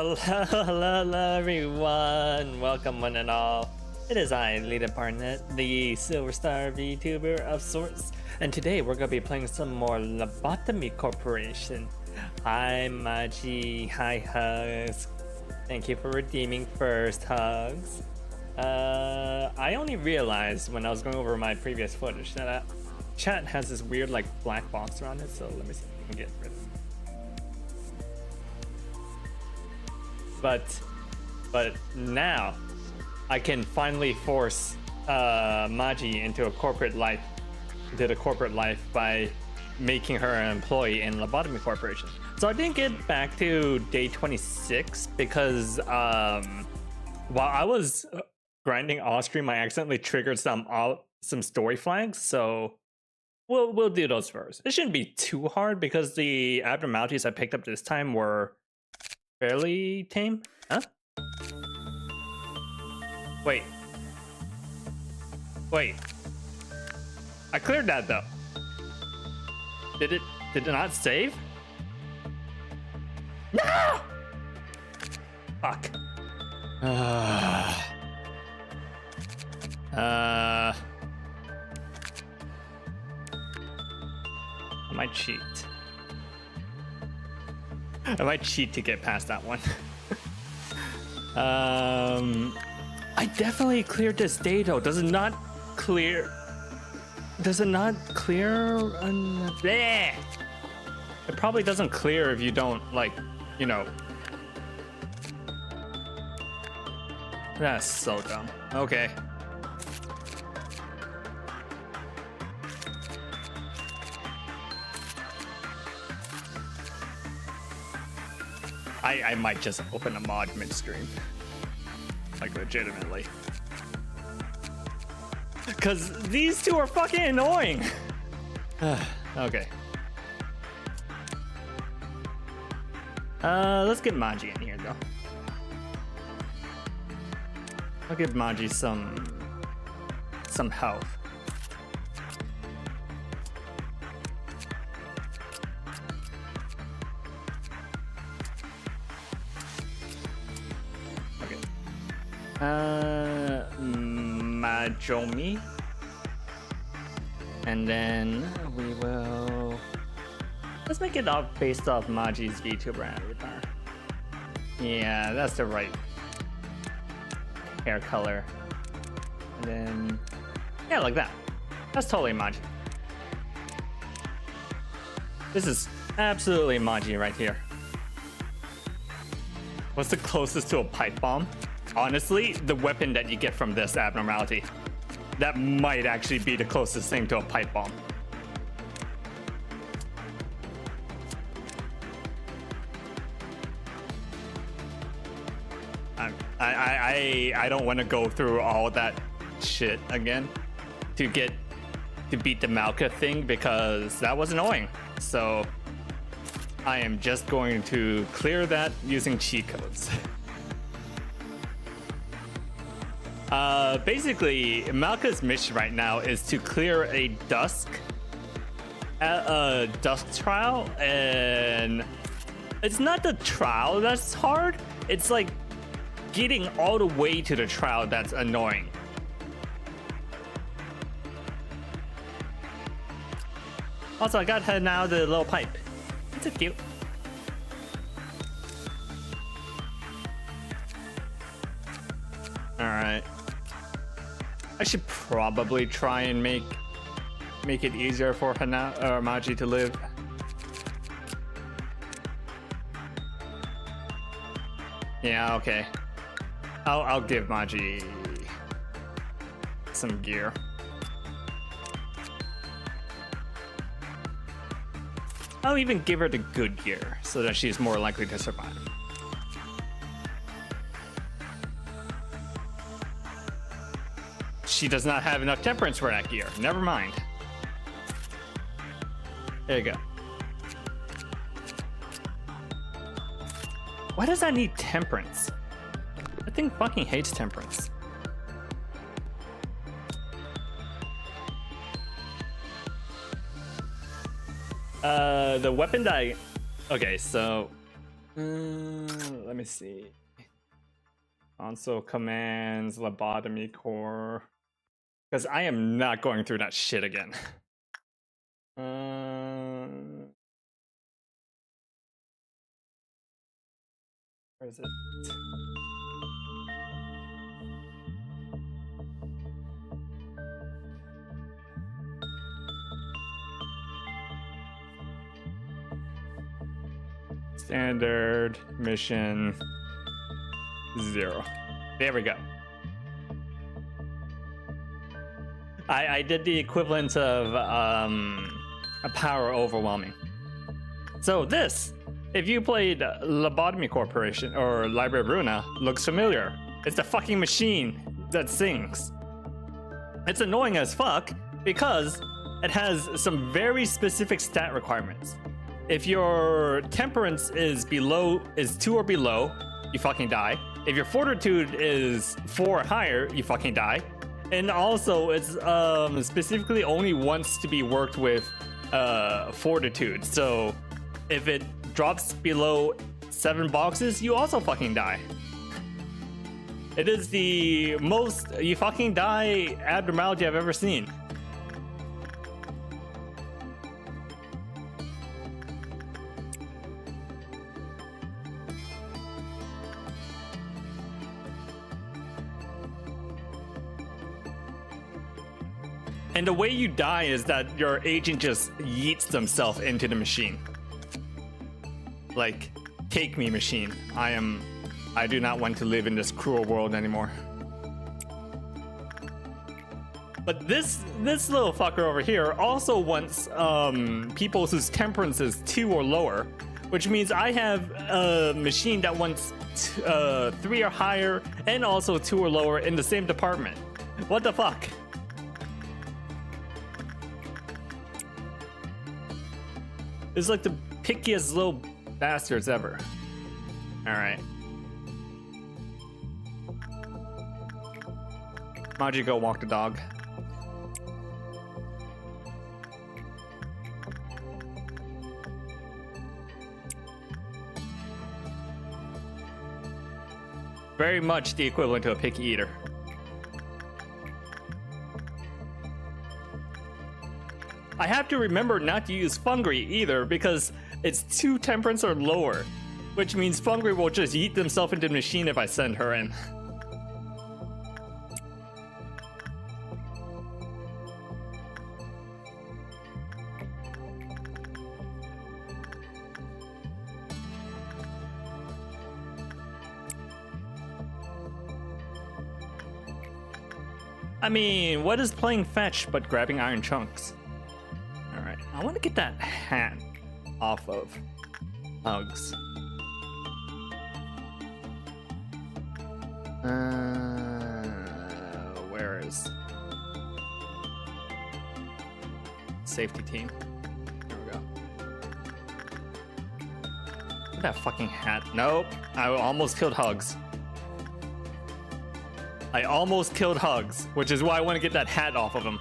Hello, everyone. Welcome, one and all. It is I, Lita Barnett, the Silver Star VTuber of sorts, and today we're gonna be playing some more Lobotomy Corporation. Hi, Maji. Hi, Hugs. Thank you for redeeming first, Hugs. I only realized when I was going over my previous footage that chat has this weird like black box around it, so let me see if we can get rid of it. But now I can finally force Maji into the corporate life by making her an employee in Lobotomy Corporation. So I didn't get back to day 26 because while I was grinding off stream, I accidentally triggered some story flags. So we'll do those first. It shouldn't be too hard because the abnormalities I picked up this time were fairly tame. Huh? Wait. I cleared that though. Did it not save? No! Fuck. I might cheat. I might cheat to get past that one. I definitely cleared this day though. Does it not clear? Bleh. It probably doesn't clear if you don't, like, you know. That's so dumb. Okay. I might just open a mod midstream. Like, legitimately. Because these two are fucking annoying. Okay. Let's get Maji in here, though. I'll give Maji some health. Majomi, and then we will let's make it up based off Maji's VTuber avatar. Yeah, that's the right hair color. And then yeah, like that. That's totally Maji. This is absolutely Maji right here. What's the closest to a pipe bomb? Honestly, the weapon that you get from this abnormality, that might actually be the closest thing to a pipe bomb. I don't want to go through all that shit again to beat the Malka thing because that was annoying. So I am just going to clear that using cheat codes. Basically, Malka's mission right now is to clear a dusk trial, and it's not the trial that's hard. It's like getting all the way to the trial that's annoying. Also, I got her now the little pipe. It's so cute. All right. I should probably try and make it easier for Hana or Maji to live. Yeah, okay. I'll give Maji some gear. I'll even give her the good gear so that she's more likely to survive. She does not have enough temperance for that gear. Never mind. There you go. Why does that need temperance? That thing fucking hates temperance. The weapon that I... Okay, so Let me see. Console commands, lobotomy core. Because I am not going through that shit again. Where is it? Standard mission 0. There we go. I did the equivalent of a power overwhelming. So this, if you played Lobotomy Corporation or Library of Runa, looks familiar. It's the fucking machine that sings. It's annoying as fuck because it has some very specific stat requirements. If your temperance is 2 or below, you fucking die. If your fortitude is 4 or higher, you fucking die. And also, it's specifically only wants to be worked with fortitude. So if it drops below 7 boxes, you also fucking die. It is the most you fucking die abnormality I've ever seen. And the way you die is that your agent just yeets themselves into the machine. Like, take me, machine. I do not want to live in this cruel world anymore. But this little fucker over here also wants people whose temperance is 2 or lower, which means I have a machine that wants 3 or higher and also 2 or lower in the same department. What the fuck? It's like the pickiest little bastards ever. Alright. Why'd you go walk the dog? Very much the equivalent to a picky eater. I have to remember not to use Fungry either because it's 2 temperance or lower, which means Fungry will just yeet themselves into the machine if I send her in. I mean, what is playing fetch but grabbing iron chunks? Alright, I want to get that hat off of Hugs. Where is safety team? Here we go. Look at that fucking hat. Nope, I almost killed Hugs. I almost killed Hugs, which is why I want to get that hat off of him.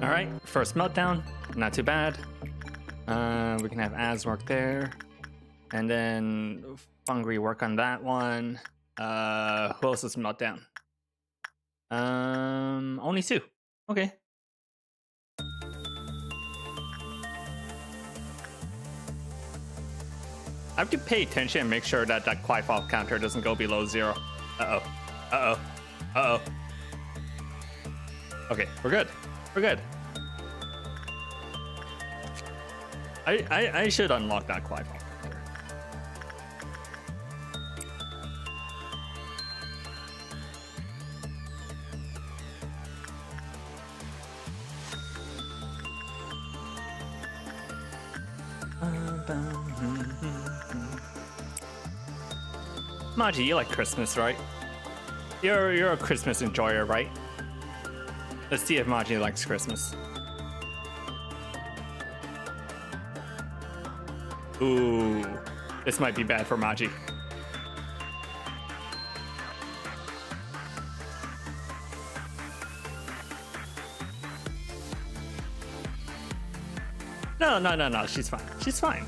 Alright, first meltdown, not too bad. We can have Az work there. And then Fungry work on that one. Who else is meltdown? Only 2. Okay. I have to pay attention and make sure that that Qui-Fall counter doesn't go below 0. Uh-oh. Uh-oh. Uh-oh. Okay, we're good. We're good. I should unlock that Qui-Fall counter. Maji, you like Christmas, right? You're a Christmas enjoyer, right? Let's see if Maji likes Christmas. Ooh, this might be bad for Maji. No, she's fine. She's fine.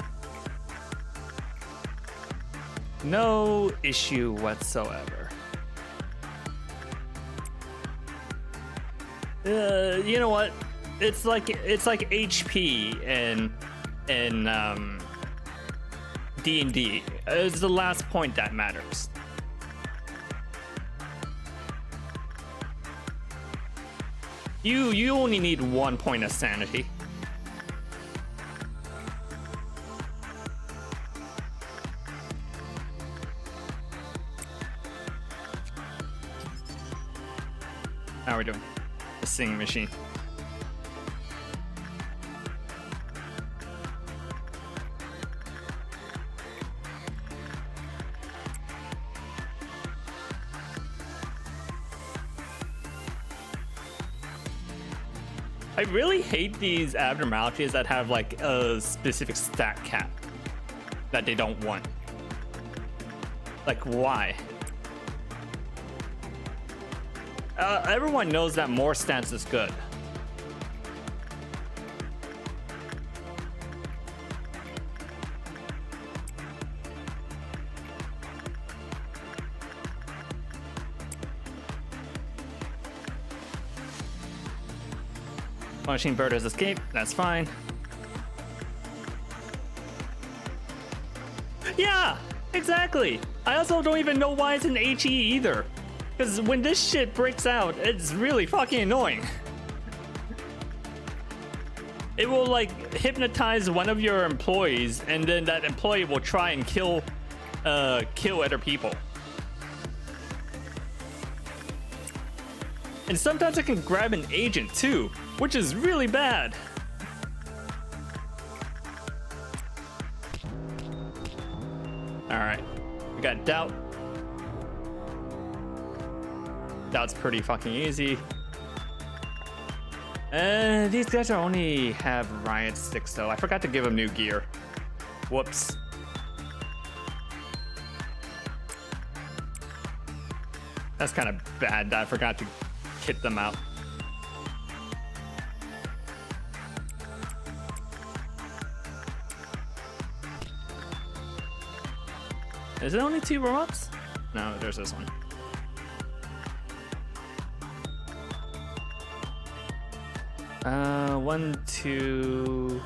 No issue whatsoever. You know what? It's like HP and D&D. It's the last point that matters. You only need 1 point of sanity. How are we doing? The singing machine. I really hate these abnormalities that have like a specific stat cap that they don't want. Like, why? Everyone knows that more stats is good. Punishing Bird has escaped, that's fine. Yeah, exactly. I also don't even know why it's an HE either. Because when this shit breaks out, it's really fucking annoying. It will like hypnotize one of your employees, and then that employee will try and kill other people. And sometimes it can grab an agent too, which is really bad. All right, we got Doubt. Doubt's pretty fucking easy. These guys are only have riot sticks though. I forgot to give them new gear. Whoops. That's kind of bad that I forgot to kit them out. Is it only 2 robots? No, there's this one. One, two.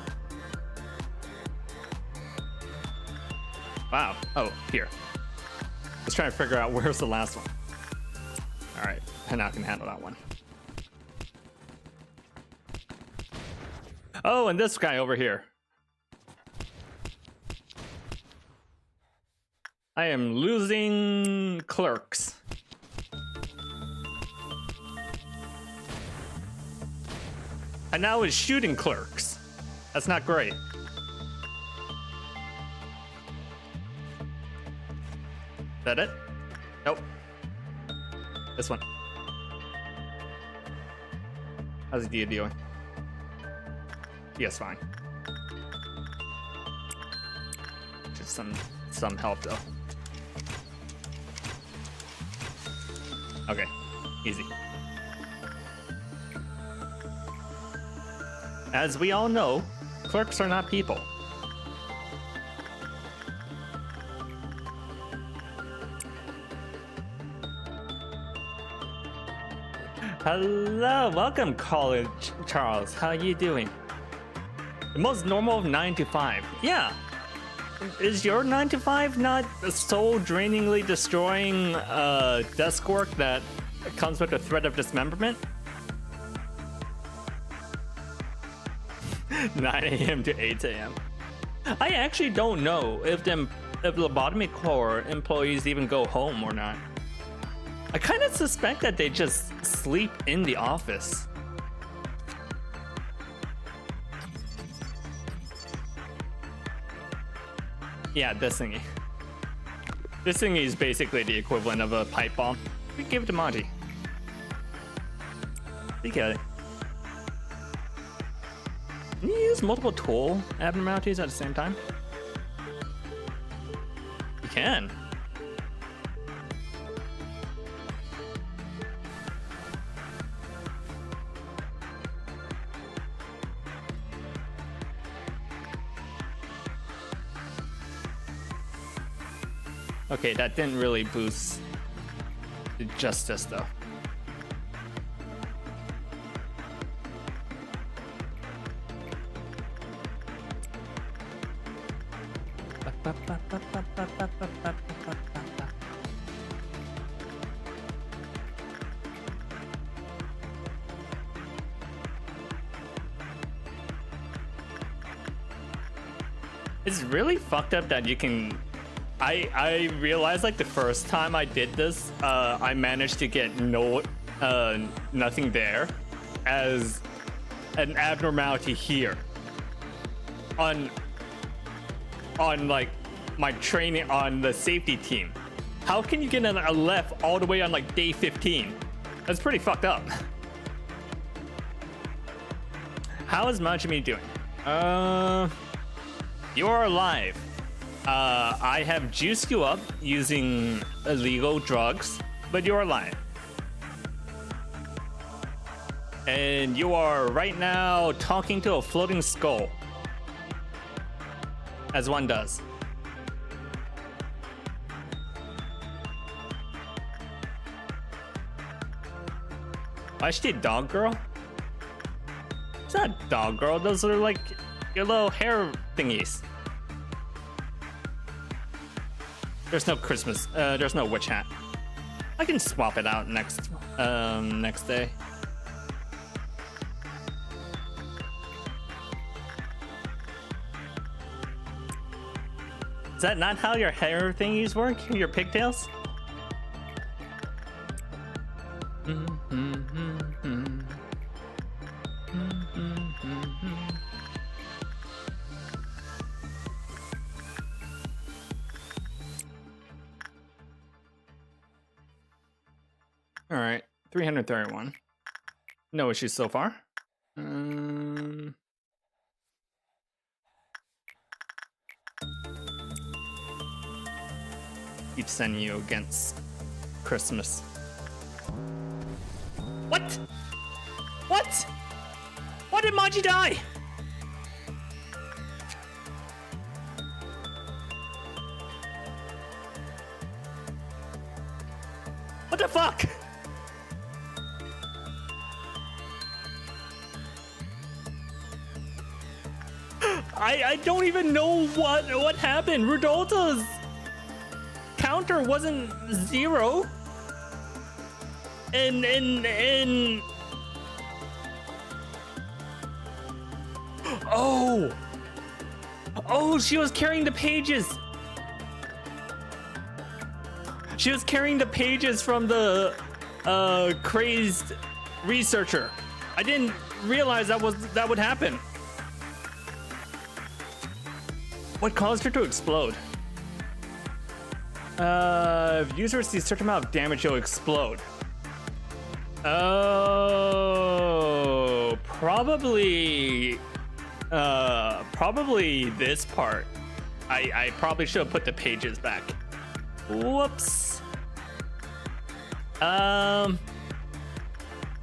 Wow. Oh, here. Let's try to figure out where's the last one. All right, and I can handle that one. Oh, and this guy over here. I am losing clerks. And now is shooting clerks. That's not great. Is that it? Nope. This one. How's Dia doing? Yes, fine. Just some help though. Okay, easy. As we all know, clerks are not people. Hello, welcome College Charles. How are you doing? The most normal of 9 to 5. Yeah. Is your 9 to 5 not soul drainingly destroying desk work that comes with the threat of dismemberment? 9 a.m. to 8 a.m. I actually don't know if Lobotomy Core employees even go home or not. I kind of suspect that they just sleep in the office. Yeah, this thingy. This thing is basically the equivalent of a pipe bomb. We give it to Maji. You get it. Can you use multiple tool abnormalities at the same time? You can. Okay, that didn't really boost the justice though. It's really fucked up that you can. I realized like the first time I did this, I managed to get nothing there as an abnormality here on like my training on the safety team. How can you get a left all the way on like day 15? That's pretty fucked up. How is Majimi doing? You are alive. I have juiced you up using illegal drugs, but you're alive. And you are right now talking to a floating skull. As one does. Why is she a dog girl? It's not a dog girl, those are like your little hair thingies. There's no Christmas, there's no witch hat. I can swap it out next day. Is that not how your hair thingies work? Your pigtails? All right, 331. No issues so far. Keep sending you against Christmas. What? What? Why did Maji die? What the fuck? I don't even know what happened. Rudolta's counter wasn't 0. And oh, she was carrying the pages. She was carrying the pages from the crazed researcher. I didn't realize that would happen. What caused her to explode? If user sees a certain amount of damage, he'll explode. Oh, probably this part. I probably should have put the pages back. Whoops.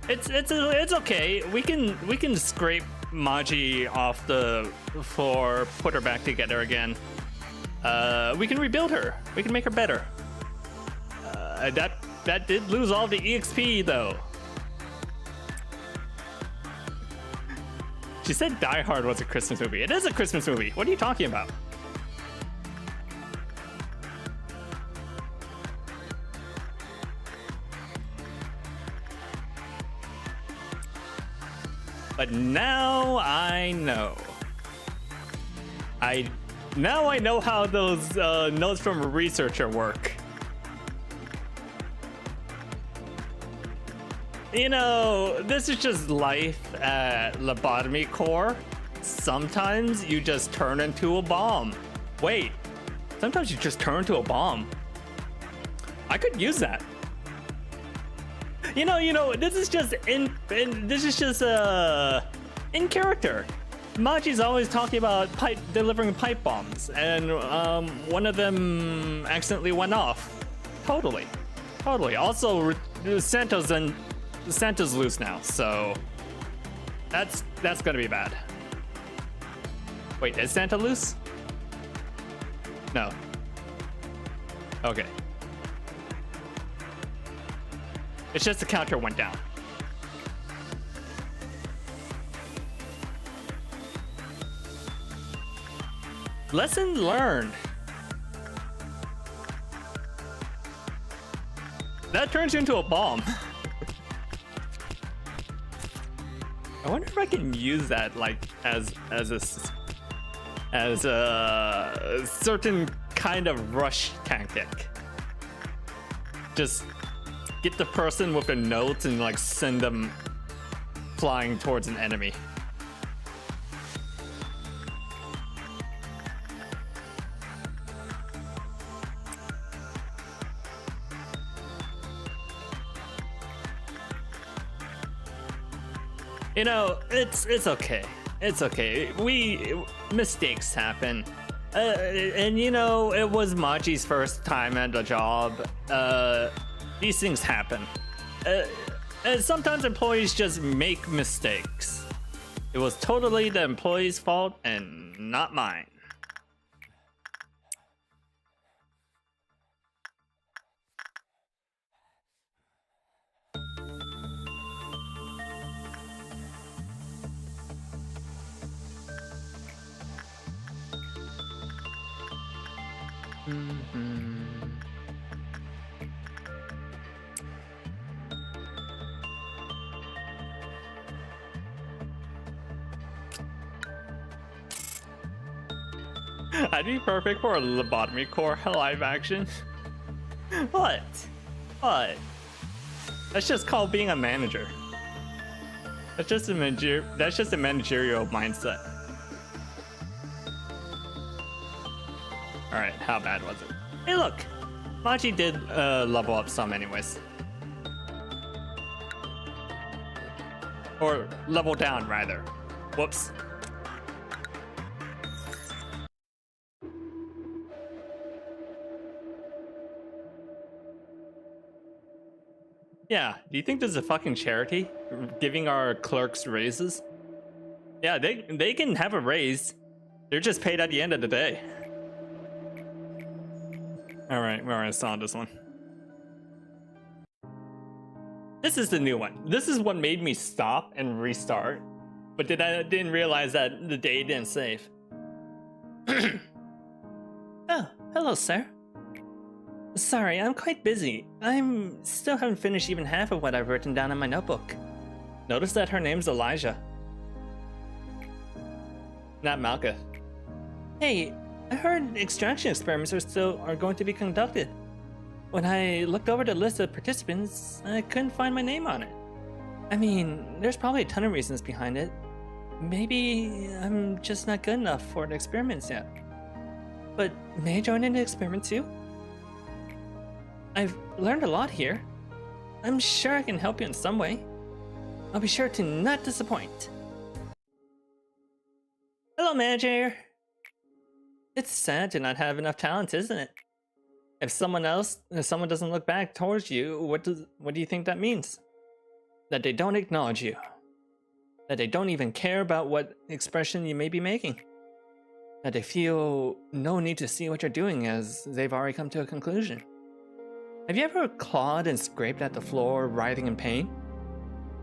It's okay. We can scrape Maji off the floor, put her back together again. We can rebuild her. We can make her better. That did lose all the EXP though. She said Die Hard was a Christmas movie. It is a Christmas movie. What are you talking about? But now I know. Now I know how those notes from a researcher work. You know, this is just life at Lobotomy Core. Sometimes you just turn into a bomb. Wait, sometimes you just turn into a bomb. I could use that. You know, this is just in character. Maji's always talking about delivering pipe bombs, and one of them accidentally went off. Totally. Also, Santa's loose now, so that's gonna be bad. Wait, is Santa loose? No. Okay. It's just the counter went down. Lesson learned. That turns you into a bomb. I wonder if I can use that like as a certain kind of rush tactic. Just get the person with a note and like send them flying towards an enemy. You know, it's okay. It's okay. Mistakes happen. And you know, it was Machi's first time at the job. These things happen. And sometimes employees just make mistakes. It was totally the employee's fault and not mine. I'd be perfect for a lobotomy core live action. What? That's just called being a manager. That's just a managerial mindset. Alright, how bad was it? Hey look! Machi did level up some anyways. Or level down rather. Whoops. Yeah, do you think this is a fucking charity? Giving our clerks raises? Yeah, they can have a raise. They're just paid at the end of the day. Alright, we already saw this one. This is the new one. This is what made me stop and restart. But I didn't realize that the day didn't save. Oh, hello, sir. Sorry, I'm quite busy. Still haven't finished even half of what I've written down in my notebook. Notice that her name's Elijah. Not Malka. Hey, I heard extraction experiments are going to be conducted. When I looked over the list of participants, I couldn't find my name on it. I mean, there's probably a ton of reasons behind it. Maybe I'm just not good enough for the experiments yet. But may I join in the experiment too? I've learned a lot here. I'm sure I can help you in some way. I'll be sure to not disappoint. Hello, manager. It's sad to not have enough talent, isn't it? If someone doesn't look back towards you, what do you think that means? That they don't acknowledge you. That they don't even care about what expression you may be making. That they feel no need to see what you're doing as they've already come to a conclusion. Have you ever clawed and scraped at the floor, writhing in pain?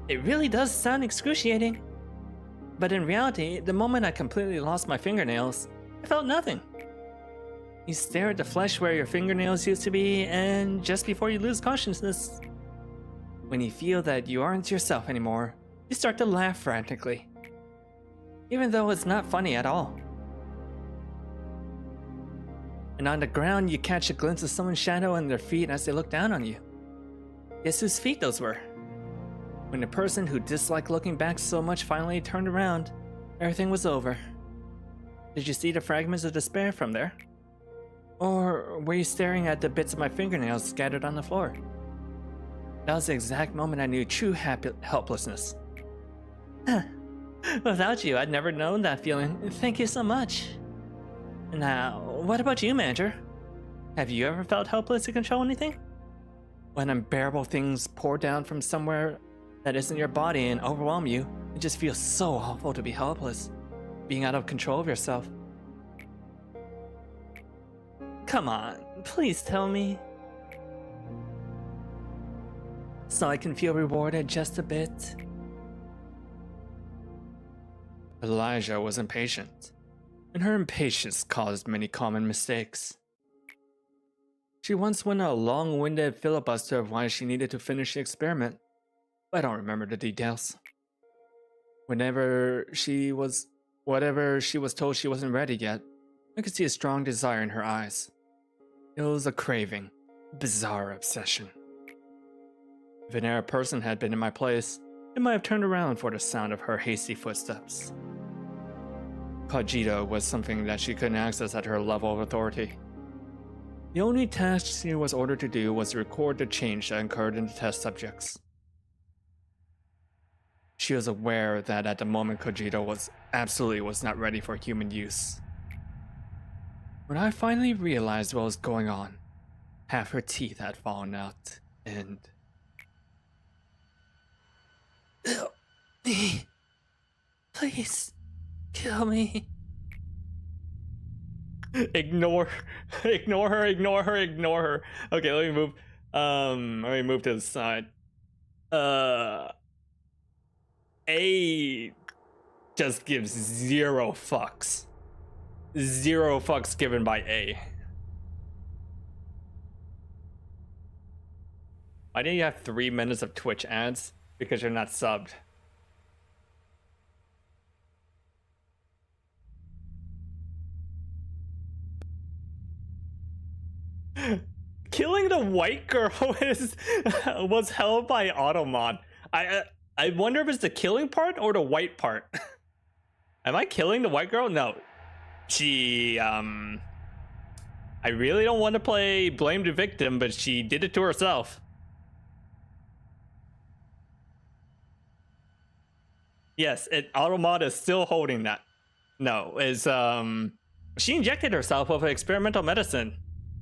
It really does sound excruciating. But in reality, the moment I completely lost my fingernails, I felt nothing. You stare at the flesh where your fingernails used to be, and just before you lose consciousness, when you feel that you aren't yourself anymore, you start to laugh frantically. Even though it's not funny at all. And on the ground, you catch a glimpse of someone's shadow on their feet as they look down on you. Guess whose feet those were? When the person who disliked looking back so much finally turned around, everything was over. Did you see the fragments of despair from there? Or were you staring at the bits of my fingernails scattered on the floor? That was the exact moment I knew true helplessness. Without you, I'd never known that feeling. Thank you so much. Now, what about you, Manager? Have you ever felt helpless to control anything? When unbearable things pour down from somewhere that isn't your body and overwhelm you, it just feels so awful to be helpless, being out of control of yourself. Come on, please tell me. So I can feel rewarded just a bit. Elijah was impatient, and her impatience caused many common mistakes. She once went on a long-winded filibuster of why she needed to finish the experiment, but I don't remember the details. Whatever she was told she wasn't ready yet, I could see a strong desire in her eyes. It was a craving, bizarre obsession. If an Arab person had been in my place, it might have turned around for the sound of her hasty footsteps. Cogito was something that she couldn't access at her level of authority. The only task she was ordered to do was to record the change that occurred in the test subjects. She was aware that at the moment Cogito was not ready for human use. When I finally realized what was going on, half her teeth had fallen out, and... Me. Please, kill me. Ignore her. Okay, let me move. Let me move to the side. A just gives zero fucks. Zero fucks given by A. Why didn't you have 3 minutes of Twitch ads? Because you're not subbed. Killing the white girl was held by Automod. I wonder if it's the killing part or the white part. Am I killing the white girl? No. She I really don't want to play blame the victim, but she did it to herself. Yes, Automod is still holding that. No, she injected herself with experimental medicine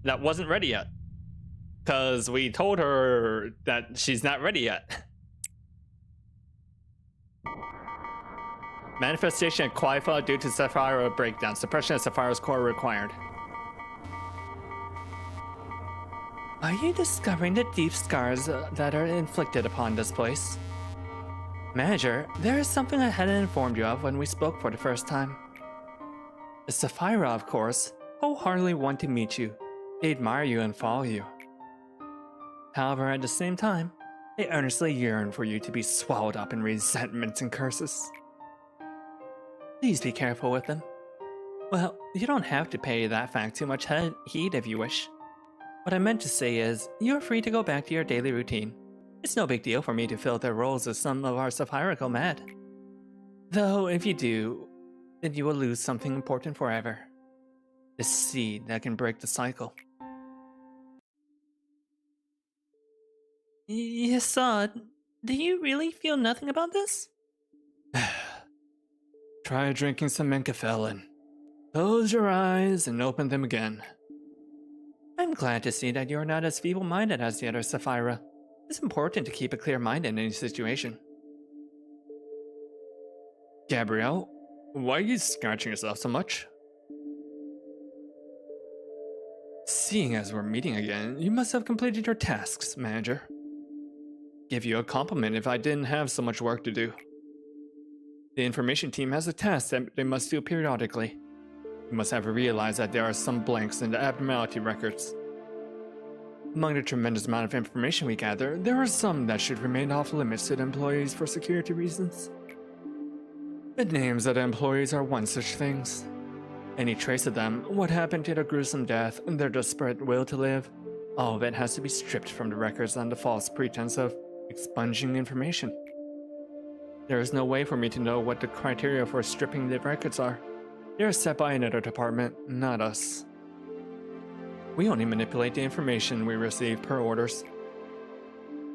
that wasn't ready yet. Because we told her that she's not ready yet. Manifestation of Quaifa due to Sapphire breakdown. Suppression of Sapphire's core required. Are you discovering the deep scars that are inflicted upon this place? Manager, there is something I hadn't informed you of when we spoke for the first time. The Sapphira, of course, wholeheartedly want to meet you. They admire you and follow you. However, at the same time, they earnestly yearn for you to be swallowed up in resentments and curses. Please be careful with them. Well, you don't have to pay that fact too much heed if you wish. What I meant to say is, you're free to go back to your daily routine. It's no big deal for me to fill their roles as some of our Sapphira go mad. Though, if you do, then you will lose something important forever. The seed that can break the cycle. Yasad, do you really feel nothing about this? Try drinking some Menkaphelin. Close your eyes and open them again. I'm glad to see that you're not as feeble-minded as the other Sapphira. It's important to keep a clear mind in any situation. Gabrielle, why are you scratching yourself so much? Seeing as we're meeting again, you must have completed your tasks, Manager. Give you a compliment if I didn't have so much work to do. The information team has a task that they must do periodically. You must have realized that there are some blanks in the abnormality records. Among the tremendous amount of information we gather, there are some that should remain off limits to the employees for security reasons. The names of the employees are one such things. Any trace of them, what happened to their gruesome death, and their desperate will to live, all of it has to be stripped from the records on the false pretense of expunging information. There is no way for me to know what the criteria for stripping the records are. They are set by another department, not us. We only manipulate the information we receive per orders.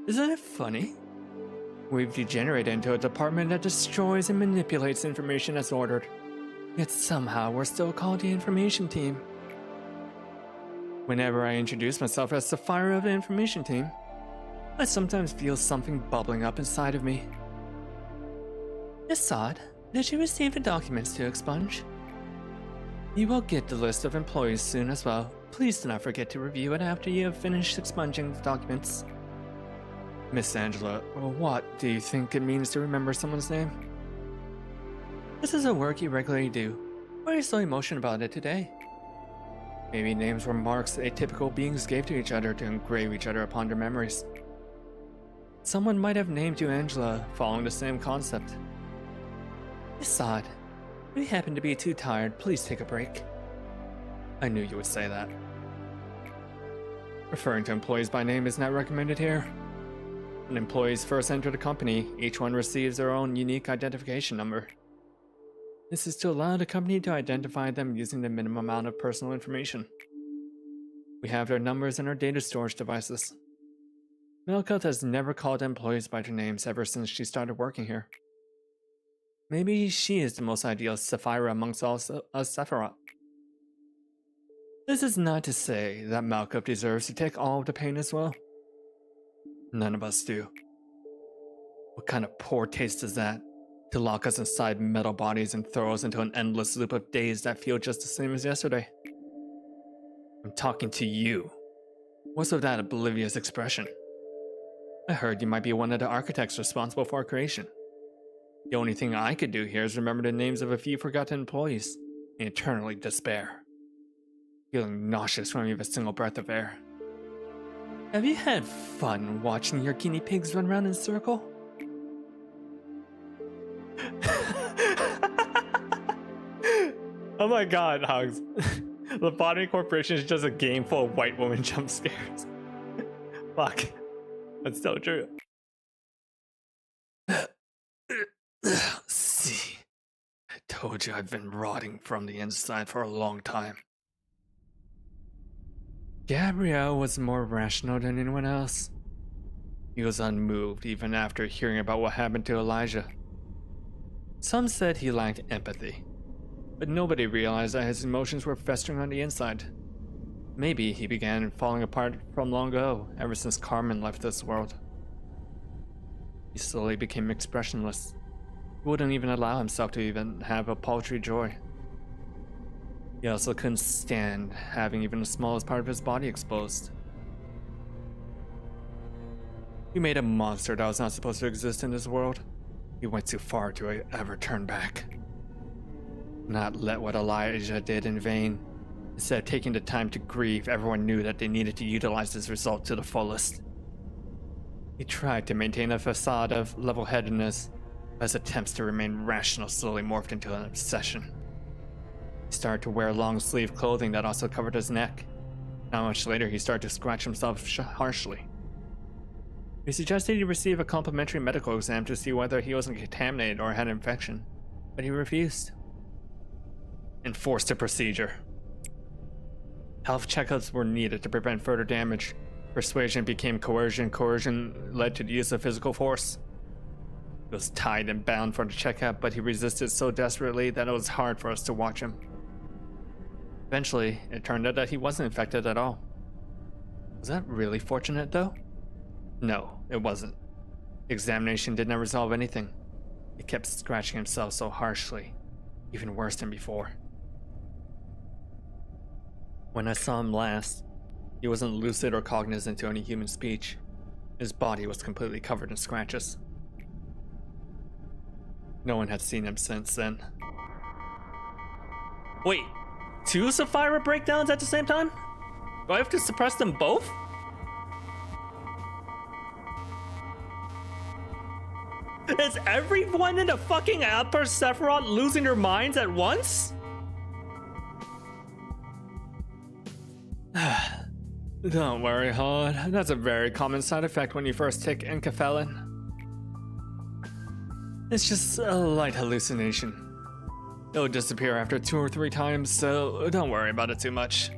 Isn't it funny? We've degenerated into a department that destroys and manipulates information as ordered. Yet somehow we're still called the information team. Whenever I introduce myself as Sapphira of the information team, I sometimes feel something bubbling up inside of me. Assad, did you receive the documents to expunge? You will get the list of employees soon as well. Please do not forget to review it after you have finished expunging the documents. Miss Angela, what do you think it means to remember someone's name? This is a work you regularly do. Why are you so emotional about it today? Maybe names were marks atypical beings gave to each other to engrave each other upon their memories. Someone might have named you Angela, following the same concept. Assad, if you happen to be too tired, please take a break. I knew you would say that. Referring to employees by name is not recommended here. When employees first enter the company, each one receives their own unique identification number. This is to allow the company to identify them using the minimum amount of personal information. We have their numbers in our data storage devices. Melkoth has never called employees by their names ever since she started working here. Maybe she is the most ideal Sapphira amongst all us Sephiroth. This is not to say that Melkoth deserves to take all of the pain as well. None of us do. What kind of poor taste is that? To lock us inside metal bodies and throw us into an endless loop of days that feel just the same as yesterday. I'm talking to you. What's with that oblivious expression? I heard you might be one of the architects responsible for our creation. The only thing I could do here is remember the names of a few forgotten employees and eternally despair. Feeling nauseous from even a single breath of air. Have you had fun watching your guinea pigs run around in a circle? Oh my god, Hogs. Lobotomy Corporation is just a game full of white woman jump scares. Fuck. That's so true. See, I told you I've been rotting from the inside for a long time. Gabriel was more rational than anyone else. He was unmoved even after hearing about what happened to Elijah. Some said he lacked empathy, but nobody realized that his emotions were festering on the inside. Maybe he began falling apart from long ago, ever since Carmen left this world. He slowly became expressionless. He wouldn't even allow himself to even have a paltry joy. He also couldn't stand having even the smallest part of his body exposed. He made a monster that was not supposed to exist in this world. He went too far to ever turn back. Not let what Elijah did in vain. Instead of taking the time to grieve, everyone knew that they needed to utilize this result to the fullest. He tried to maintain a facade of level-headedness, but his attempts to remain rational slowly morphed into an obsession. He started to wear long-sleeve clothing that also covered his neck. Not much later, he started to scratch himself harshly. He suggested he receive a complimentary medical exam to see whether he wasn't contaminated or had an infection, but he refused. Enforced a procedure. Health checkups were needed to prevent further damage. Persuasion became coercion. Coercion led to the use of physical force. He was tied and bound for the checkup, but he resisted so desperately that it was hard for us to watch him. Eventually, it turned out that he wasn't infected at all. Was that really fortunate, though? No, it wasn't. The examination did not resolve anything. He kept scratching himself so harshly, even worse than before. When I saw him last, he wasn't lucid or cognizant to any human speech. His body was completely covered in scratches. No one had seen him since then. Wait, 2 Sapphira breakdowns at the same time? Do I have to suppress them both? Is everyone in the fucking Upper Sephiroth losing their minds at once? Don't worry, Hod. That's a very common side effect when you first take enkephalin. It's just a light hallucination. It'll disappear after 2 or 3 times, so don't worry about it too much.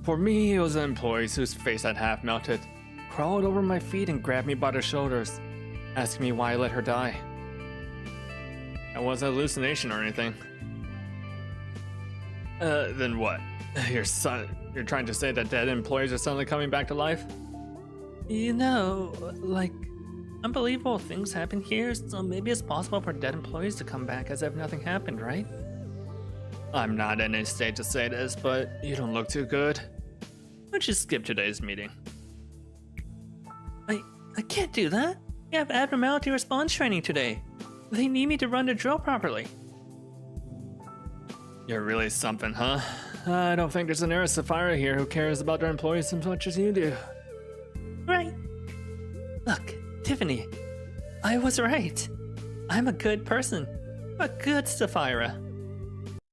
For me, it was the employees whose face had half melted, crawled over my feet and grabbed me by the shoulders, asking me why I let her die. That wasn't a hallucination or anything. Then what? You're trying to say that dead employees are suddenly coming back to life? You know, like, unbelievable things happen here, so maybe it's possible for dead employees to come back as if nothing happened, right? I'm not in any state to say this, but you don't look too good. Why don't you skip today's meeting? I can't do that. We have abnormality response training today. They need me to run the drill properly. You're really something, huh? I don't think there's an Era Sapphira here who cares about their employees as much as you do. Right. Look, Tiffany, I was right. I'm a good person. A good Sapphira.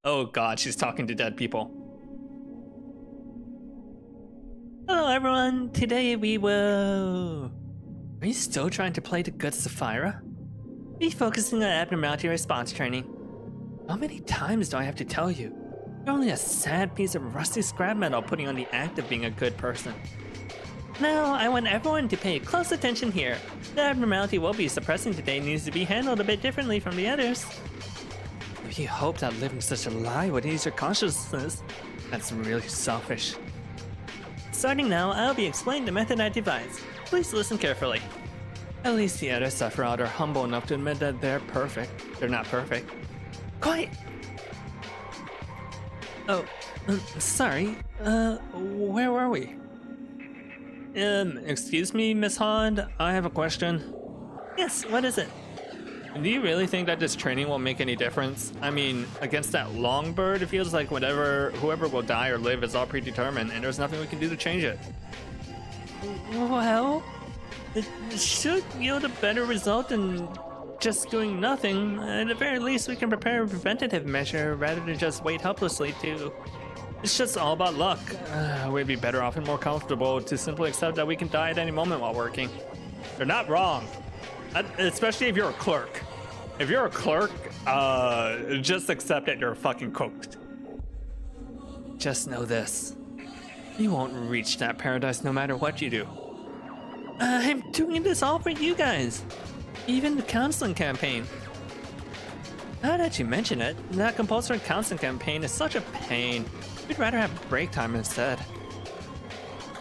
Oh god, she's talking to dead people. Hello everyone, today we will... Are you still trying to play the good Sapphira? Be focusing on abnormality response training. How many times do I have to tell you? You're only a sad piece of rusty scrap metal putting on the act of being a good person. Now, I want everyone to pay close attention here. The abnormality we'll be suppressing today needs to be handled a bit differently from the others. If you hope that living such a lie would ease your consciousness, that's really selfish. Starting now, I'll be explaining the method I devised. Please listen carefully. At least the other Sephiroth are humble enough to admit that they're perfect. They're not perfect. Quiet! Oh, sorry. Where were we? Excuse me, Miss Hond? I have a question. Yes, what is it? Do you really think that this training will make any difference? I mean, against that Longbird, it feels like whoever will die or live is all predetermined, and there's nothing we can do to change it. Well, it should yield a better result than just doing nothing. At the very least, we can prepare a preventative measure rather than just wait helplessly to... It's just all about luck. We'd be better off and more comfortable to simply accept that we can die at any moment while working. They're not wrong. Especially if you're a clerk. If you're a clerk, just accept that you're fucking cooked. Just know this. You won't reach that paradise no matter what you do. I'm doing this all for you guys. Even the counseling campaign. Now that you mention it, that compulsory counseling campaign is such a pain. We'd rather have break time instead.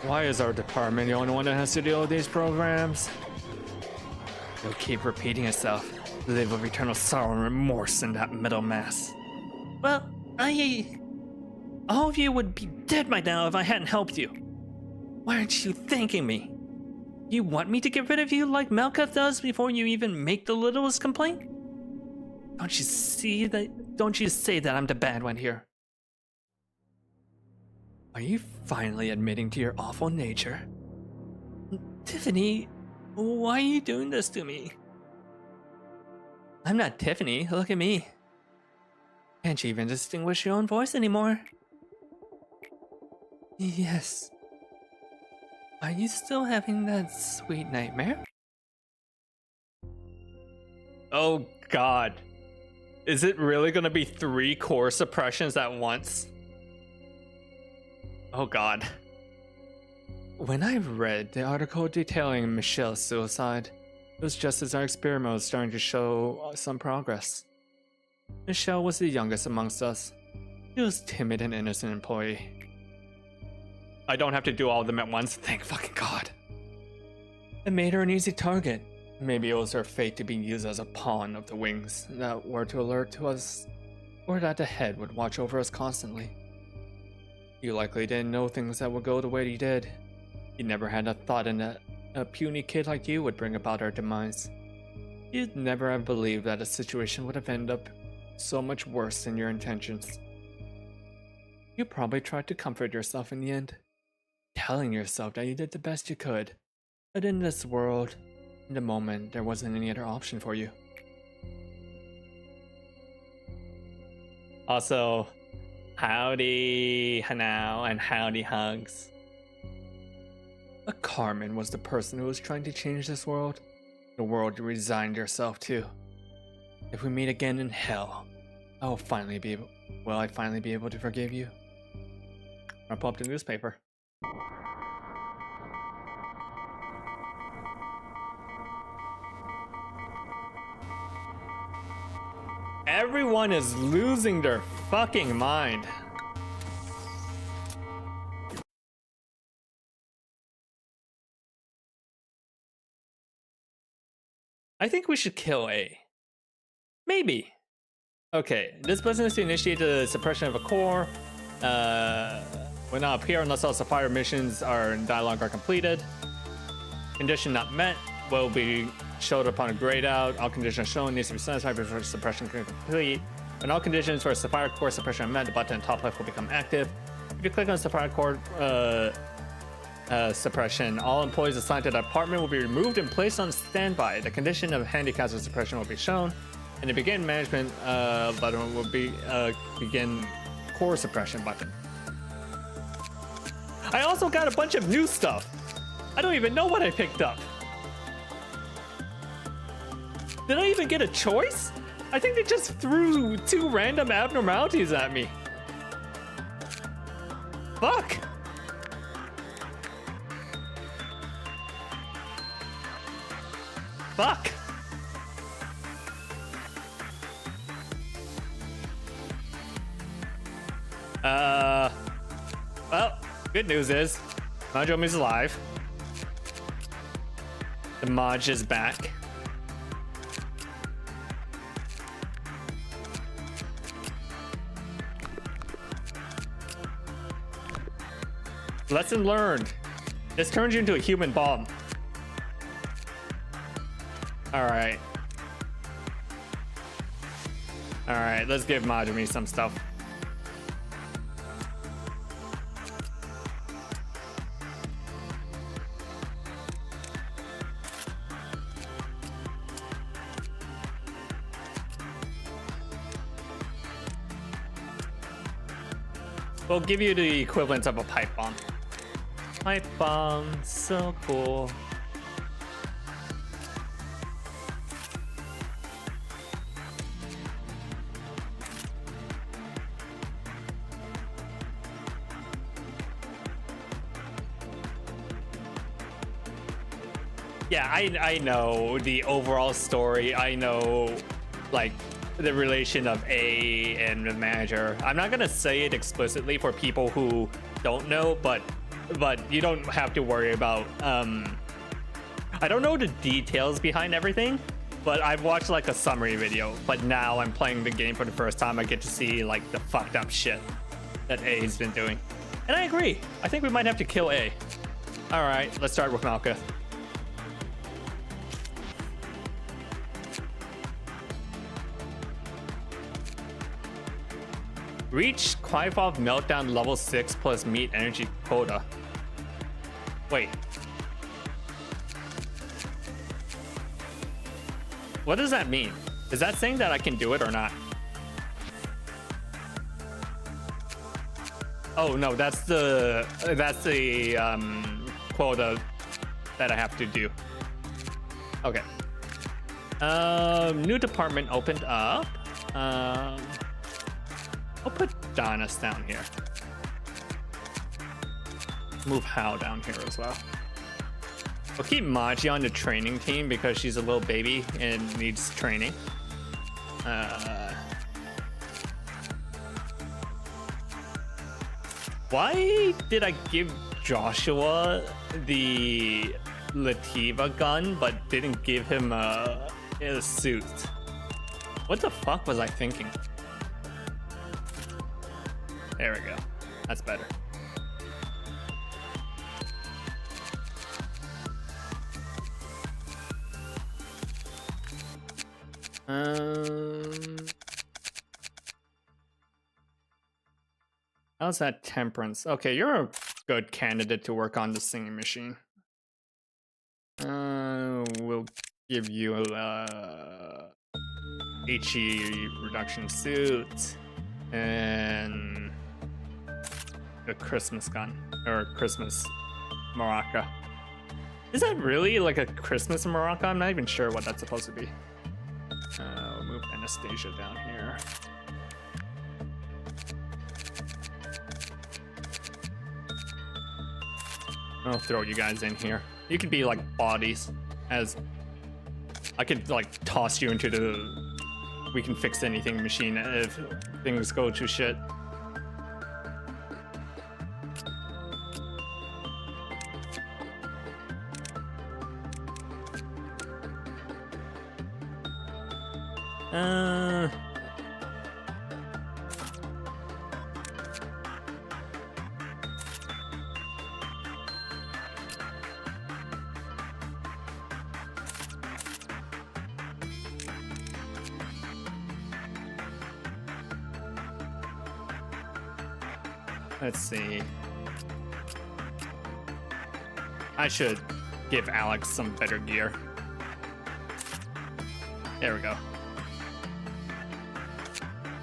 Why is our department the only one that has to deal with these programs? You'll keep repeating itself. Live with eternal sorrow and remorse in that middle mass. Well, all of you would be dead by now if I hadn't helped you. Why aren't you thanking me? You want me to get rid of you like Melka does before you even make the littlest complaint? Don't you see that? Don't you say that I'm the bad one here. Are you finally admitting to your awful nature? Tiffany, why are you doing this to me? I'm not Tiffany, look at me. Can't you even distinguish your own voice anymore? Yes. Are you still having that sweet nightmare? Oh god. Is it really gonna be 3 core suppressions at once? Oh god. When I read the article detailing Michelle's suicide, it was just as our experiment was starting to show some progress. Michelle was the youngest amongst us. She was a timid and innocent employee. I don't have to do all of them at once, thank fucking god. It made her an easy target. Maybe it was her fate to be used as a pawn of the wings that were to alert to us, or that the head would watch over us constantly. You likely didn't know things that would go the way you did. You never had a thought in that a puny kid like you would bring about our demise. You'd never have believed that a situation would have ended up so much worse than your intentions. You probably tried to comfort yourself in the end, telling yourself that you did the best you could, but in this world, in the moment, there wasn't any other option for you. Also, howdy Hanao and howdy hugs. But Carmen was the person who was trying to change this world, the world you resigned yourself to. If we meet again in hell, will I finally be able to forgive you? I'll pull up the newspaper. Everyone is losing their fucking mind. I think we should kill A. Maybe. Okay, this button is to initiate the suppression of a core. Will not appear unless all Sapphire missions are in dialogue are completed. Condition not met will be showed upon a grayed out. All conditions shown needs to be satisfied before suppression can complete. When all conditions for a Sapphire core suppression are met, the button top left will become active. If you click on Sapphire core suppression, all employees assigned to the department will be removed and placed on standby. The condition of handicaps of suppression will be shown, and the begin management button will be begin core suppression button. I also got a bunch of new stuff. I don't even know what I picked up. Did I even get a choice? I think they just threw 2 random abnormalities at me. Fuck. Fuck. Well, good news is Lobotomy's alive. The Maj is back. Lesson learned. This turns you into a human bomb. Alright. Alright, let's give Lobotomy some stuff. We'll give you the equivalent of a pipe bomb. Pipe bomb, so cool. Yeah, I know the overall story. I know, like, the relation of A and the manager. I'm not gonna say it explicitly for people who don't know, but you don't have to worry about. I don't know the details behind everything, but I've watched like a summary video. But now I'm playing the game for the first time. I get to see like the fucked up shit that A's been doing, and I agree. I think we might have to kill A. All right, let's start with Malka. Reach Clive-Off Meltdown level 6 plus meet energy quota. Wait. What does that mean? Is that saying that I can do it or not? Oh no, that's the quota that I have to do. Okay. New department opened up. I'll put Donis down here. Move Hal down here as well. We'll keep Maji on the training team because she's a little baby and needs training. Why did I give Joshua the Lativa gun but didn't give him a suit? What the fuck was I thinking? There we go. That's better. How's that temperance? Okay, you're a good candidate to work on the singing machine. We'll give you a HE reduction suit and a Christmas gun or Christmas maraca. Is that really like a Christmas maraca? I'm not even sure what that's supposed to be. We'll move Anastasia down here. I'll throw you guys in here. You could be like bodies, as I could like toss you into the we can fix anything machine if things go to shit. Let's see. I should give Alex some better gear. There we go.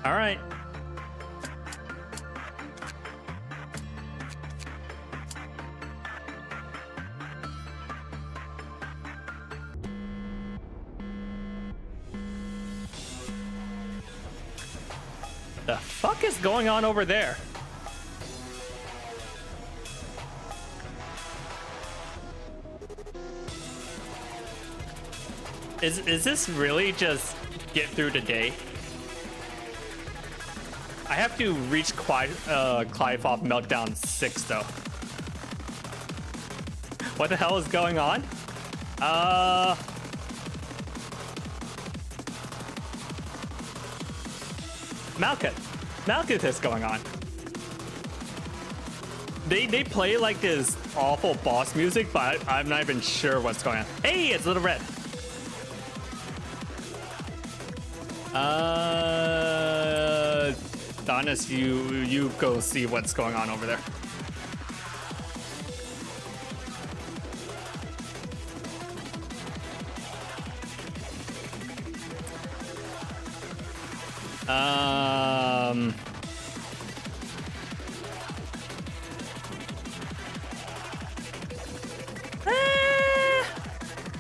All right. The fuck is going on over there? Is this really just get through the day? I have to reach Clive off Meltdown 6 though. What the hell is going on? Malkuth is going on. They play like this awful boss music, but I'm not even sure what's going on. Hey, it's Little Red. Donis, you go see what's going on over there.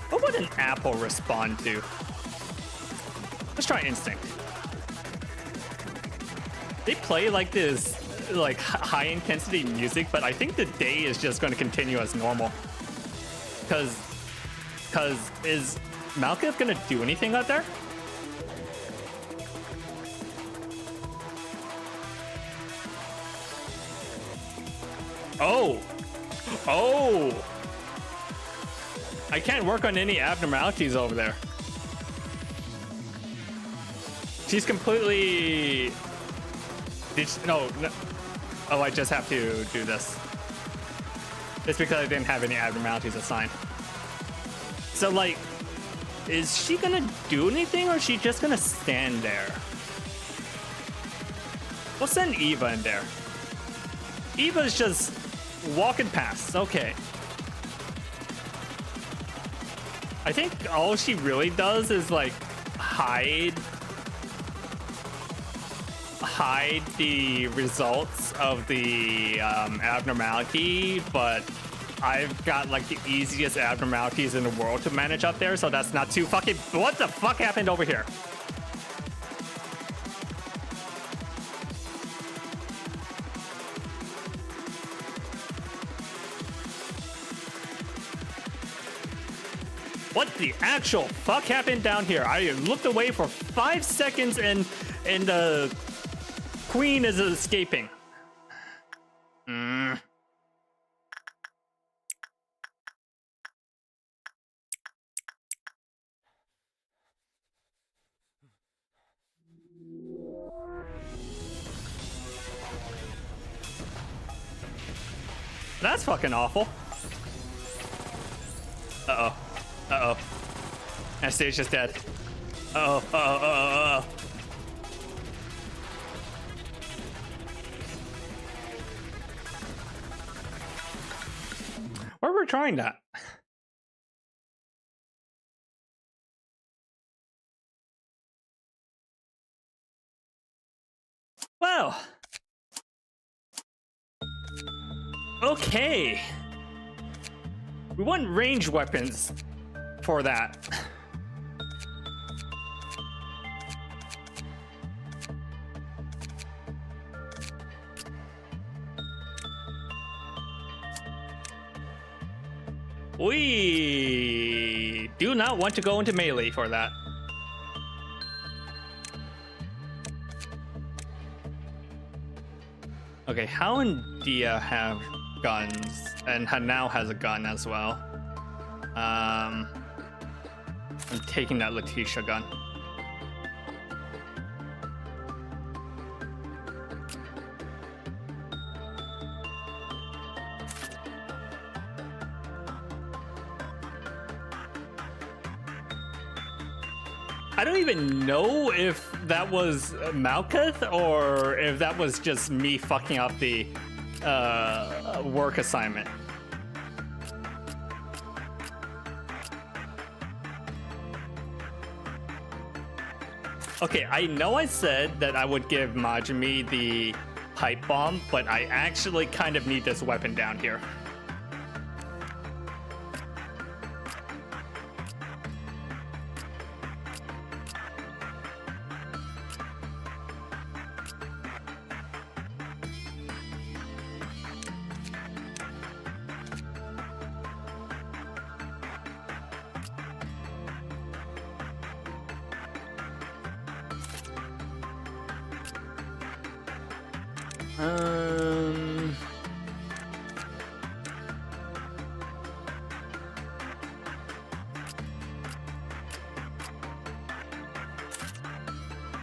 What would an apple respond to? Let's try Instinct. They play like this, like high intensity music, but I think the day is just going to continue as normal. Cause is Malkuth gonna do anything out there? Oh! I can't work on any abnormalities over there. She's completely... No. Oh, I just have to do this. It's because I didn't have any abnormalities assigned. So, like, is she gonna do anything, or is she just gonna stand there? We'll send Eva in there. Eva's just walking past. Okay. I think all she really does is, like, hide the results of the abnormality, but I've got like the easiest abnormalities in the world to manage up there, so that's not too fucking... What the fuck happened over here? What the actual fuck happened down here? I looked away for 5 seconds and the queen is escaping. That's fucking awful. Uh-oh. Uh-oh. Anastasia's dead. Uh-oh. Uh-oh. Uh-oh. Why were we trying that? Well. Okay. We want ranged weapons for that. We do not want to go into melee for that. Okay, Hao and Dia have guns, and Hanao has a gun as well. I'm taking that Letitia gun. I don't even know if that was Malkuth or if that was just me fucking up the work assignment. Okay, I know I said that I would give Majimi the pipe bomb, but I actually kind of need this weapon down here.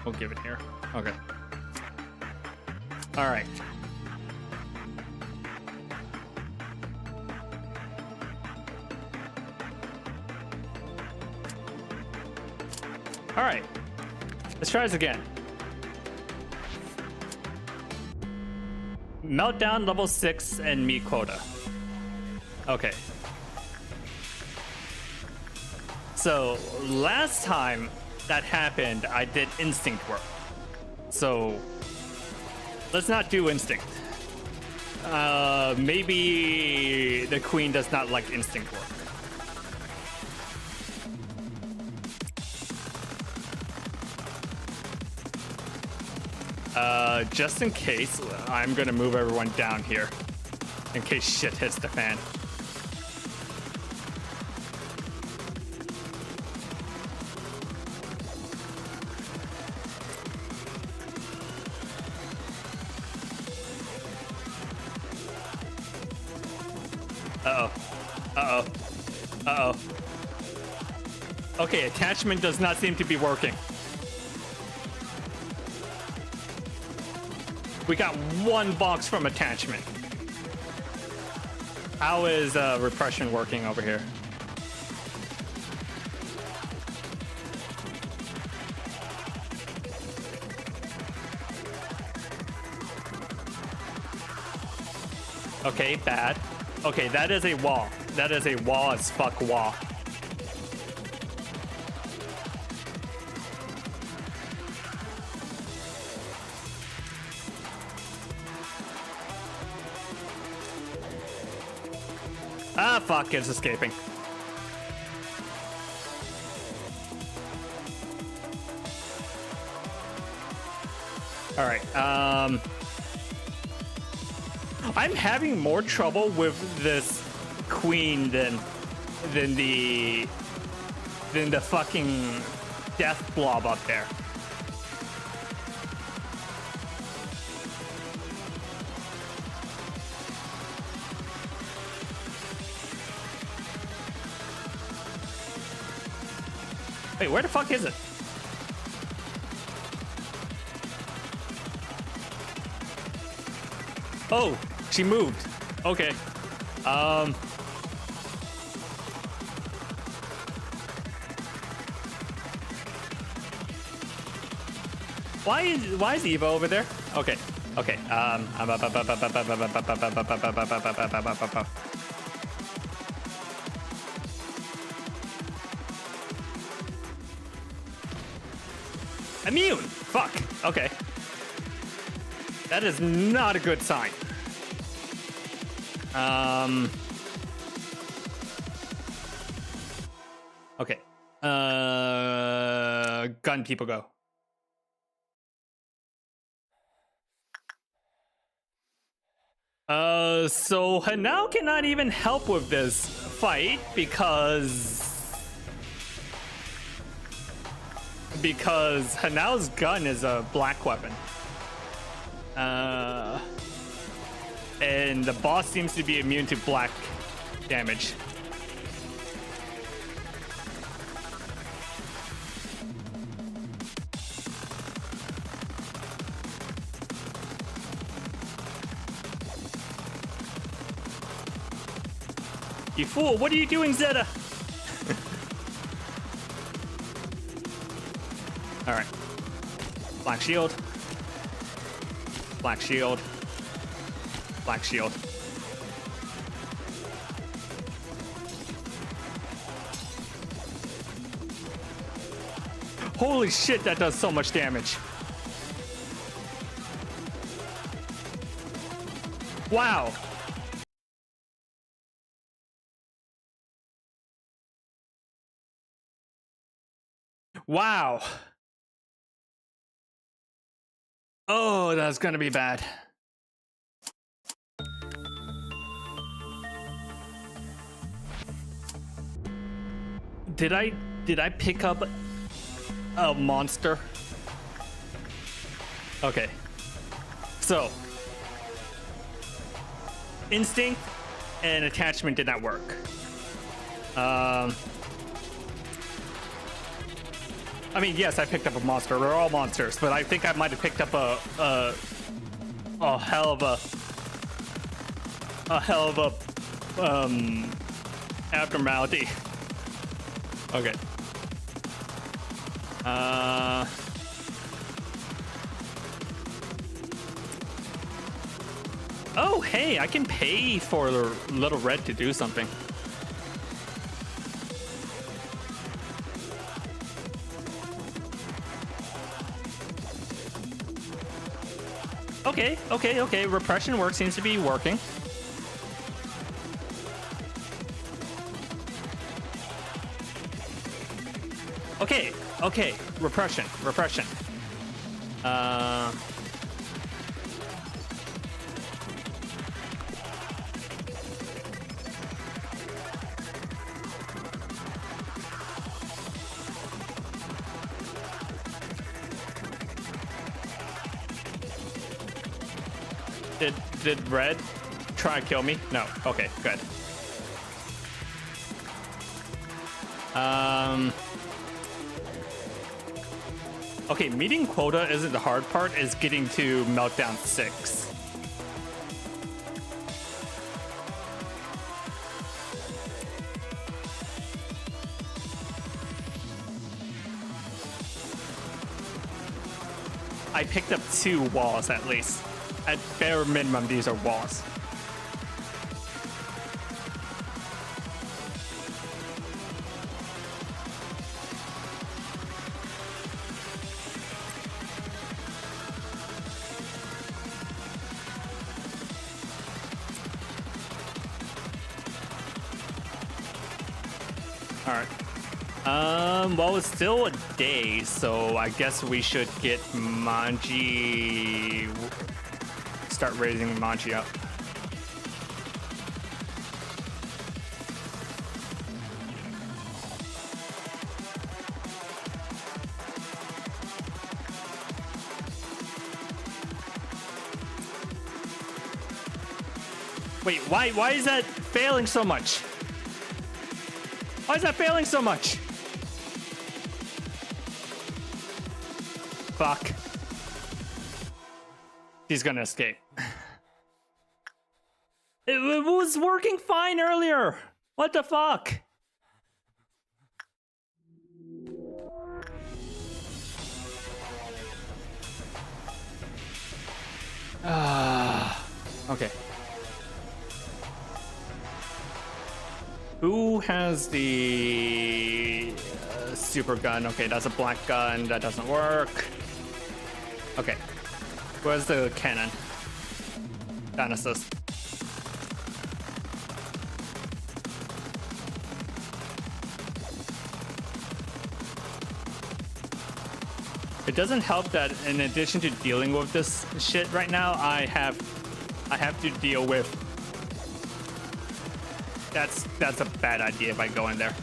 We'll give it here. Okay. All right. All right. Let's try this again. Meltdown level 6 and meet quota. Okay. So last time that happened, I did instinct work. So let's not do instinct. Maybe the queen does not like instinct work. Just in case, I'm gonna move everyone down here in case shit hits the fan. Uh-oh. Uh-oh. Uh-oh. Okay, attachment does not seem to be working. We got one box from attachment. How is repression working over here? Okay, bad. Okay, that is a wall. That is a wall as fuck wall. Ah, fuck, it's escaping. All right, I'm having more trouble with this queen than the fucking death blob up there. Wait, where the fuck is it? Oh, she moved. Okay. Why is Eva over there? Okay. Okay. Immune. Fuck. Okay. That is not a good sign. Okay. Gun people go. So Hanao cannot even help with this fight because Hanao's gun is a black weapon. And the boss seems to be immune to black damage. You fool, what are you doing, Zeta? Alright. Black shield. Black shield. Black shield. Holy shit, that does so much damage. Wow. Wow. Oh, that's gonna be bad. Did I pick up a monster? Okay. So, instinct and attachment did not work. I mean, yes, I picked up a monster. They're all monsters, but I think I might have picked up a hell of a abnormality. Okay. Oh, hey, I can pay for Little Red to do something. Okay. Repression work seems to be working. Okay. Repression. Did Red try to kill me? No. Okay, good. Okay, meeting quota isn't the hard part, is getting to Meltdown 6. I picked up 2 walls at least. At bare minimum, these are walls. All right. Well, it's still a day, so I guess we should get Manji. Start raising Manji up. Wait, why is that failing so much? Why is that failing so much? Fuck. He's gonna escape. It was working fine earlier. What the fuck? Okay. Who has the super gun? Okay, that's a black gun. That doesn't work. Okay. Where's the cannon? Dinosaurs. It doesn't help that in addition to dealing with this shit right now, I have I have to deal with. That's a bad idea if I go in there.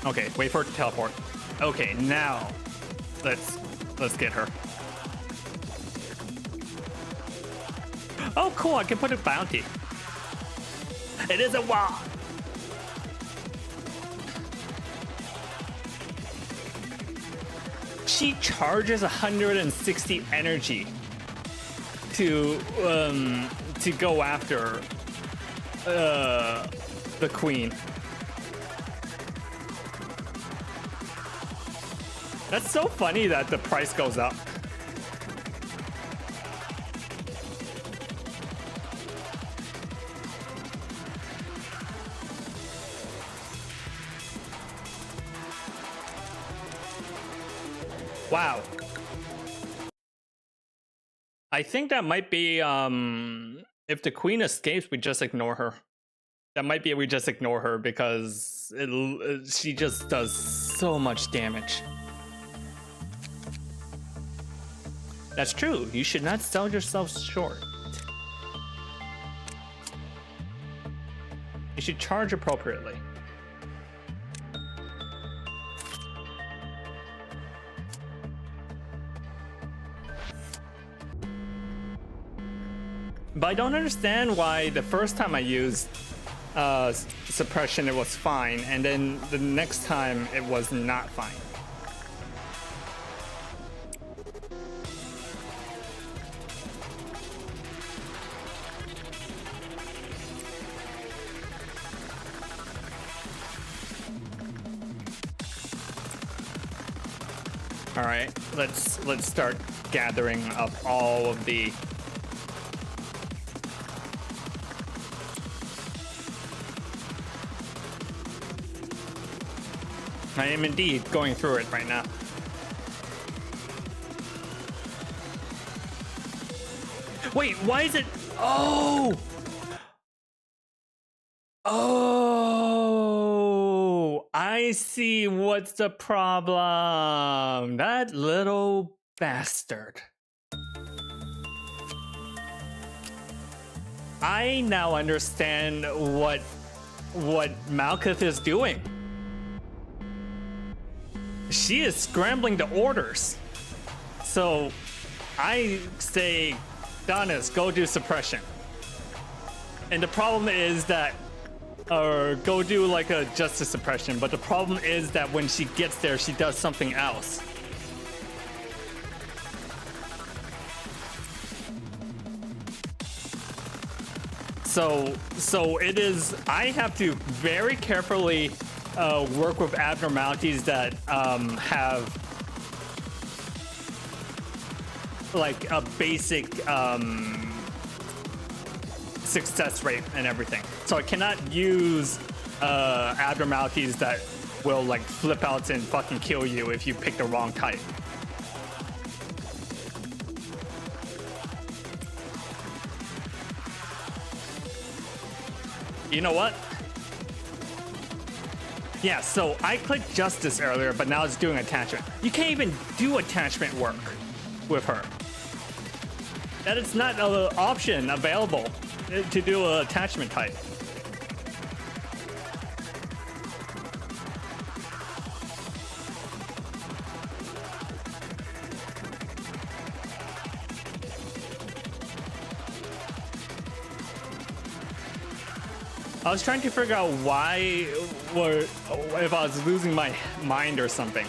Okay, wait for it to teleport. Okay, now let's get her. Oh, cool! I can put a bounty. It is a wall. She charges 160 energy to go after the queen. That's so funny that the price goes up. Wow. I think that might be if the queen escapes, we just ignore her. That might be we just ignore her because she just does so much damage. That's true. You should not sell yourself short. You should charge appropriately. But I don't understand why the first time I used suppression it was fine, and then the next time it was not fine. All right, let's start gathering up all of the. I am indeed going through it right now. Wait, why is it? Oh! Oh! I see what's the problem. That little bastard. I now understand what Malkuth is doing. She is scrambling the orders. So I say, Donis, go do suppression. And the problem is that, or go do like a justice suppression, but the problem is that when she gets there, she does something else. So it is, I have to very carefully work with abnormalities that have like a basic success rate and everything. So I cannot use abnormalities that will like flip out and fucking kill you if you pick the wrong type. You know what? Yeah, so I clicked justice earlier, but now it's doing attachment. You can't even do attachment work with her. That is not an option available to do an attachment type. I was trying to figure out why, or if I was losing my mind or something.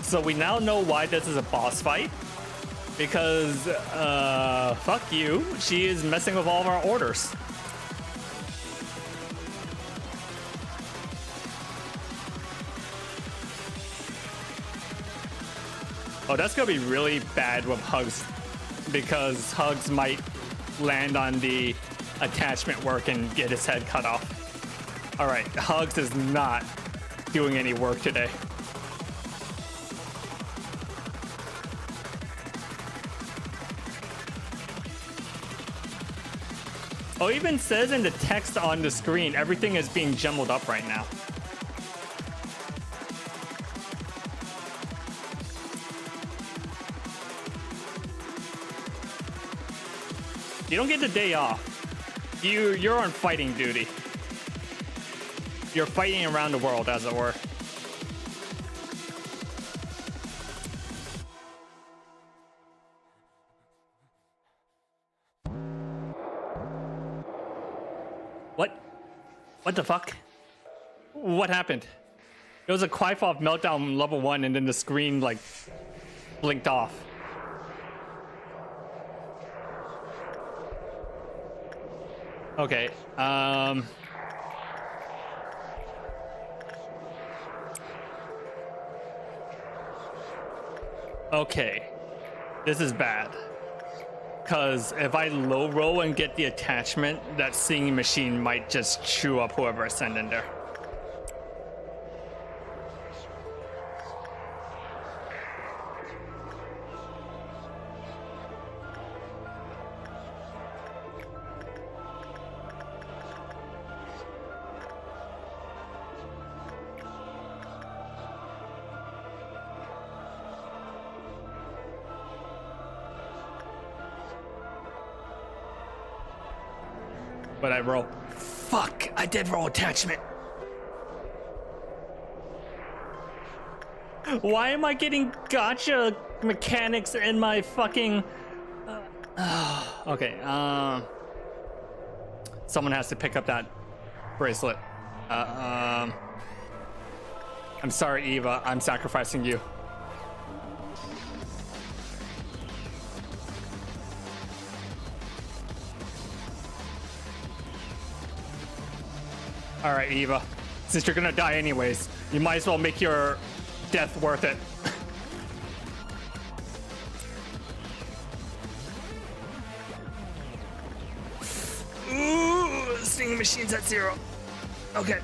So we now know why this is a boss fight. Because, fuck you, she is messing with all of our orders. Oh, that's gonna be really bad with Hugs, because Hugs might land on the attachment work and get his head cut off. All right, Hugs is not doing any work today. Oh, it even says in the text on the screen, everything is being jumbled up right now. You don't get the day off. You're on fighting duty. You're fighting around the world, as it were. What the fuck? What happened? It was a Qi-Fob meltdown level 1 and then the screen like blinked off. Okay, okay, this is bad. Because if I low roll and get the attachment, that singing machine might just chew up whoever I send in there. But I roll. Fuck, I did roll attachment. Why am I getting gotcha mechanics in my fucking... okay, someone has to pick up that bracelet. I'm sorry, Eva, I'm sacrificing you. All right, Eva, since you're gonna die anyways, you might as well make your death worth it. Ooh, singing machine's at 0. Okay.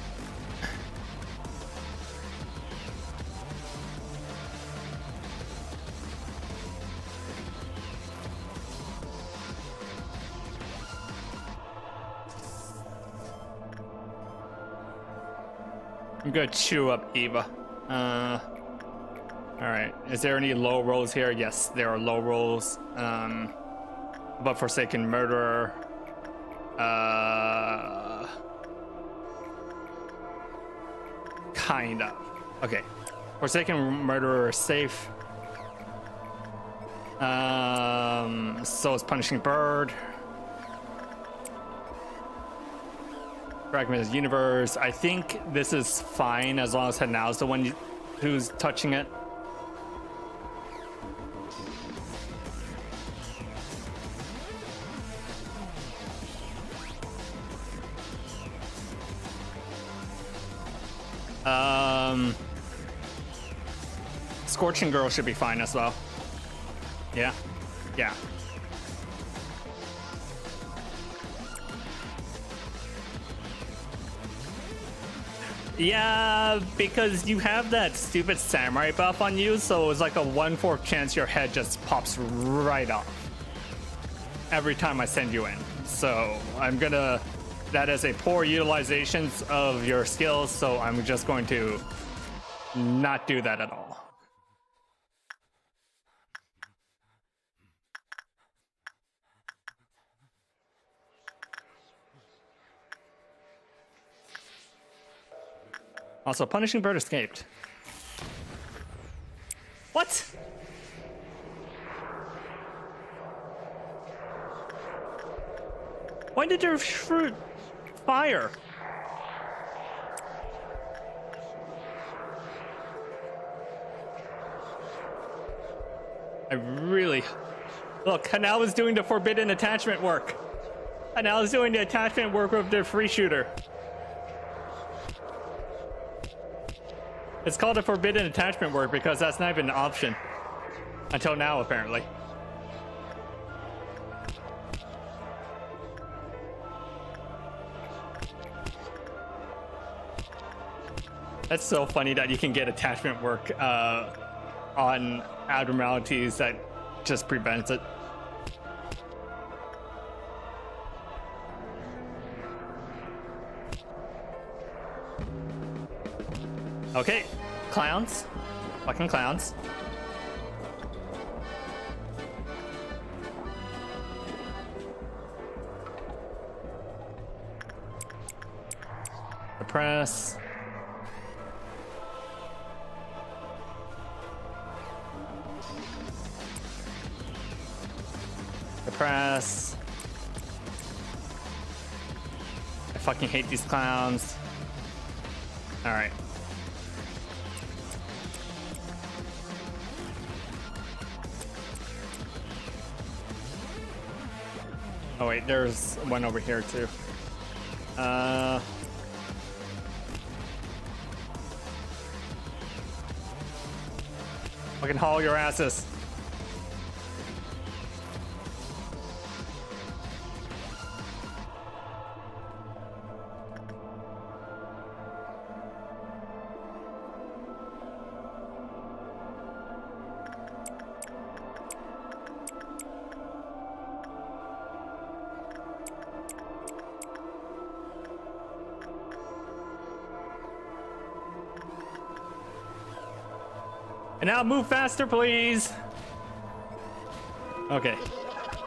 I'm gonna chew up Eva. Alright. Is there any low rolls here? Yes, there are low rolls. But Forsaken Murderer. Kind of. Okay. Forsaken Murderer is safe. So is Punishing Bird. Fragmented Universe. I think this is fine as long as Hanau's the one who's touching it. Scorching Girl should be fine as well. Yeah. Yeah. Yeah, because you have that stupid samurai buff on you, so it's like a 1/4 chance your head just pops right off every time I send you in. So I'm gonna, that is a poor utilization of your skills, so I'm just going to not do that at all. Also, Punishing Bird escaped. What? Why did your fruit fire? I really... Look, Hanau is doing the forbidden attachment work. Hanau is doing the attachment work with the free shooter. It's called a forbidden attachment work because that's not even an option. Until now, apparently. That's so funny that you can get attachment work on abnormalities that just prevents it. Okay, clowns. Fucking clowns. Press. Press. I fucking hate these clowns. All right. Oh wait, there's one over here too. Fucking haul your asses. And now move faster, please. Okay.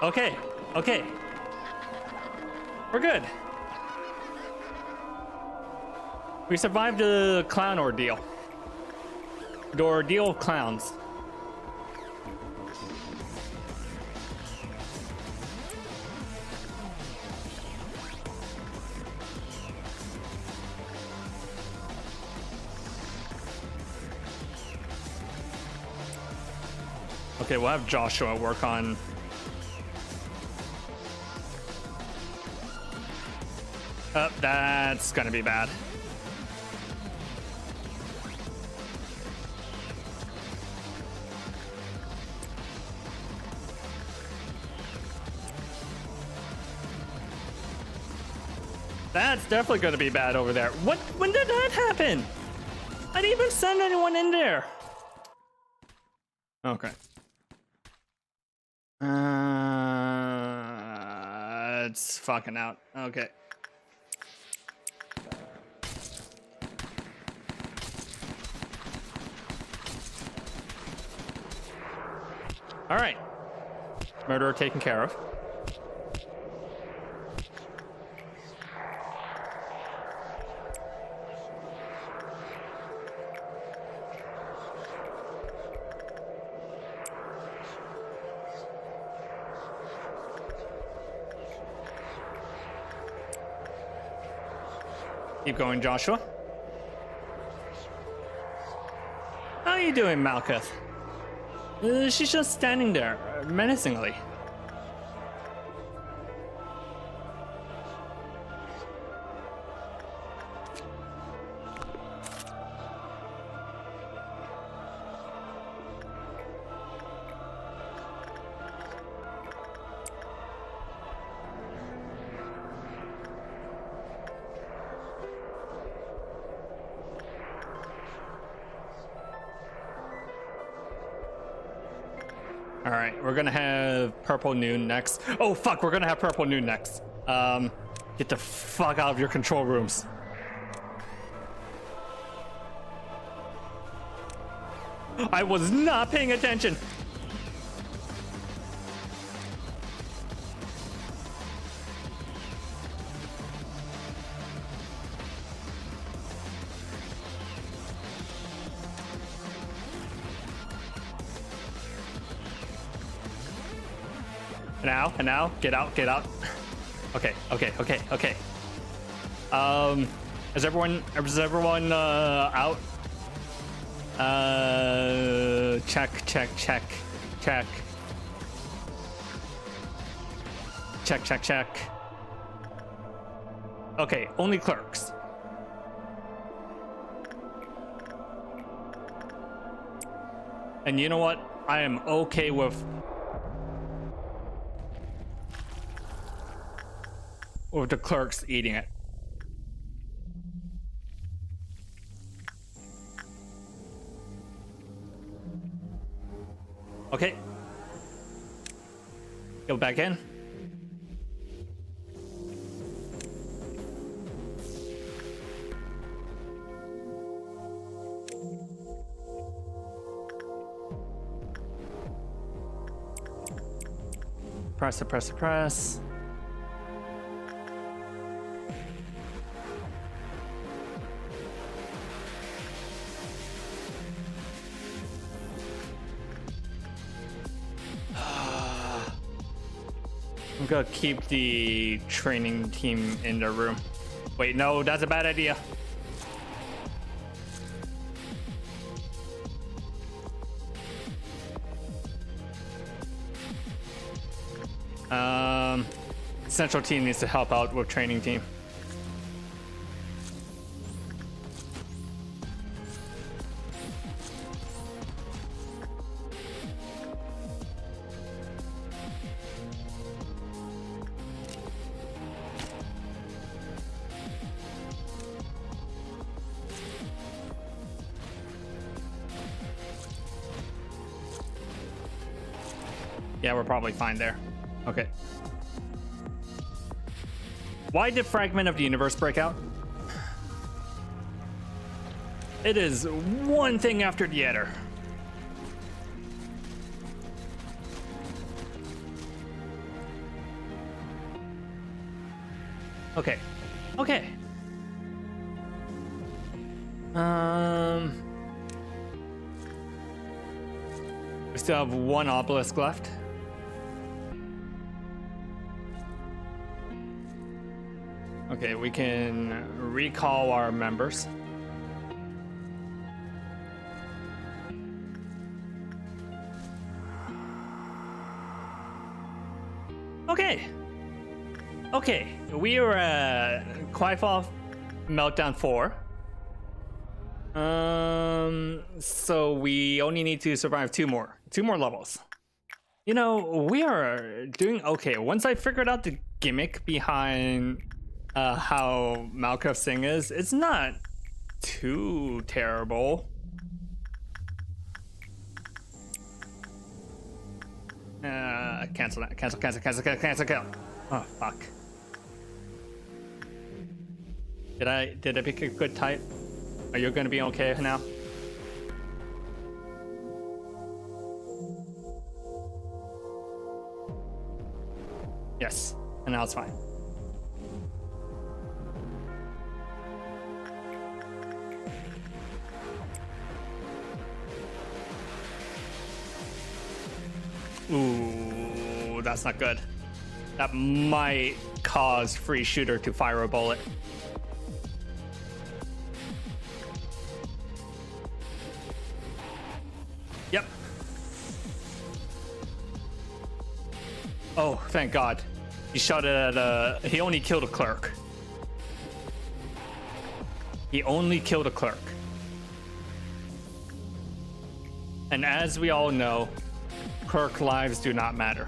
Okay. Okay. We're good. We survived the clown ordeal. The ordeal of clowns. Okay, we'll have Joshua work on... Oh, that's gonna be bad. That's definitely gonna be bad over there. What? When did that happen? I didn't even send anyone in there. Okay. It's fucking out. Okay. All right. Murderer taken care of. Keep going, Joshua. How are you doing, Malkuth? She's just standing there, menacingly. All right, we're gonna have Purple Noon next. Oh fuck, we're gonna have Purple Noon next. Get the fuck out of your control rooms. I was not paying attention. And now, get out. Okay. Is everyone out? Check. Okay, only clerks. And you know what? I am okay with the clerks eating it. Okay. Go back in. Suppress, suppress, suppress. I'm gonna keep the training team in the room. Wait, no, that's a bad idea. Central team needs to help out with training team. Yeah, we're probably fine there. Okay. Why did Fragment of the Universe break out? It is one thing after the other. Okay. Okay. We still have one obelisk left. Okay, we can recall our members. Okay. Okay, we are at Quifal Meltdown 4. So we only need to survive two more levels. You know, we are doing okay. Once I figured out the gimmick behind how Malkuth's thing is, it's not too terrible. Cancel that. Cancel. Oh, fuck. Did I pick a good type? Are you gonna be okay now? Yes, and now it's fine. Ooh, that's not good. That might cause free shooter to fire a bullet. Yep. Oh, thank God. He shot it at he only killed a clerk. He only killed a clerk. And as we all know, clerk lives do not matter.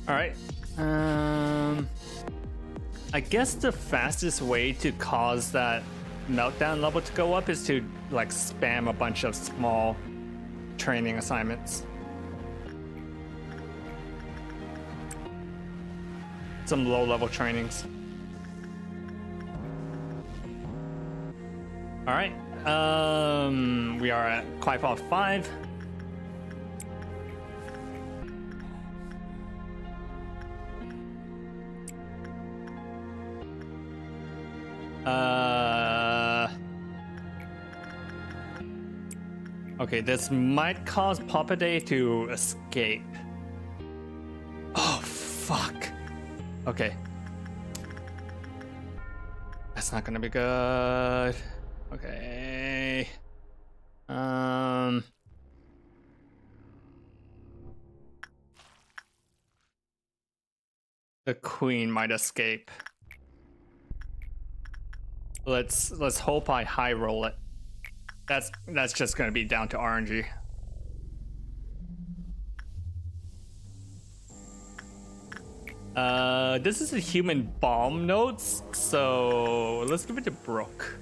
All right. I guess the fastest way to cause that meltdown level to go up is to like spam a bunch of small training assignments. Some low level trainings. All right. We are at Quifal 5. Okay, this might cause Papa Day to escape. Oh, fuck. Okay. That's not gonna be good. Okay. The queen might escape. Let's hope I high roll it. That's just gonna be down to RNG. This is a human bomb notes, so let's give it to Brooke.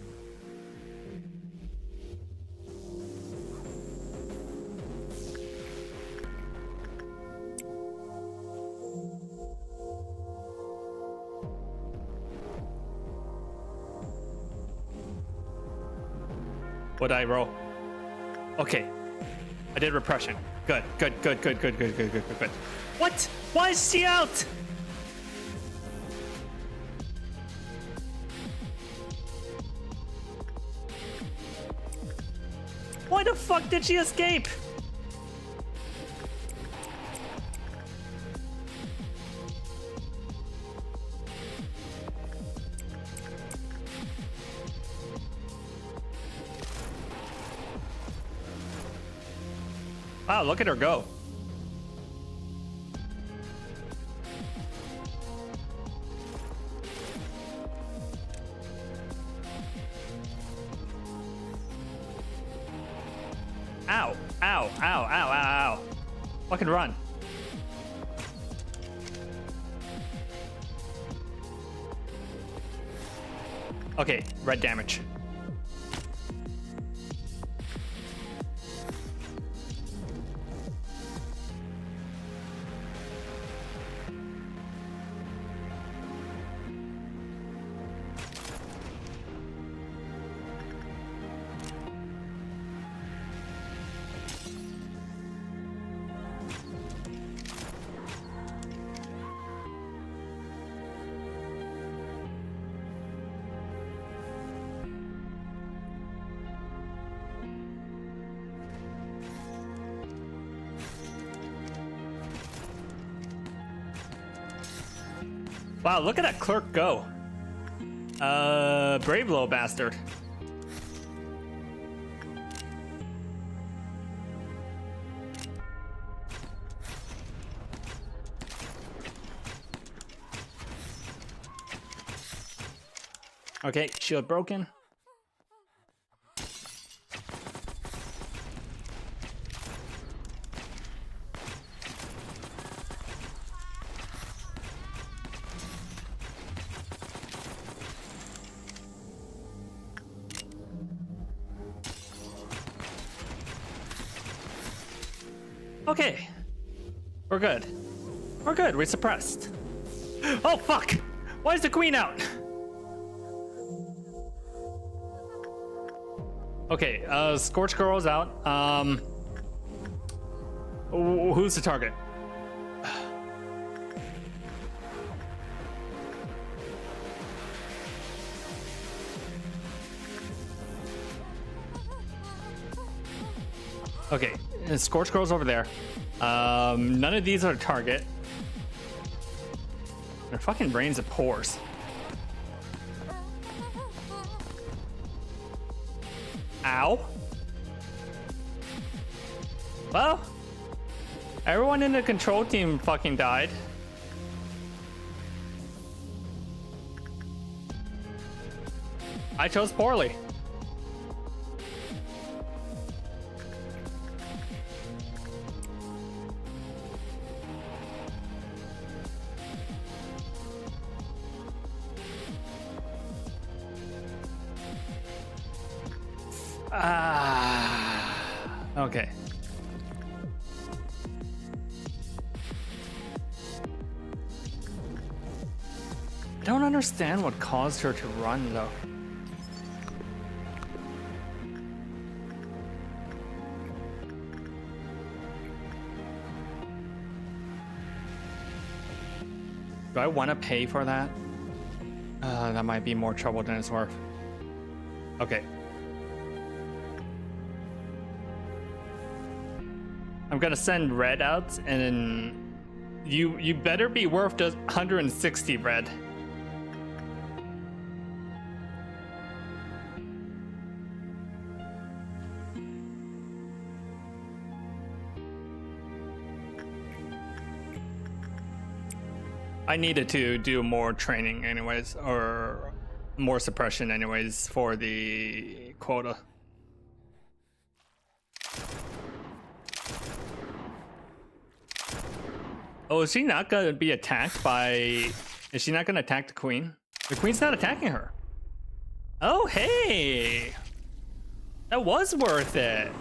What'd I roll? Okay. I did repression. Good. What? Why is she out? Why the fuck did she escape? Wow, look at her go. Ow, ow, ow, ow, ow, ow. Fucking run. Okay, red damage. Wow, look at that clerk go. Brave little bastard. Okay, shield broken. Okay. We're good. We're good. We suppressed. Oh, fuck! Why is the queen out? Okay, Scorch Girl's out. Who's the target? Okay, Scorch Girl's over there. None of these are a target. Their fucking brains are pores. Ow. Well, everyone in the control team fucking died. I chose poorly. Okay. I don't understand what caused her to run, though. Do I want to pay for that? That might be more trouble than it's worth. Okay. I'm gonna send red out, and then you better be worth just 160 red. I needed to do more training anyways, or more suppression anyways for the quota. Oh, is she not gonna be attacked by... Is she not gonna attack the queen? The queen's not attacking her. Oh, hey! That was worth it.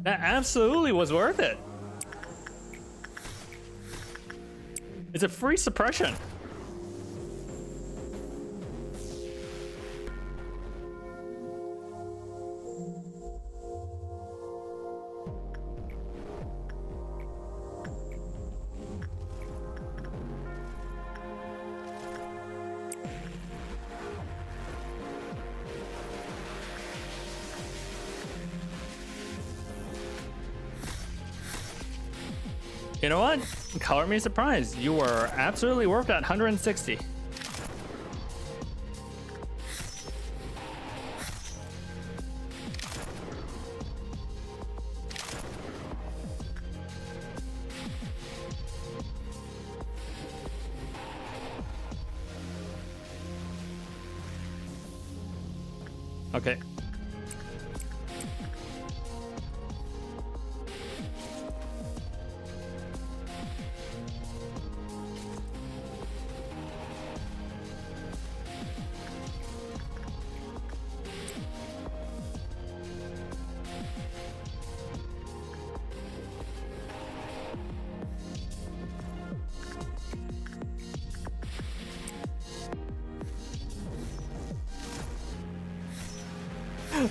That absolutely was worth it. It's a free suppression. You know what? Color me surprised. You were absolutely worth that 160. Okay.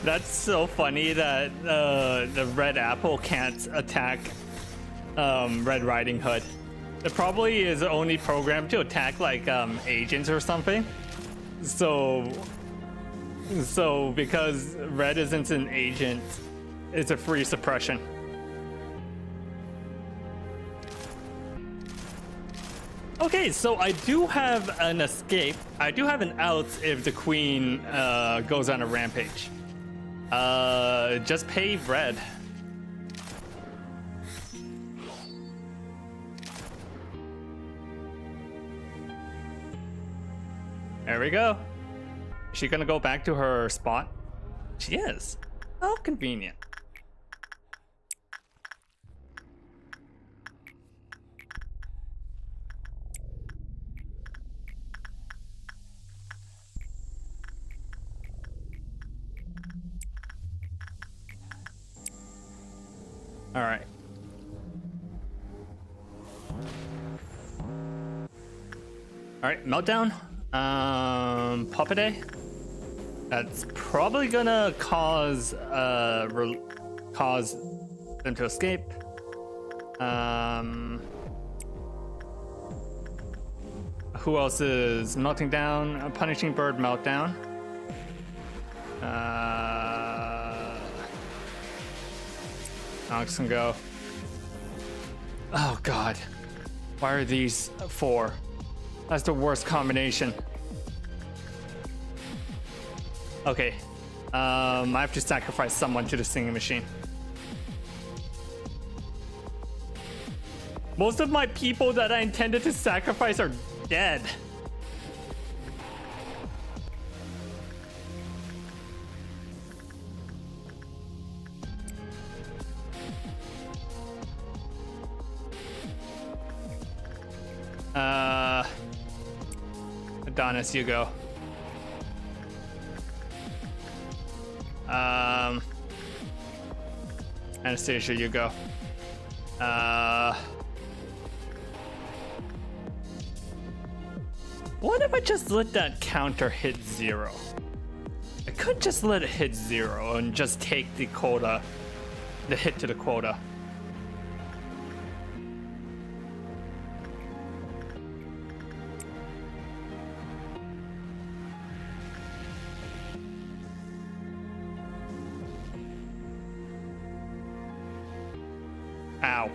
That's so funny that the red apple can't attack Red Riding Hood. It probably is only programmed to attack like agents or something. So because red isn't an agent, it's a free suppression. Okay, so I do have an escape. I do have an out if the queen goes on a rampage. Just pay red. There we go. Is she gonna go back to her spot? She is. How convenient. All right. All right, meltdown. Papa Day. That's probably gonna cause cause them to escape. Who else is melting down? A punishing bird meltdown. Alex can go. Oh God, why are these four? That's the worst combination. Okay, I have to sacrifice someone to the singing machine. Most of my people that I intended to sacrifice are dead. Adonis, you go. Anastasia, you go. What if I just let that counter hit 0? I could just let it hit 0 and just take the quota, the hit to the quota. Ow.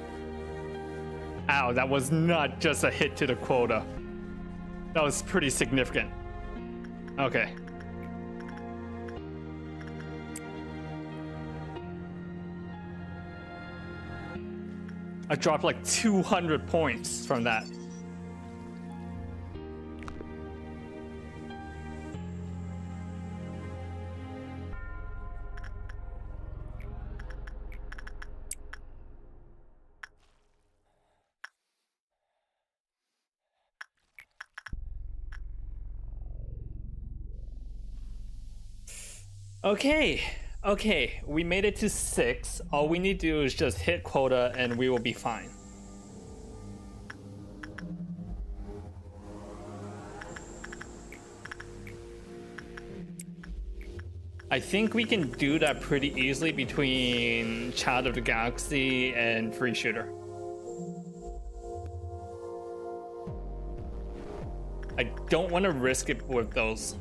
Ow, that was not just a hit to the quota. That was pretty significant. Okay. I dropped like 200 points from that. Okay, we made it to 6. All we need to do is just hit quota and we will be fine. I think we can do that pretty easily between Child of the Galaxy and Free Shooter. I don't want to risk it with those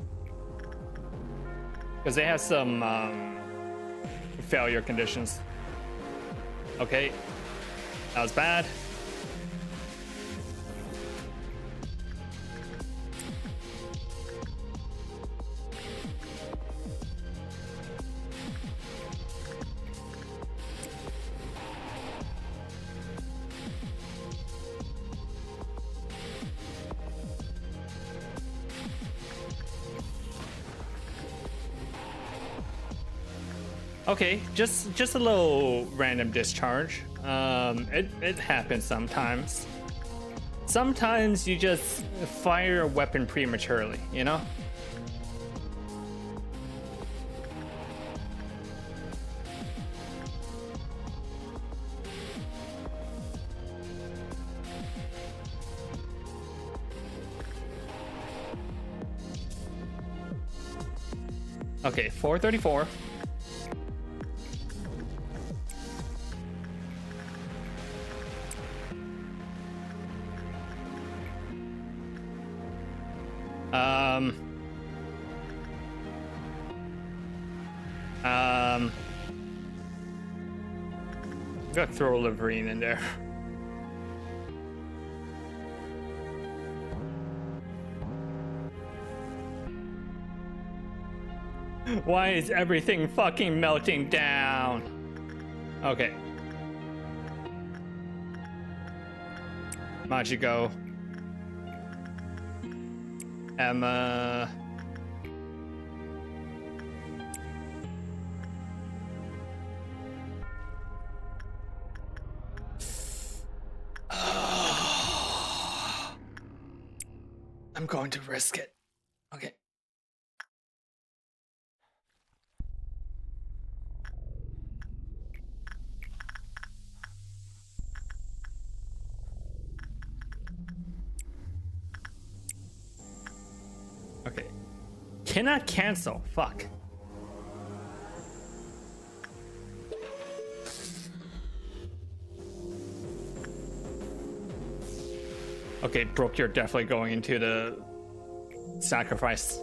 because they have some failure conditions. Okay, that was bad. Okay, just a little random discharge. It happens sometimes. Sometimes you just fire a weapon prematurely, you know? Okay, 434. I'm gonna throw a Liverine in there. Why is everything fucking melting down? Okay. Machiko. Emma. I'm going to risk it. Okay. Okay. Cannot cancel. Fuck. Okay, Brooke, you're definitely going into the sacrifice.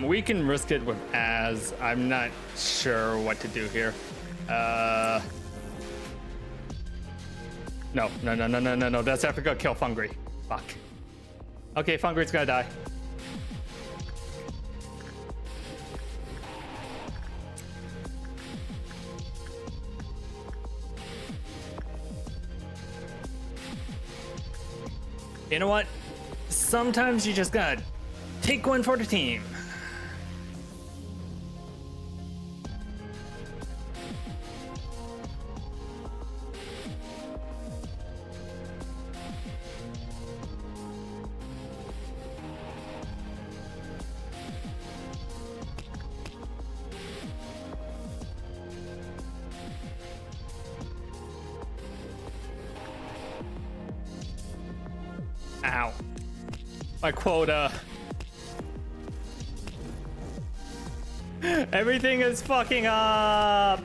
We can risk it with Az. I'm not sure what to do here. No. That's have to go kill Fungry. Fuck. Okay, Fungry's gonna die. You know what? Sometimes you just gotta take one for the team. Ow. My quota. Everything is fucking up.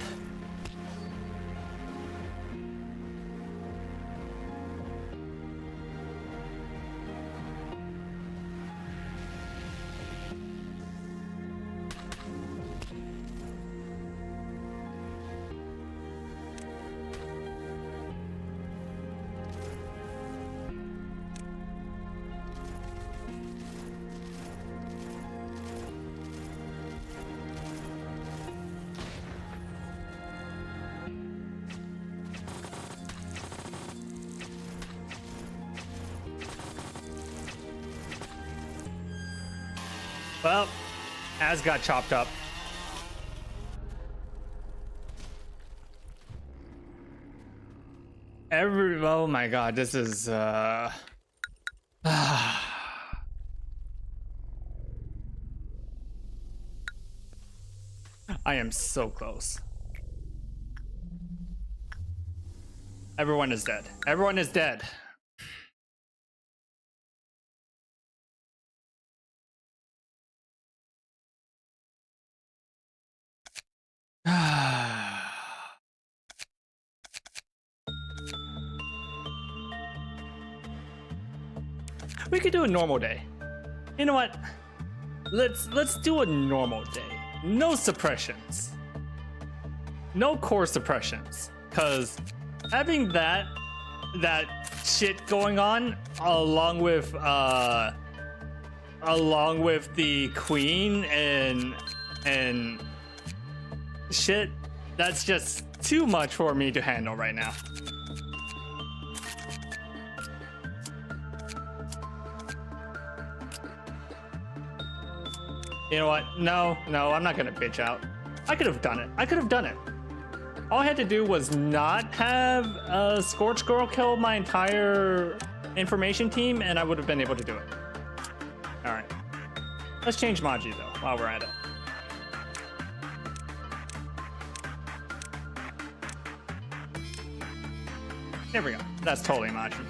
Well, Az got chopped up. Oh my god, this is I am so close. Everyone is dead. Everyone is dead. We could do a normal day. You know what? Let's do a normal day. No suppressions. No core suppressions. Cause having that shit going on along with the queen and shit, that's just too much for me to handle right now. You know what? No, I'm not gonna bitch out. I could have done it. All I had to do was not have a Scorch Girl kill my entire information team, and I would have been able to do it. All right. Let's change Maji, though, while we're at it. There we go. That's totally Maji.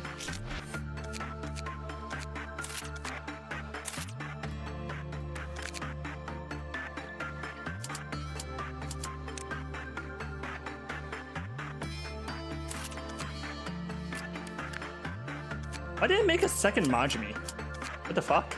Why didn't it make a second Majimi? What the fuck?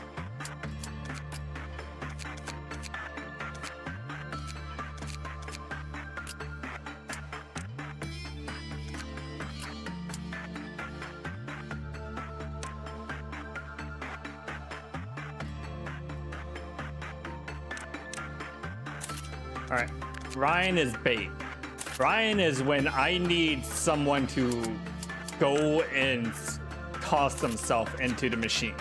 Alright, Ryan is bait. Ryan is when I need someone to go and toss himself into the machine.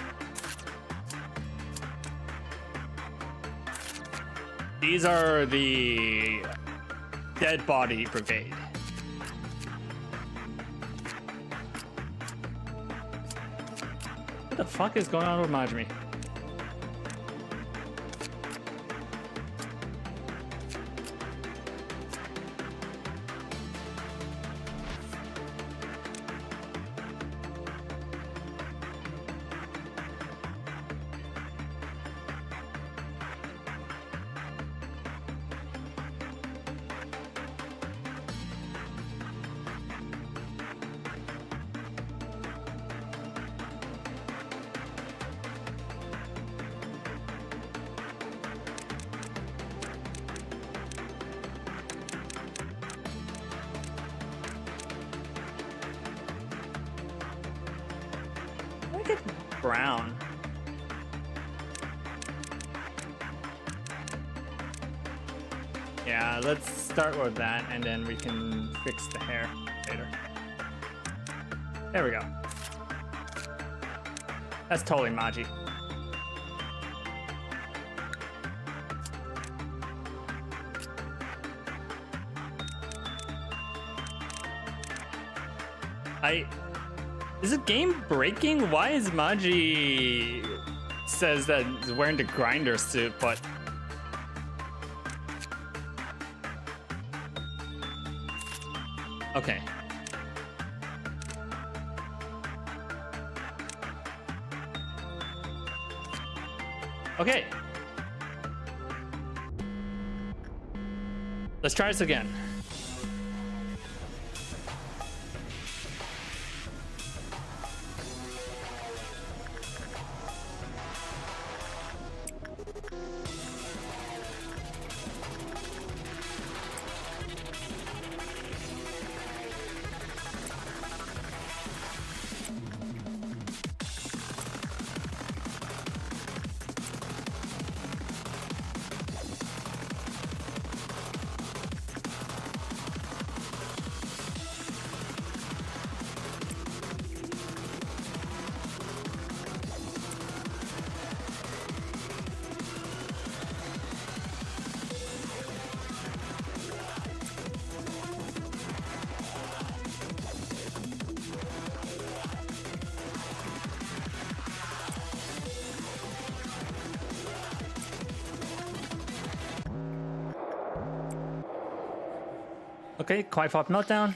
These are the dead body brigade. What the fuck is going on with Majimi? Brown. Yeah, let's start with that and then we can fix the hair later. There we go. That's totally Maji. Is the game breaking? Why is Maji says that he's wearing the grinder suit, but okay. Okay. Let's try this again. Okay, Quiet Pop Meltdown.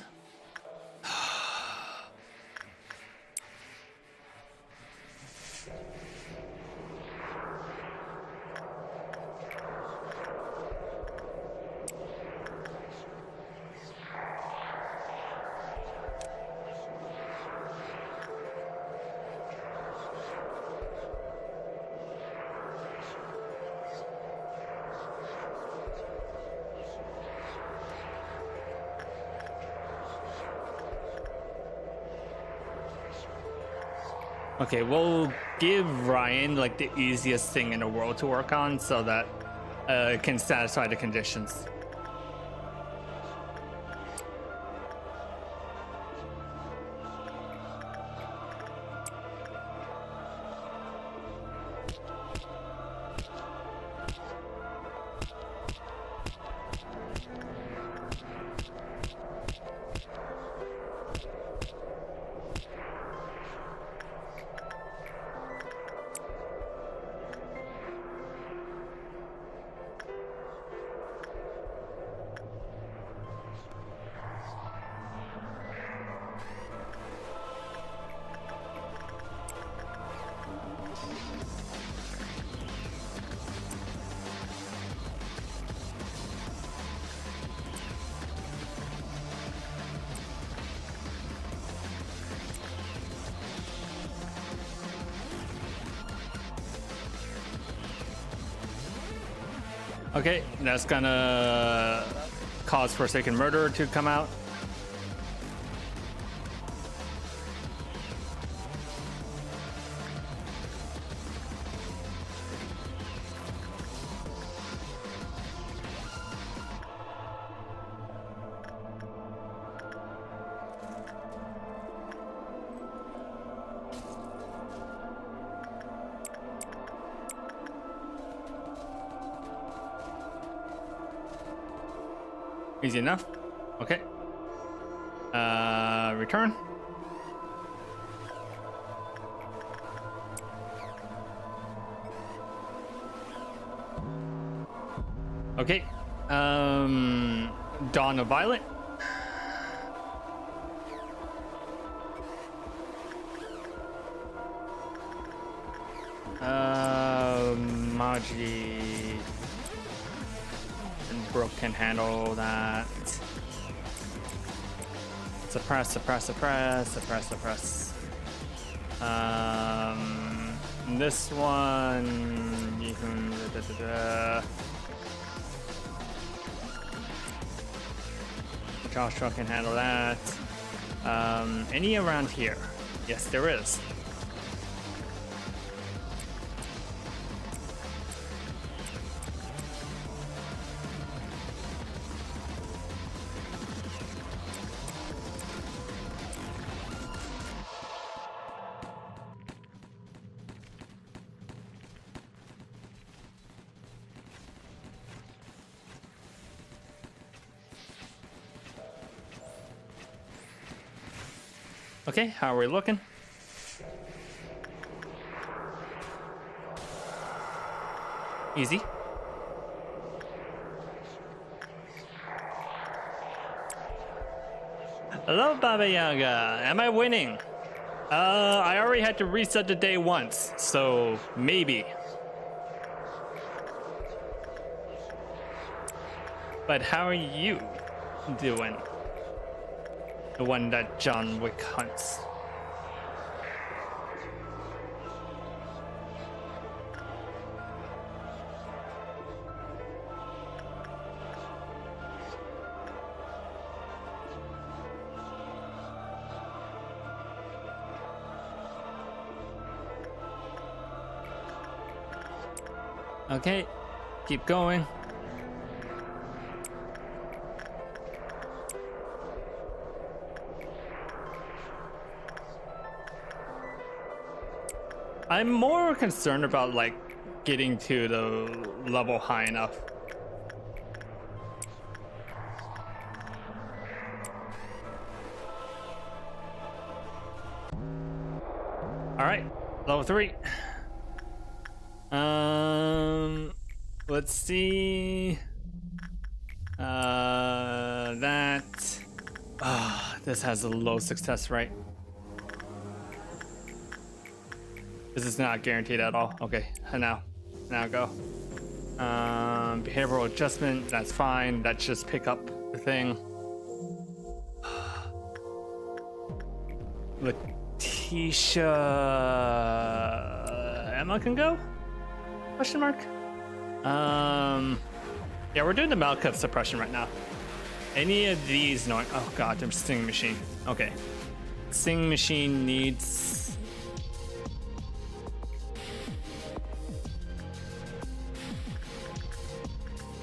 Okay, we'll give Ryan like the easiest thing in the world to work on so that it can satisfy the conditions. Okay, that's gonna cause Forsaken Murderer to come out. Easy enough. Okay. Return. Okay. Dawn of Violet. Magi and Brooke can handle that. Suppress, suppress, suppress, suppress, suppress. This one you can. Joshua can handle that. Any around here? Yes, there is. Okay, how are we looking? Easy. Hello, Baba Yaga. Am I winning? I already had to reset the day once, so maybe. But how are you doing? The one that John Wick hunts. Okay, keep going. I'm more concerned about like getting to the level high enough. All right, level 3. Let's see. This has a low success rate. This is not guaranteed at all. Okay, now go. Behavioral adjustment, that's fine. That's just pick up the thing. Letitia, Emma can go? Question mark. Yeah, we're doing the Malcup suppression right now. Any of these knowing? Oh god, there's Sing Machine. Okay, Sing Machine needs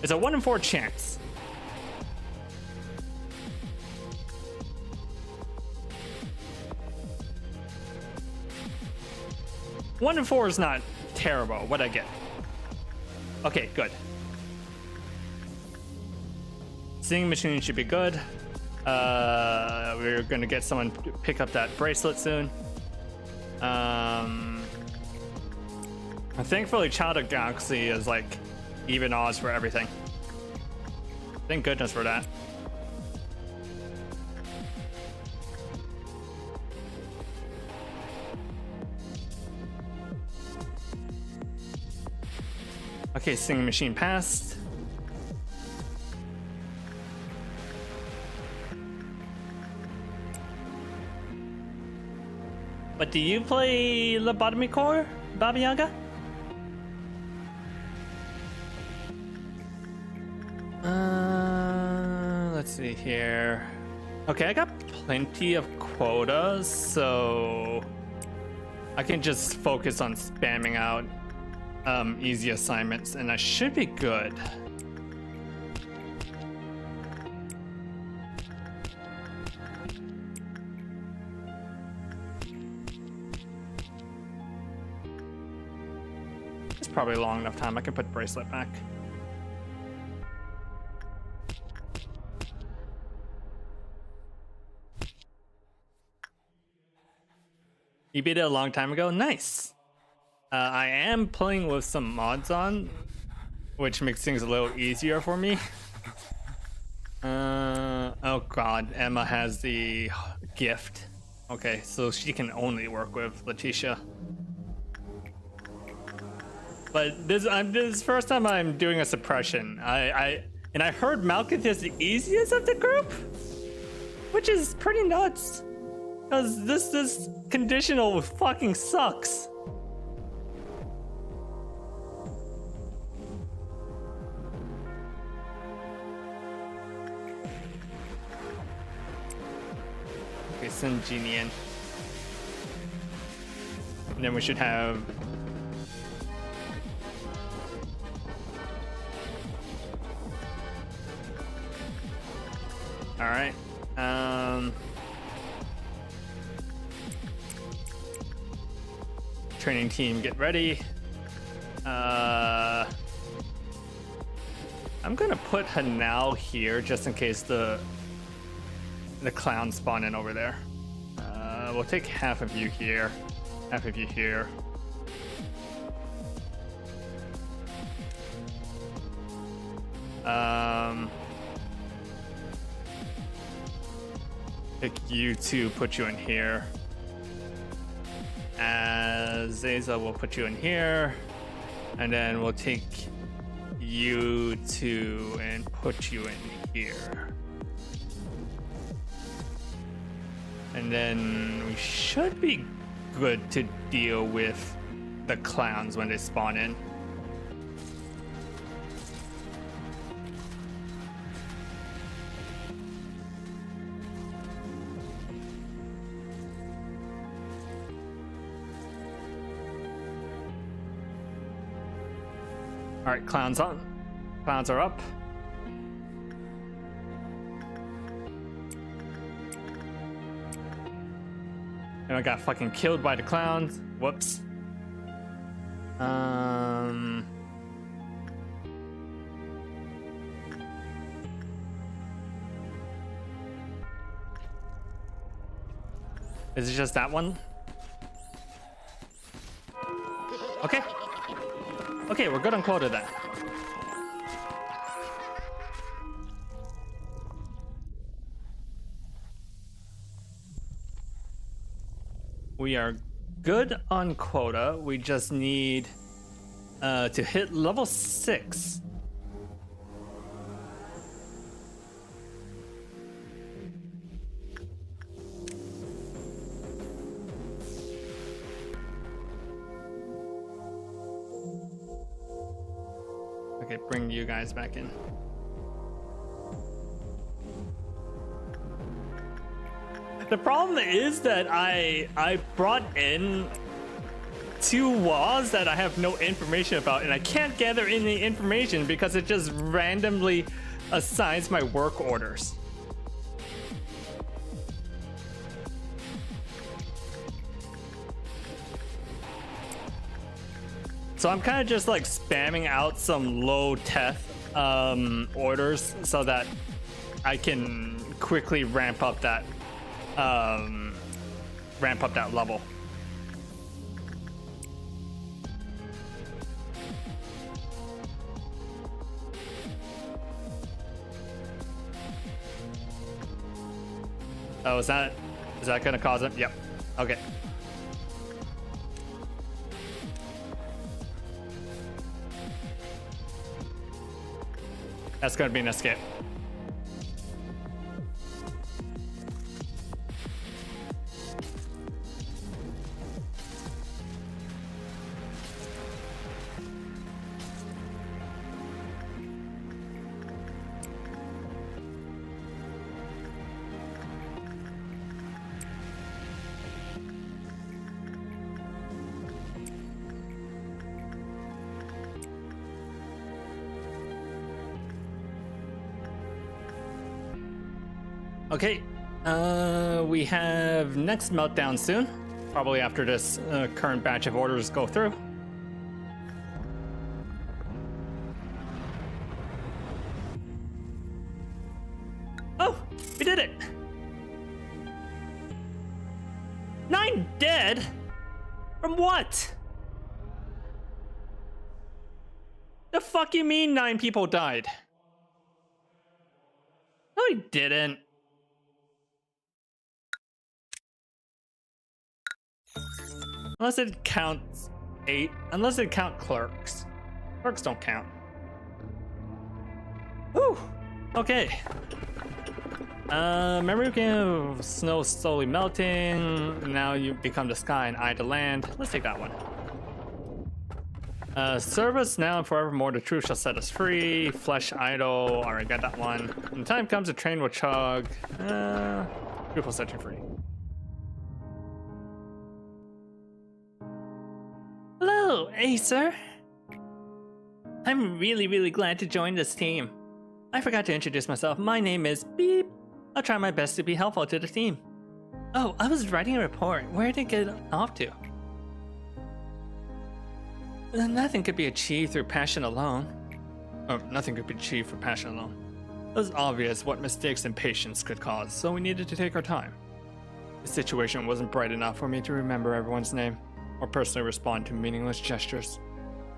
It's a 1 in 4 chance. One in 4 is not terrible. What'd I get? Okay, good. Singing machine should be good. We're gonna get someone to pick up that bracelet soon. Thankfully, Child of Galaxy is like even odds for everything. Thank goodness for that. Okay, singing machine passed. But do you play Lobotomy Core, Baba Yaga? Let's see here. Okay, I got plenty of quotas, so I can just focus on spamming out easy assignments, and I should be good. It's probably long enough time. I can put bracelet back. You beat it a long time ago? Nice. I am playing with some mods on, which makes things a little easier for me. Oh god, Emma has the gift. Okay, so she can only work with Letitia. But this first time I'm doing a suppression. I heard Malkith is the easiest of the group, which is pretty nuts. Cause this conditional fucking sucks. Okay, send Genie in. And then we should have all right. Training team, get ready. I'm gonna put Hanal here just in case the clowns spawn in over there. We'll take half of you here, half of you here. Pick you two, put you in here. Azazel will put you in here, and then we'll take you two and put you in here. And then we should be good to deal with the clowns when they spawn in. All right, clowns on. Clowns are up. And I got fucking killed by the clowns. Whoops. Is it just that one? Okay. Okay, we're good on quota then. We are good on quota. We just need to hit level 6. Okay, bring you guys back in. The problem is that I brought in two walls that I have no information about, and I can't gather any information because it just randomly assigns my work orders. So I'm kind of just like spamming out some low tech orders so that I can quickly ramp up that level. Oh, is that gonna cause it? Yep. Okay. That's gonna be an escape. Okay, we have next meltdown soon, probably after this current batch of orders go through. Oh, we did it! 9 dead? From what? The fuck you mean 9 people died? No, he didn't. Unless it counts 8. Unless it count clerks. Clerks don't count. Whew. Okay. Memory game of snow slowly melting. Now you become the sky and I the land. Let's take that one. Serve us now and forevermore. The truth shall set us free. Flesh idol. Alright, got that one. When the time comes, a train will chug. Truth will set you free. Hello, hey sir. I'm really glad to join this team. I forgot to introduce myself. My name is Beep. I'll try my best to be helpful to the team. Oh, I was writing a report. Where did it get off to? Nothing could be achieved through passion alone. Oh, nothing could be achieved through passion alone. It was obvious what mistakes and patience could cause, so we needed to take our time. The situation wasn't bright enough for me to remember everyone's name or personally respond to meaningless gestures.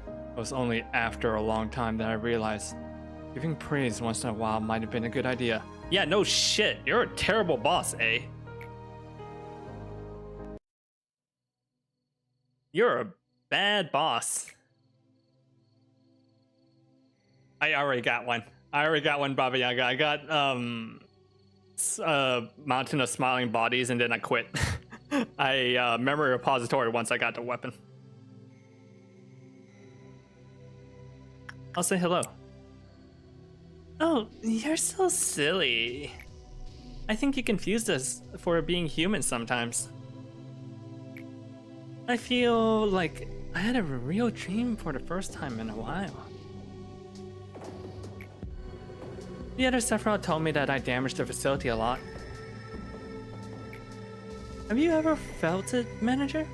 It was only after a long time that I realized giving praise once in a while might have been a good idea. Yeah, no shit. You're a terrible boss, eh? You're a bad boss. I already got one. Baba Yaga. I got Mountain of Smiling Bodies and then I quit. I memory repository once I got the weapon. I'll say hello. Oh, you're so silly. I think you confused us for being human sometimes. I feel like I had a real dream for the first time in a while. The other Sephiroth told me that I damaged the facility a lot. Have you ever felt it, manager?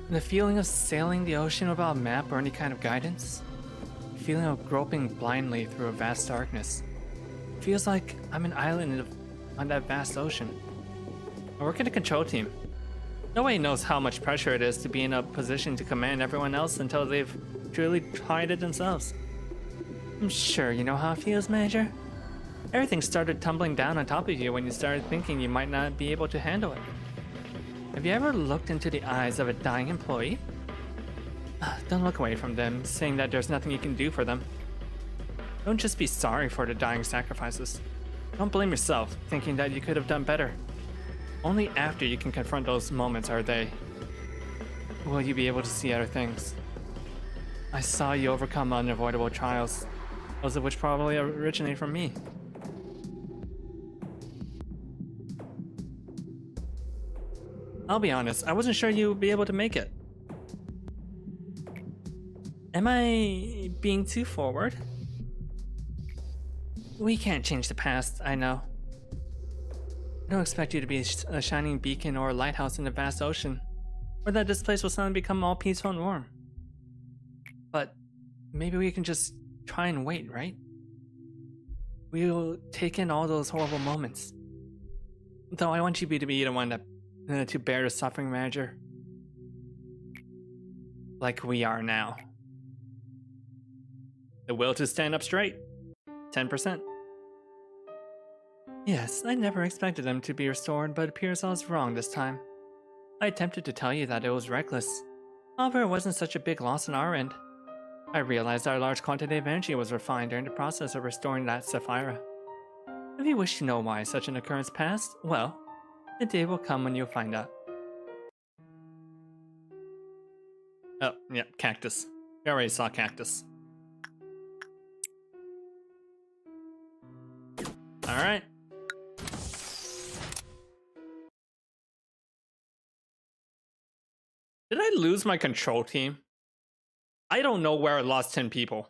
The feeling of sailing the ocean without a map or any kind of guidance? The feeling of groping blindly through a vast darkness. It feels like I'm an island on that vast ocean. I work in a control team. Nobody knows how much pressure it is to be in a position to command everyone else until they've truly tried it themselves. I'm sure you know how it feels, Manager. Everything started tumbling down on top of you when you started thinking you might not be able to handle it. Have you ever looked into the eyes of a dying employee? Don't look away from them, saying that there's nothing you can do for them. Don't just be sorry for the dying sacrifices. Don't blame yourself, thinking that you could have done better. Only after you can confront those moments will you be able to see other things. I saw you overcome unavoidable trials, most of which probably originate from me. I'll be honest, I wasn't sure you would be able to make it. Am I being too forward? We can't change the past, I know. I don't expect you to be a shining beacon or a lighthouse in the vast ocean, or that this place will suddenly become all peaceful and warm. But maybe we can just try and wait, right? We'll take in all those horrible moments. Though I want you to be the one to bear the suffering, manager. Like we are now. The will to stand up straight. 10%. Yes, I never expected them to be restored, but it appears I was wrong this time. I attempted to tell you that it was reckless. However, it wasn't such a big loss on our end. I realized our large quantity of energy was refined during the process of restoring that Sapphira. If you wish to know why such an occurrence passed, well, the day will come when you'll find out. Oh, yeah, cactus. We already saw cactus. Alright. Did I lose my control team? I don't know where I lost 10 people.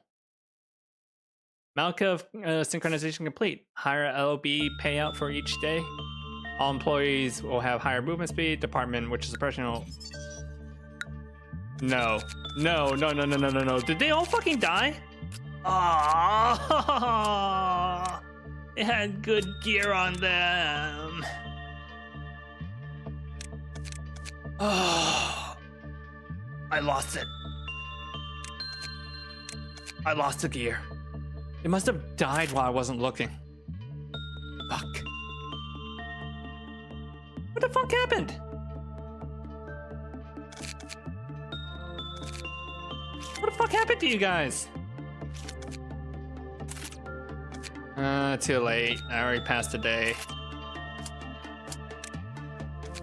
Malka synchronization complete. Higher LOB payout for each day. All employees will have higher movement speed. Department, which is a personal. No. No. Did they all fucking die? Ah, they had good gear on them. Oh, I lost it. I lost the gear. It must have died while I wasn't looking. Fuck. What the fuck happened? What the fuck happened to you guys? Too late. I already passed the day.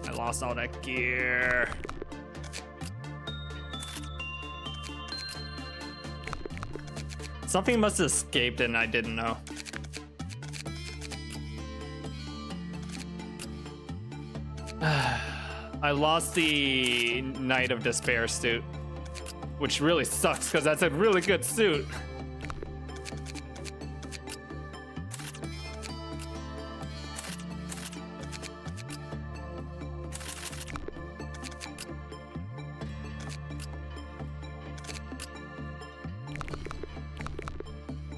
I lost all that gear. Something must have escaped and I didn't know. I lost the Knight of Despair suit, which really sucks because that's a really good suit.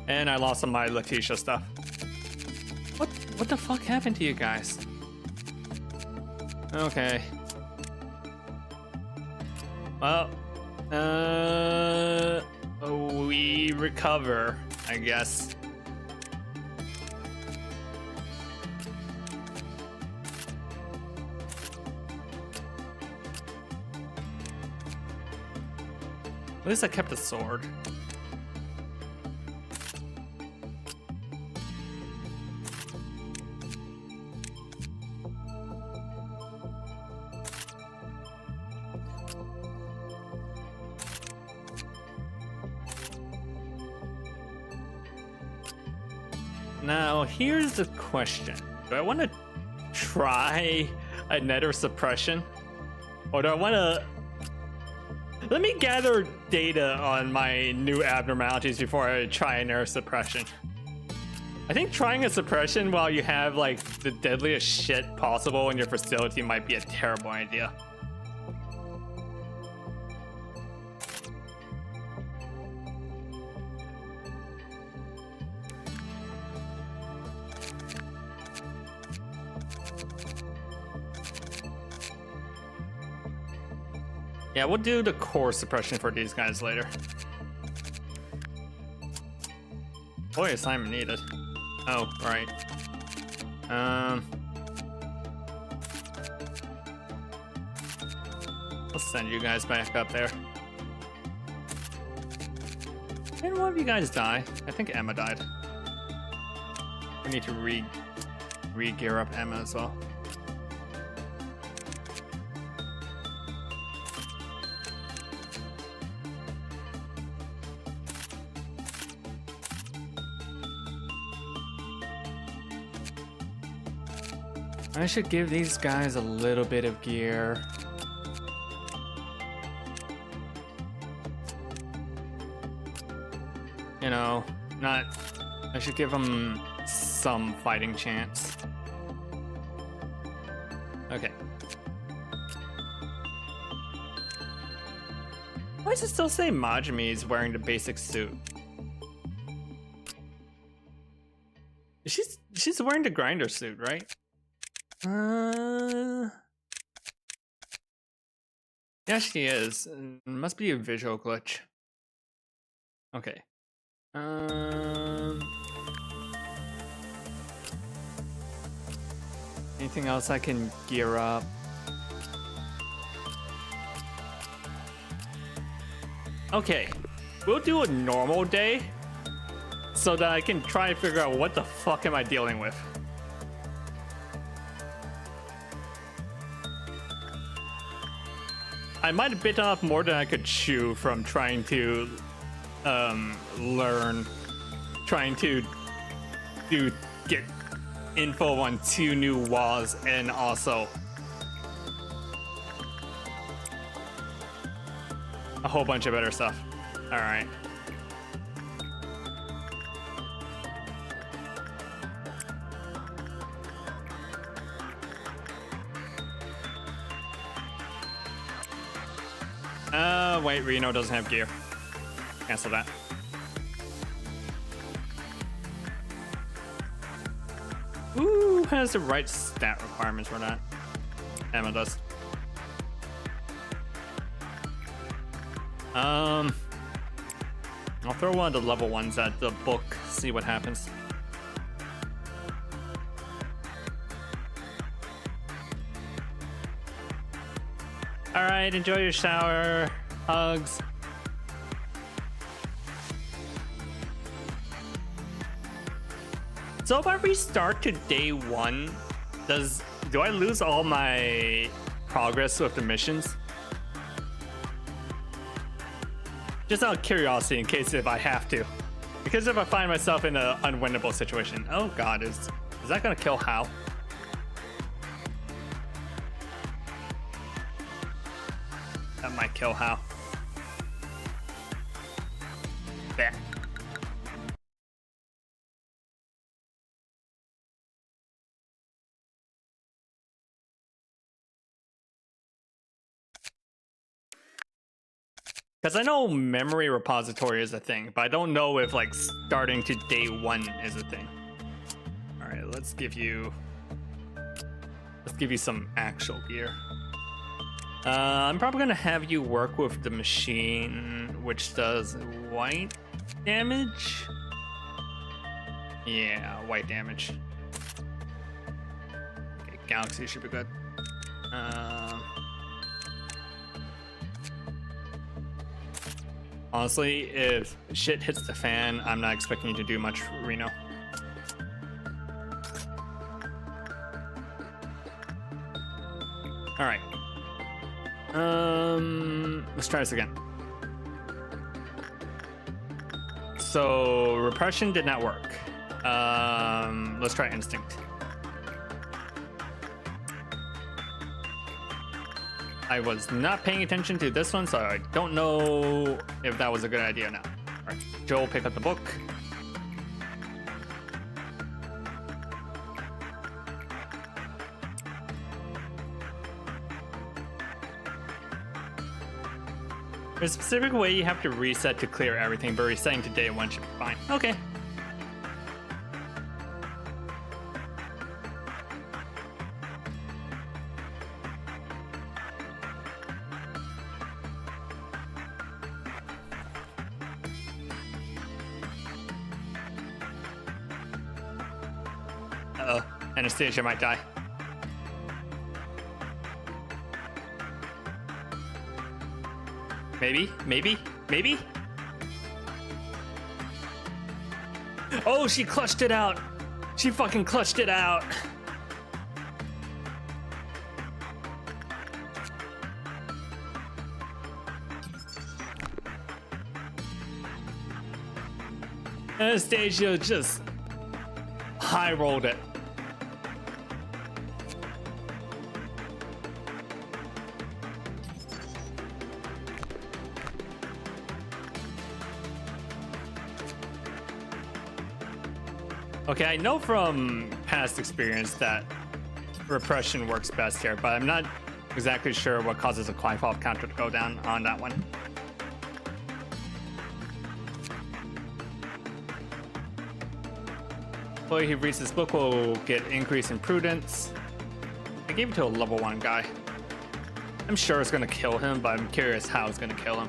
And I lost some of my Letitia stuff. What the fuck happened to you guys? Okay. Well, we recover, I guess. At least I kept the sword. Now, here's the question. Do I want to try a nether suppression? Or do I want to... Let me gather data on my new abnormalities before I try a nether suppression. I think trying a suppression while you have, like, the deadliest shit possible in your facility might be a terrible idea. Yeah, we'll do the core suppression for these guys later. Boy, assignment needed. Oh, right. I'll send you guys back up there. Didn't one of you guys die? I think Emma died. We need to re-gear up Emma as well. I should give these guys a little bit of gear. You know, I should give them some fighting chance. Okay. Why does it still say Majimi is wearing the basic suit? She's wearing the grinder suit, right? Yeah, she is. It must be a visual glitch. Okay. Anything else I can gear up? Okay, we'll do a normal day so that I can try and figure out what the fuck am I dealing with. I might have bitten off more than I could chew from trying to learn, trying to get info on 2 new walls and also a whole bunch of better stuff. All right. Wait, Reno doesn't have gear. Cancel that. Who has the right stat requirements for that? Emma does. I'll throw one of the level ones at the book, see what happens. Alright, enjoy your shower. Hugs. So if I restart to day 1, do I lose all my progress with the missions? Just out of curiosity, in case if I have to. Because if I find myself in an unwinnable situation. Oh god, is that gonna kill Hal? That might kill Hal. There. Because I know memory repository is a thing, but I don't know if like starting to day 1 is a thing. All right, let's give you some actual gear. I'm probably gonna have you work with the machine, which does white damage. Yeah, white damage. Okay, Galaxy should be good. Honestly, if shit hits the fan, I'm not expecting you to do much, Reno. All right. Let's try this again. So repression did not work. Let's try instinct. I was not paying attention to this one, so I don't know if that was a good idea or not. All right, Joel, pick up the book. There's a specific way you have to reset to clear everything, but resetting to day 1 should be fine. Okay. Uh-oh, Anastasia might die. Maybe? Oh, she clutched it out. She fucking clutched it out. Anastasia just high rolled it. Okay, I know from past experience that repression works best here, but I'm not exactly sure what causes a Clive counter to go down on that one. Employee who reads this book will get increase in prudence. I gave it to a level 1 guy. I'm sure it's gonna kill him, but I'm curious how it's gonna kill him.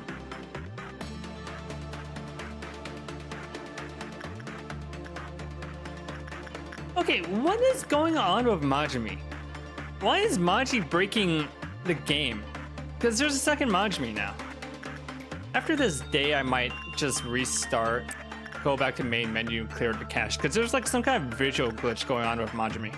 Okay, what is going on with Majimi? Why is Maji breaking the game? Because there's a second Majimi now. After this day, I might just restart, go back to main menu, clear the cache, because there's like some kind of visual glitch going on with Majimi.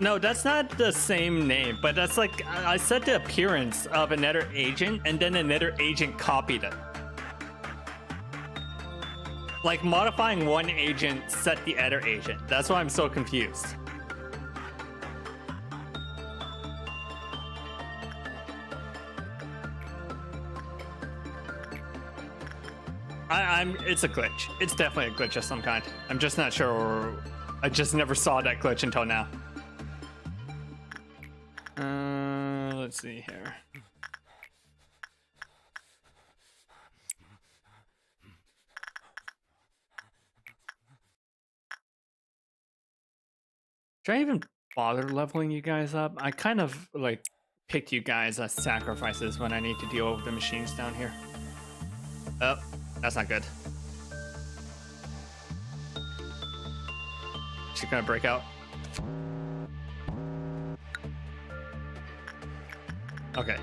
No, that's not the same name, but that's like, I said the appearance of another agent, and then another agent copied it. Like, modifying one agent set the other agent. That's why I'm so confused. It's a glitch. It's definitely a glitch of some kind. I'm just not sure. I just never saw that glitch until now. Let's see here. Should I even bother leveling you guys up? I kind of like picked you guys as sacrifices when I need to deal with the machines down here. Oh, that's not good. She's gonna break out. Okay.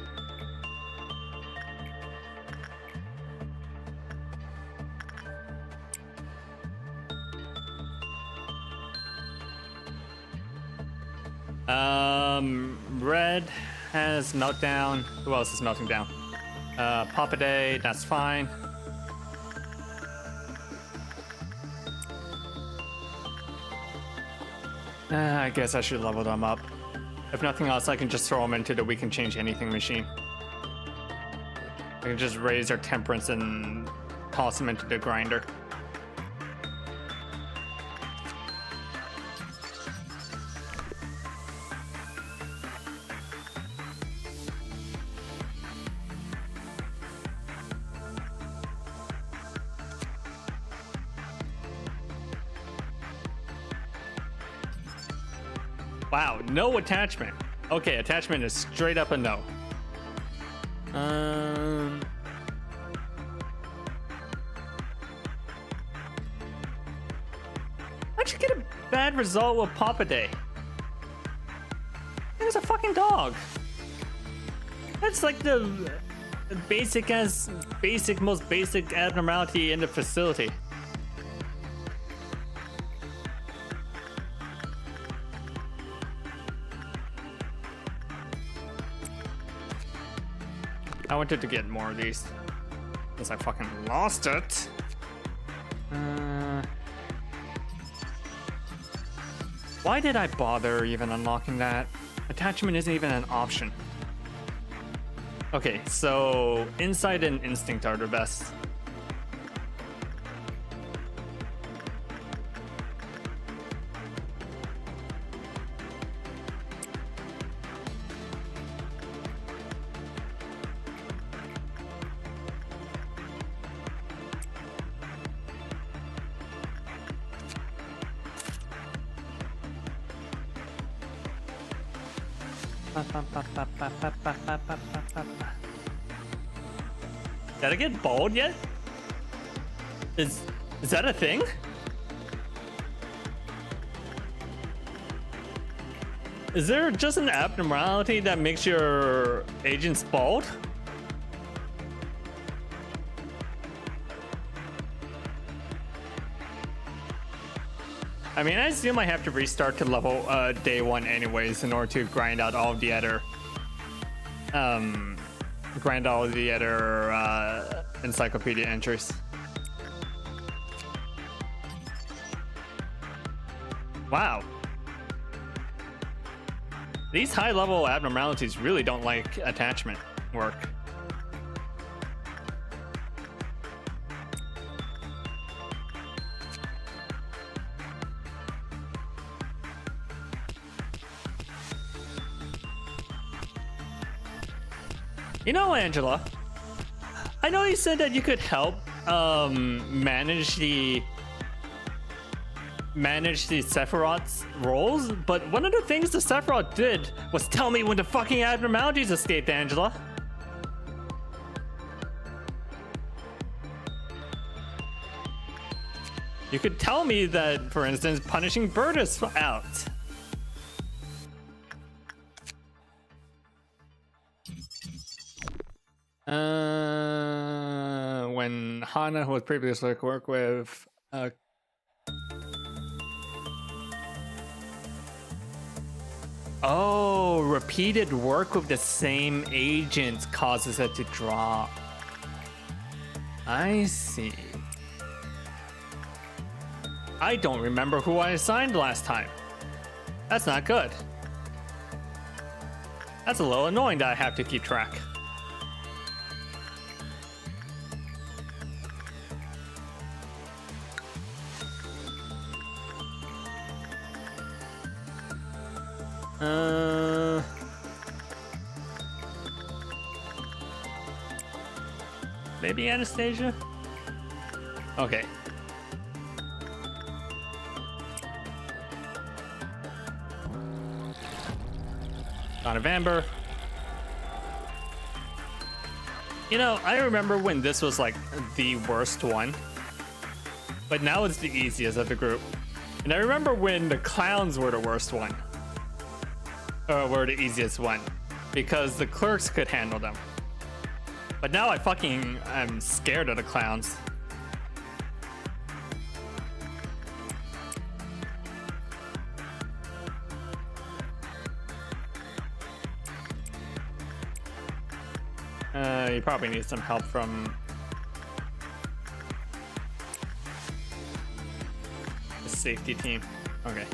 Red has meltdown. Who else is melting down? Papa Day, that's fine. I guess I should level them up. If nothing else, I can just throw them into the we can change anything machine. I can just raise their temperance and toss them into the grinder. Wow, no attachment. Okay, attachment is straight up a no. How'd you get a bad result with Papa Day? It was a fucking dog. That's like the most basic abnormality in the facility. I wanted to get more of these, because I fucking lost it. Why did I bother even unlocking that? Attachment isn't even an option. Okay, so Insight and Instinct are the best. Did I get bald yet? Is that a thing? Is there just an abnormality that makes your agents bald? I mean, I assume I have to restart to level day 1 anyways in order to grind out all of the other encyclopedia entries. Wow. These high-level abnormalities really don't like attachment work. You know, Angela, I know you said that you could help manage the Sephiroth's roles, but one of the things the Sephiroth did was tell me when the fucking abnormalities escaped, Angela. You could tell me that, for instance, punishing Bird is out. When Hana, who was previously worked with, oh, repeated work with the same agents causes it to drop. I see. I don't remember who I assigned last time. That's not good. That's a little annoying that I have to keep track. Maybe Anastasia? Okay. Dawn of Amber. You know, I remember when this was like the worst one, but now it's the easiest of the group. And I remember when the clowns were the worst one. Were the easiest one, because the clerks could handle them. But now I'm scared of the clowns. You probably need some help from the safety team. Okay.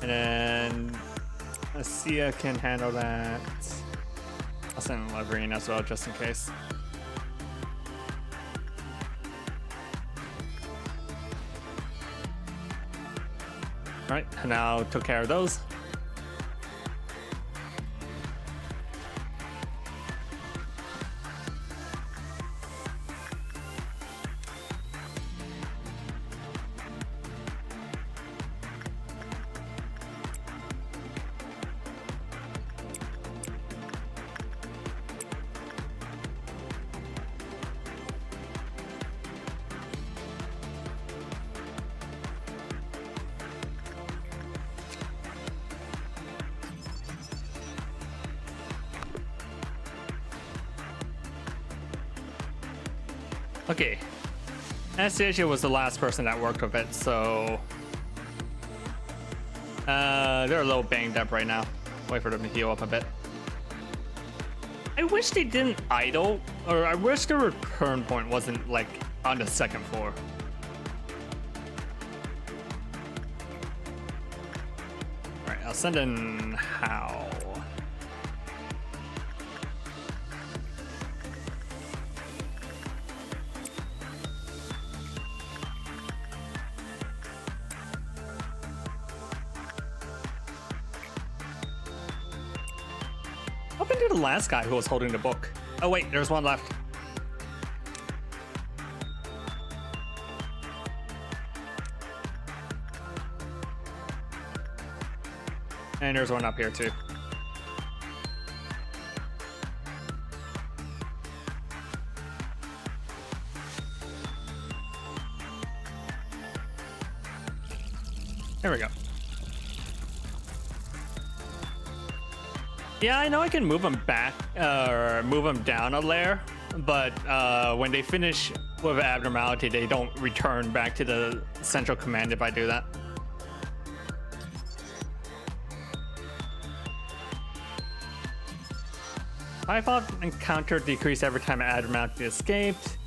And then Sia can handle that. I'll send Lavrine as well, just in case. Alright, now took care of those. Okay, Anastasia was the last person that worked with it, so they're a little banged up right now. Wait for them to heal up a bit. I wish they didn't idle, or I wish the return point wasn't like on the second floor. Alright, I'll send in How. What happened to the last guy who was holding the book? Oh wait, there's one left. And there's one up here too. There we go. Yeah, I know I can move them back or move them down a layer, but when they finish with abnormality, they don't return back to the central command if I do that. Five encounter decreased every time abnormality escaped.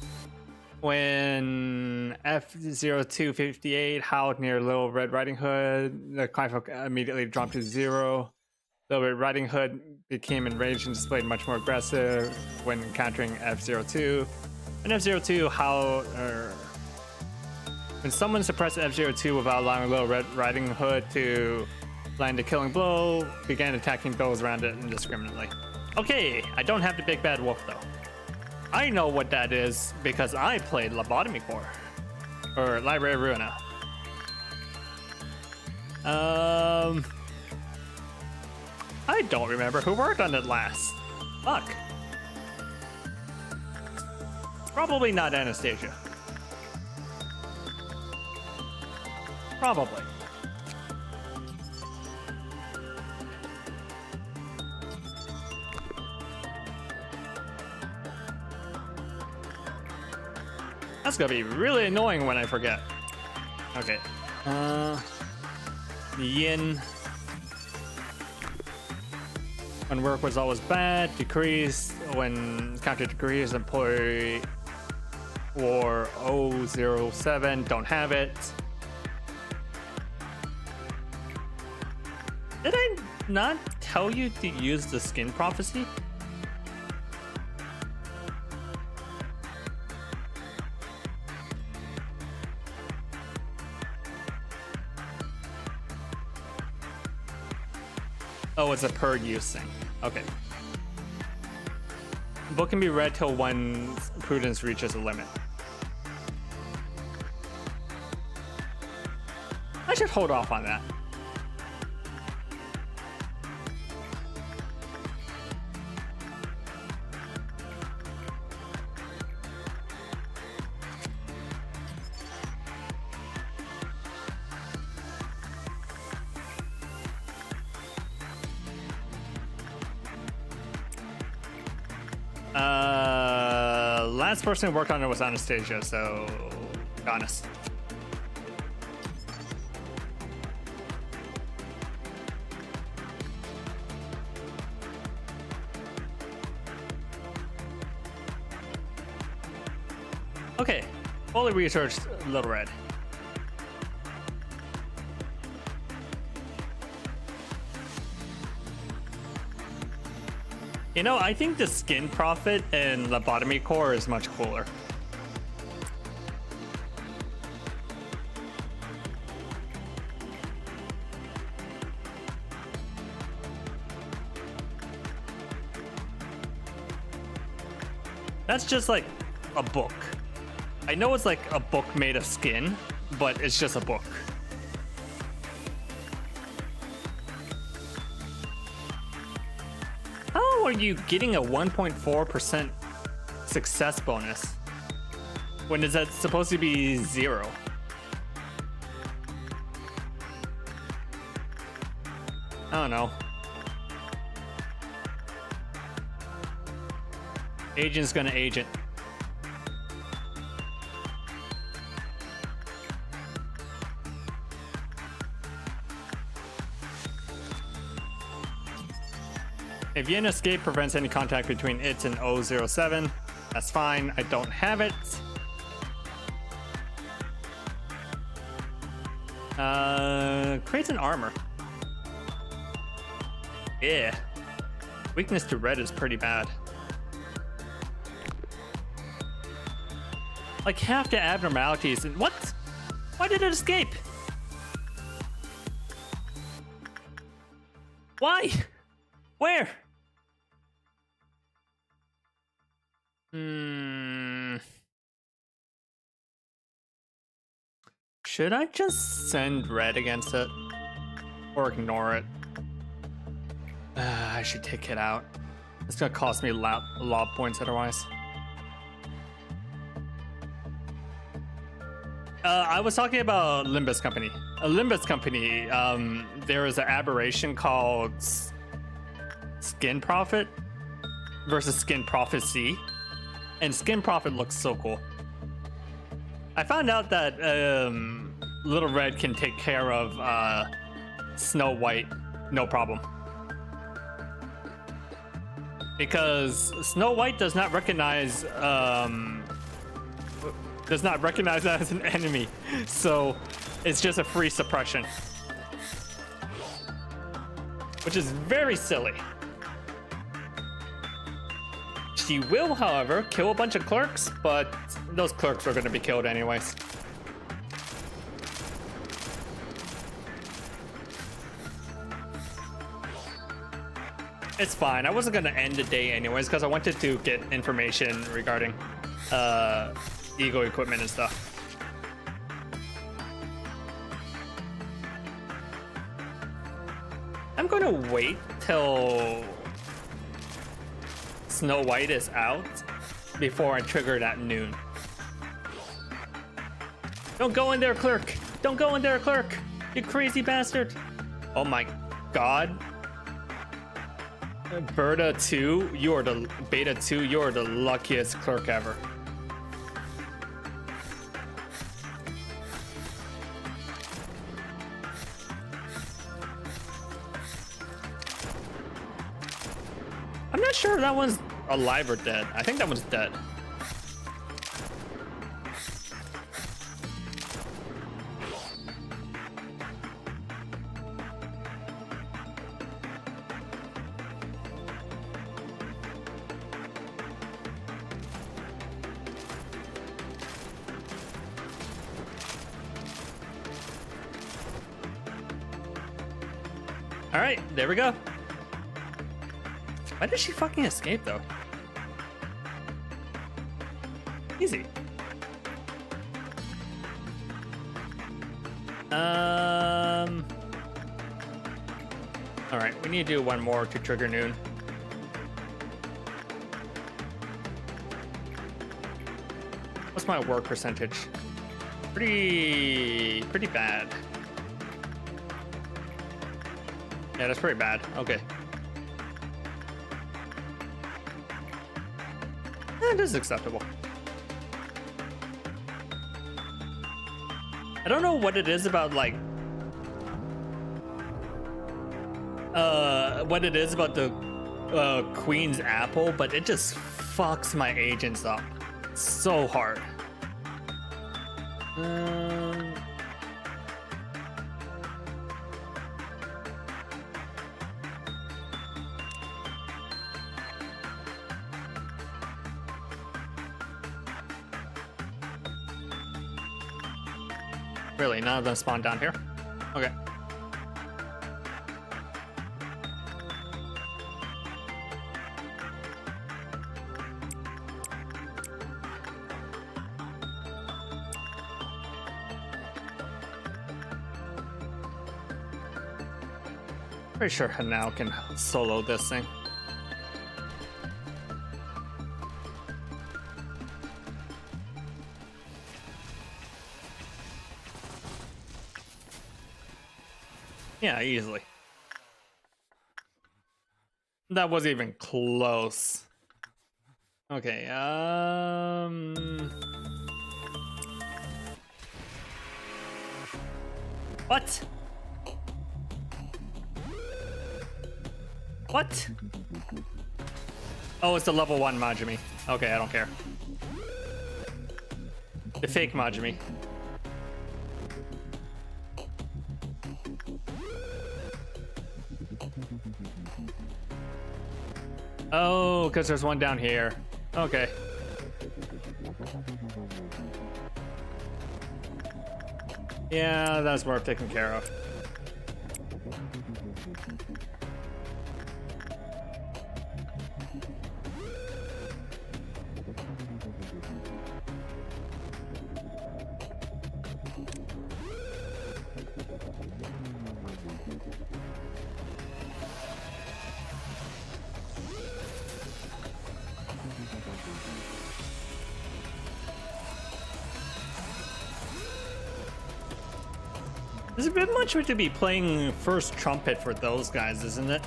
When F0258 howled near Little Red Riding Hood, the Clive immediately dropped to 0. Little Red Riding Hood became enraged and displayed much more aggressive when encountering F02. When F02 howled, when someone suppressed F02 without allowing Little Red Riding Hood to land a killing blow, began attacking those around it indiscriminately. Okay, I don't have the big bad wolf though. I know what that is because I played Lobotomy Core, or Library of Ruina. I don't remember who worked on it last. Fuck. Probably not Anastasia. Probably. That's gonna be really annoying when I forget. Okay. Yin. When work was always bad, decreased. When counter decreased, employee war 007, don't have it. Did I not tell you to use the skin prophecy? Oh, it's a per use thing. Okay. Book can be read till one's prudence reaches a limit. I should hold off on that. Last person who worked on it was Anastasia, so be honest. Okay, fully researched Little Red. You know, I think the Skin Prophet in Lobotomy Core is much cooler. That's just like a book. I know it's like a book made of skin, but it's just a book. How are you getting a 1.4% success bonus? When is that supposed to be 0? I don't know. Agent's gonna agent. If Yin escape prevents any contact between it and 007, that's fine. I don't have it. Creates an armor. Yeah. Weakness to red is pretty bad. Like half the abnormalities and what? Why did it escape? Why? Where? Should I just send red against it? Or ignore it? I should take it out. It's gonna cost me a lot of points otherwise. I was talking about Limbus Company. Limbus Company, there is an aberration called Skin Prophet versus Skin Prophecy. And Skin Prophet looks so cool. I found out that Little Red can take care of Snow White, no problem. because Snow White does not recognize that as an enemy, so it's just a free suppression, which is very silly. She will, however, kill a bunch of clerks, but those clerks are going to be killed anyways. It's fine. I wasn't going to end the day anyways because I wanted to get information regarding Eagle equipment and stuff. I'm going to wait till Snow White is out before I trigger it at noon. Don't go in there, clerk! Don't go in there, clerk! You crazy bastard! Oh my god. Beta 2, you are the Beta 2, you are the luckiest clerk ever. I'm not sure if that one's alive or dead. I think that one's dead. All right, there we go. Why did she fucking escape though? Easy. All right, we need to do one more to trigger noon. What's my work percentage? Pretty bad. Yeah, that's pretty bad. Okay. That is acceptable. I don't know what it is about, like, what it is about the Queen's Apple, but it just fucks my agents up so hard. Really, none of them spawn down here? Okay. Pretty sure Hanao can solo this thing. Yeah, easily. That wasn't even close. Okay, What? What? Oh, it's the level 1 Majimi. Okay, I don't care. The fake Majimi. Oh, because there's one down here. Okay. Yeah, that's worth taking care of. It's a bit much to be playing first trumpet for those guys, isn't it?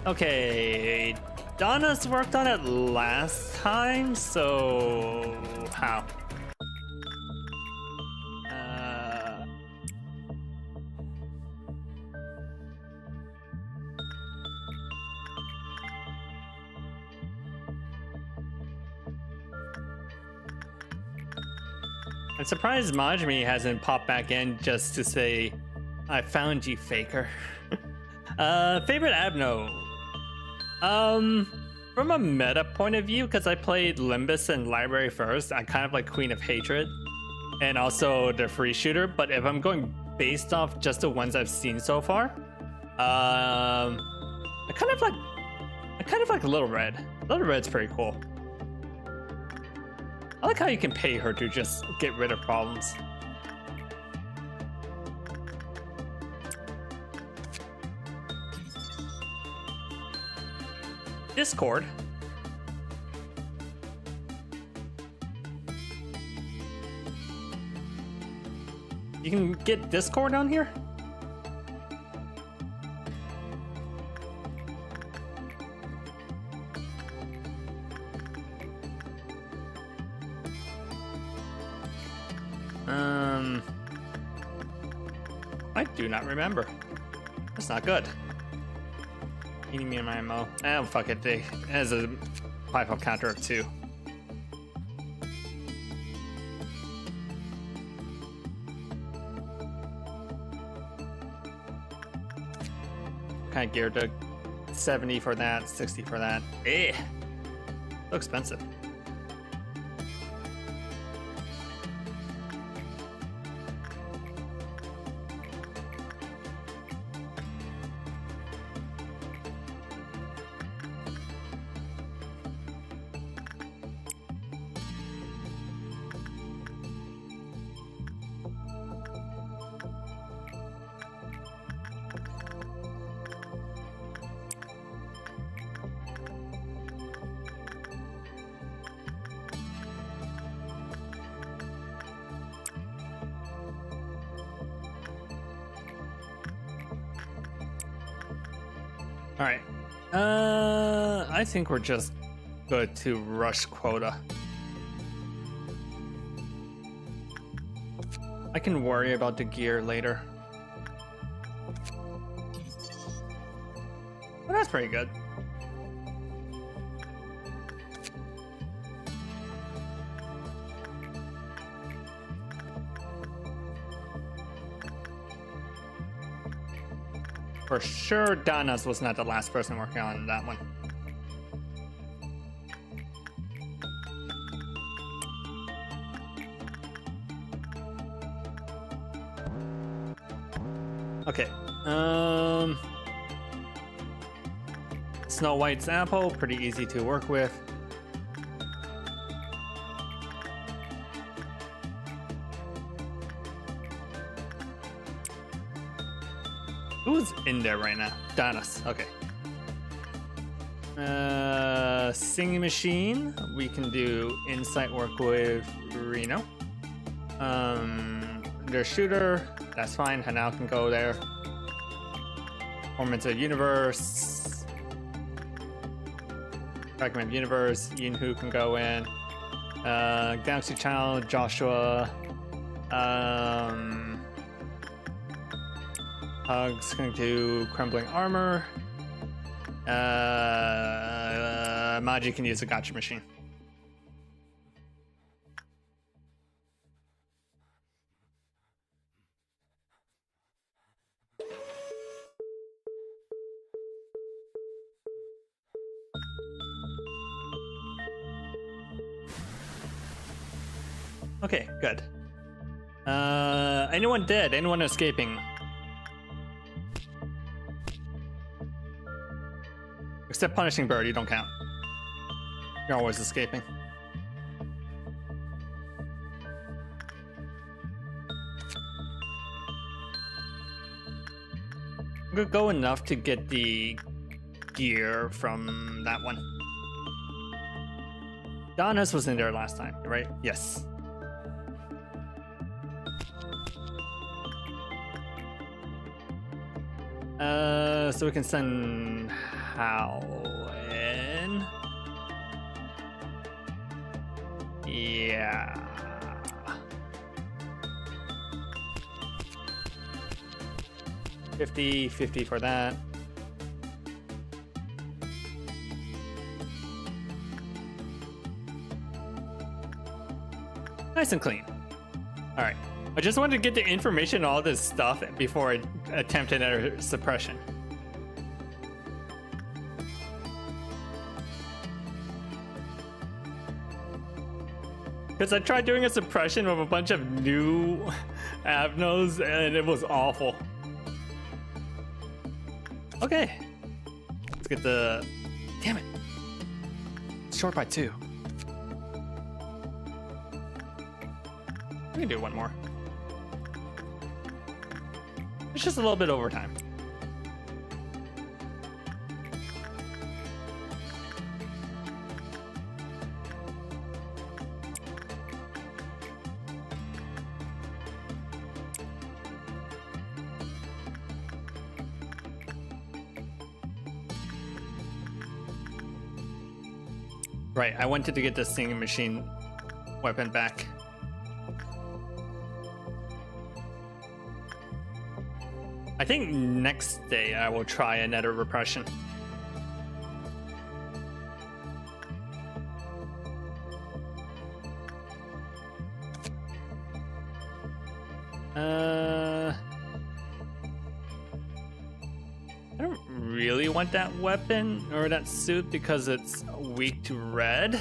Okay, Donna's worked on it last time, so how? I'm surprised Majimi hasn't popped back in just to say, I found you, faker. Favorite Abno? From a meta point of view, because I played Limbus and Library first, I kind of like Queen of Hatred and also the free shooter. But if I'm going based off just the ones I've seen so far, I kind of like Little Red. Little Red's pretty cool. I like how you can pay her to just get rid of problems. Discord. You can get Discord down here? I do not remember. That's not good. Eating me in my ammo. Oh, fuck it. It has a 5-up counter of 2. Kind of geared to 70 for that, 60 for that. Eh. So expensive. All right. I think we're just good to rush quota. I can worry about the gear later. But that's pretty good. For sure, Danas was not the last person working on that one. Okay. Snow White's apple, pretty easy to work with. Who's in there right now? Danas. Okay. Singing machine. We can do insight work with Reno. Their shooter. That's fine. Hanao can go there. Performance of Universe. Fragment of Universe. Yinhu can go in. Galaxy Child. Joshua. Hug's going to do Crumbling Armor. Maji can use a gotcha machine. Okay, good. Anyone dead? Anyone escaping? Except Punishing Bird, you don't count. You're always escaping. I'm gonna go enough to get the gear from that one. Danas was in there last time, right? Yes. So we can send Hao in. Yeah. $50 for that. Nice and clean. Alright. I just wanted to get the information on all this stuff before I attempt another suppression. Because I tried doing a suppression with a bunch of new Avnos and it was awful. Okay. Let's get the... Damn it. It's short by 2. We can do one more. It's just a little bit overtime. Right, I wanted to get the singing machine weapon back. I think next day I will try another repression. I don't really want that weapon or that suit because it's weak to red.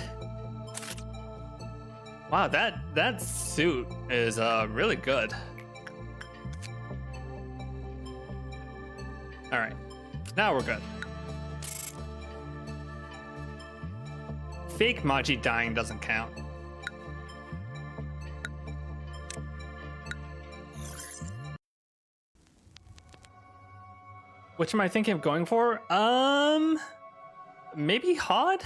Wow, that suit is really good. All right, now we're good. Fake Maji dying doesn't count. Which am I thinking of going for? Maybe Hod?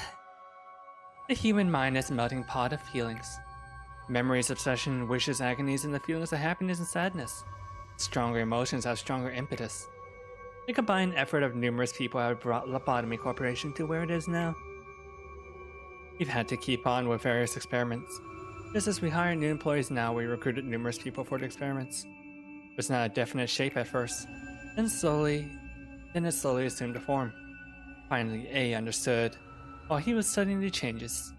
The human mind is a melting pot of feelings. Memories, obsession, wishes, agonies, and the feelings of happiness and sadness. Stronger emotions have stronger impetus. The combined effort of numerous people have brought Lobotomy Corporation to where it is now. We've had to keep on with various experiments. Just as we hire new employees now, we recruited numerous people for the experiments. It was not a definite shape at first, then it slowly assumed a form. Finally, A understood. While he was studying the changes,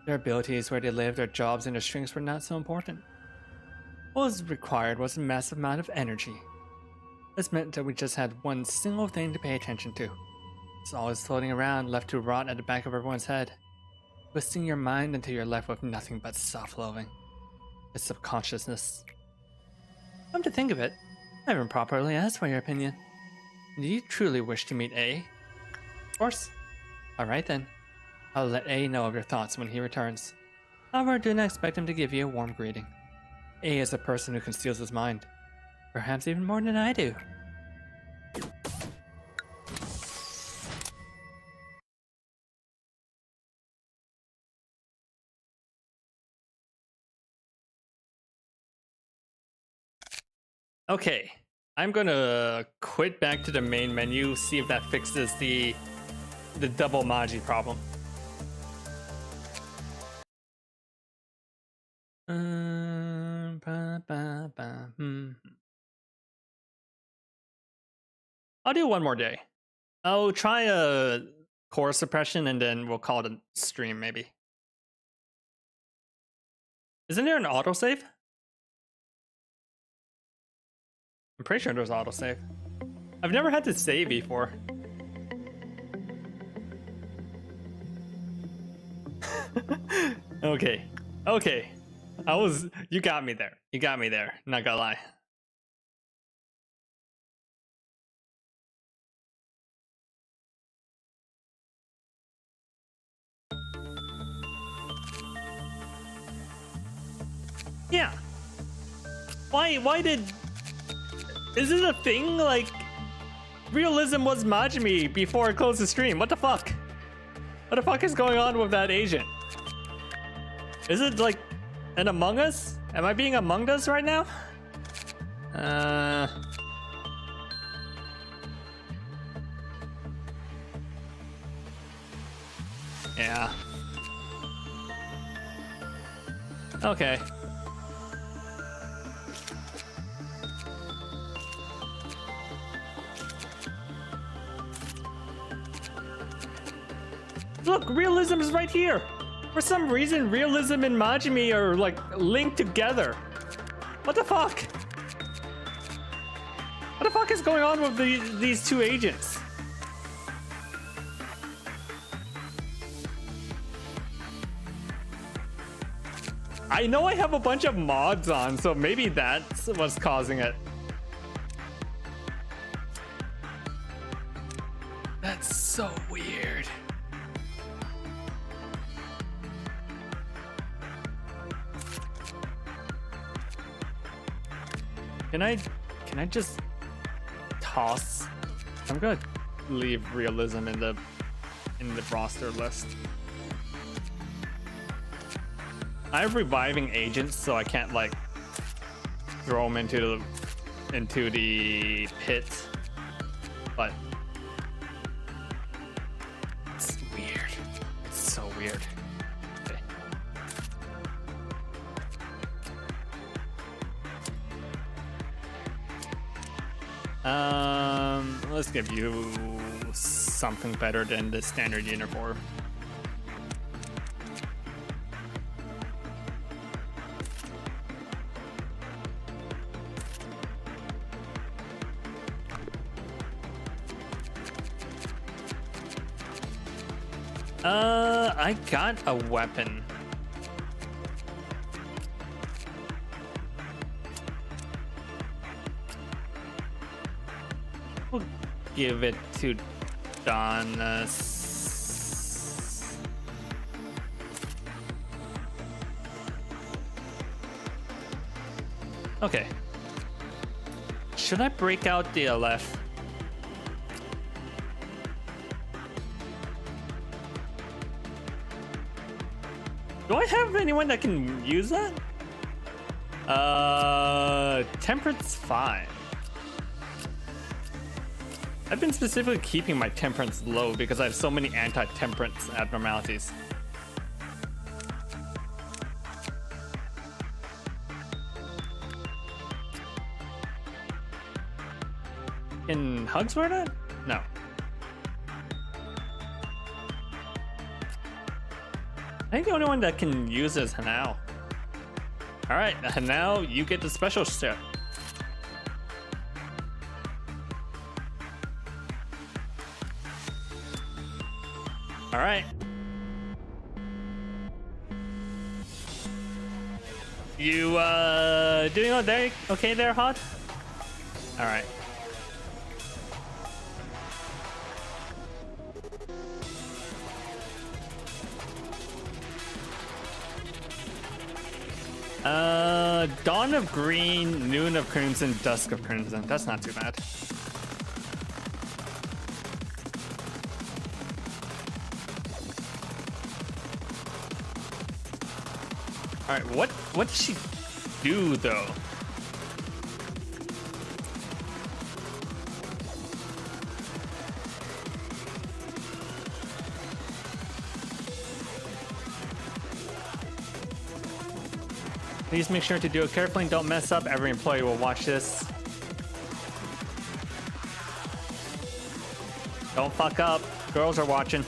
their abilities, where they lived, their jobs, and their strengths were not so important. What was required was a massive amount of energy. This meant that we just had one single thing to pay attention to. It's always floating around, left to rot at the back of everyone's head, twisting your mind until you're left with nothing but self-loathing. It's subconsciousness. Come to think of it, I haven't properly asked for your opinion. Do you truly wish to meet A? Of course. Alright then. I'll let A know of your thoughts when he returns. However, do not expect him to give you a warm greeting. A is a person who can steal his mind. Perhaps even more than I do. Okay, I'm gonna quit back to the main menu, see if that fixes the double Maji problem. I'll do one more day. I'll try a core suppression and then we'll call it a stream maybe. Isn't there an autosave? I'm pretty sure there's autosave. I've never had to save before. Okay. Okay. You got me there. You got me there. Not gonna lie. Yeah. Why did... Is it a thing? Like, realism was Majimi before I closed the stream. What the fuck? What the fuck is going on with that agent? Is it like an Among Us? Am I being Among Us right now? Yeah. Okay. Look, realism is right here. For some reason, realism and Majimi are like linked together. What the fuck? What the fuck is going on with these two agents? I know I have a bunch of mods on, so maybe that's what's causing it. That's so weird. Can I just toss? I'm gonna leave realism in the roster list. I have reviving agents, so I can't like throw them into the pit. But it's weird. It's so weird. Okay. Let's give you something better than the standard uniform. I got a weapon. We'll give it to Donna. Okay. Should I break out the LF? Do I have anyone that can use that? Temperance 5. I've been specifically keeping my temperance low because I have so many anti-temperance abnormalities. Can Hugs wear that? No. I think the only one that can use is Hanao. Alright, Hanao, you get the special step. Alright. You, doing okay there, Hot? Alright. Dawn of Green, Noon of Crimson, Dusk of Crimson. That's not too bad. Alright, what does she do though? Please make sure to do it carefully and don't mess up. Every employee will watch this. Don't fuck up. Girls are watching.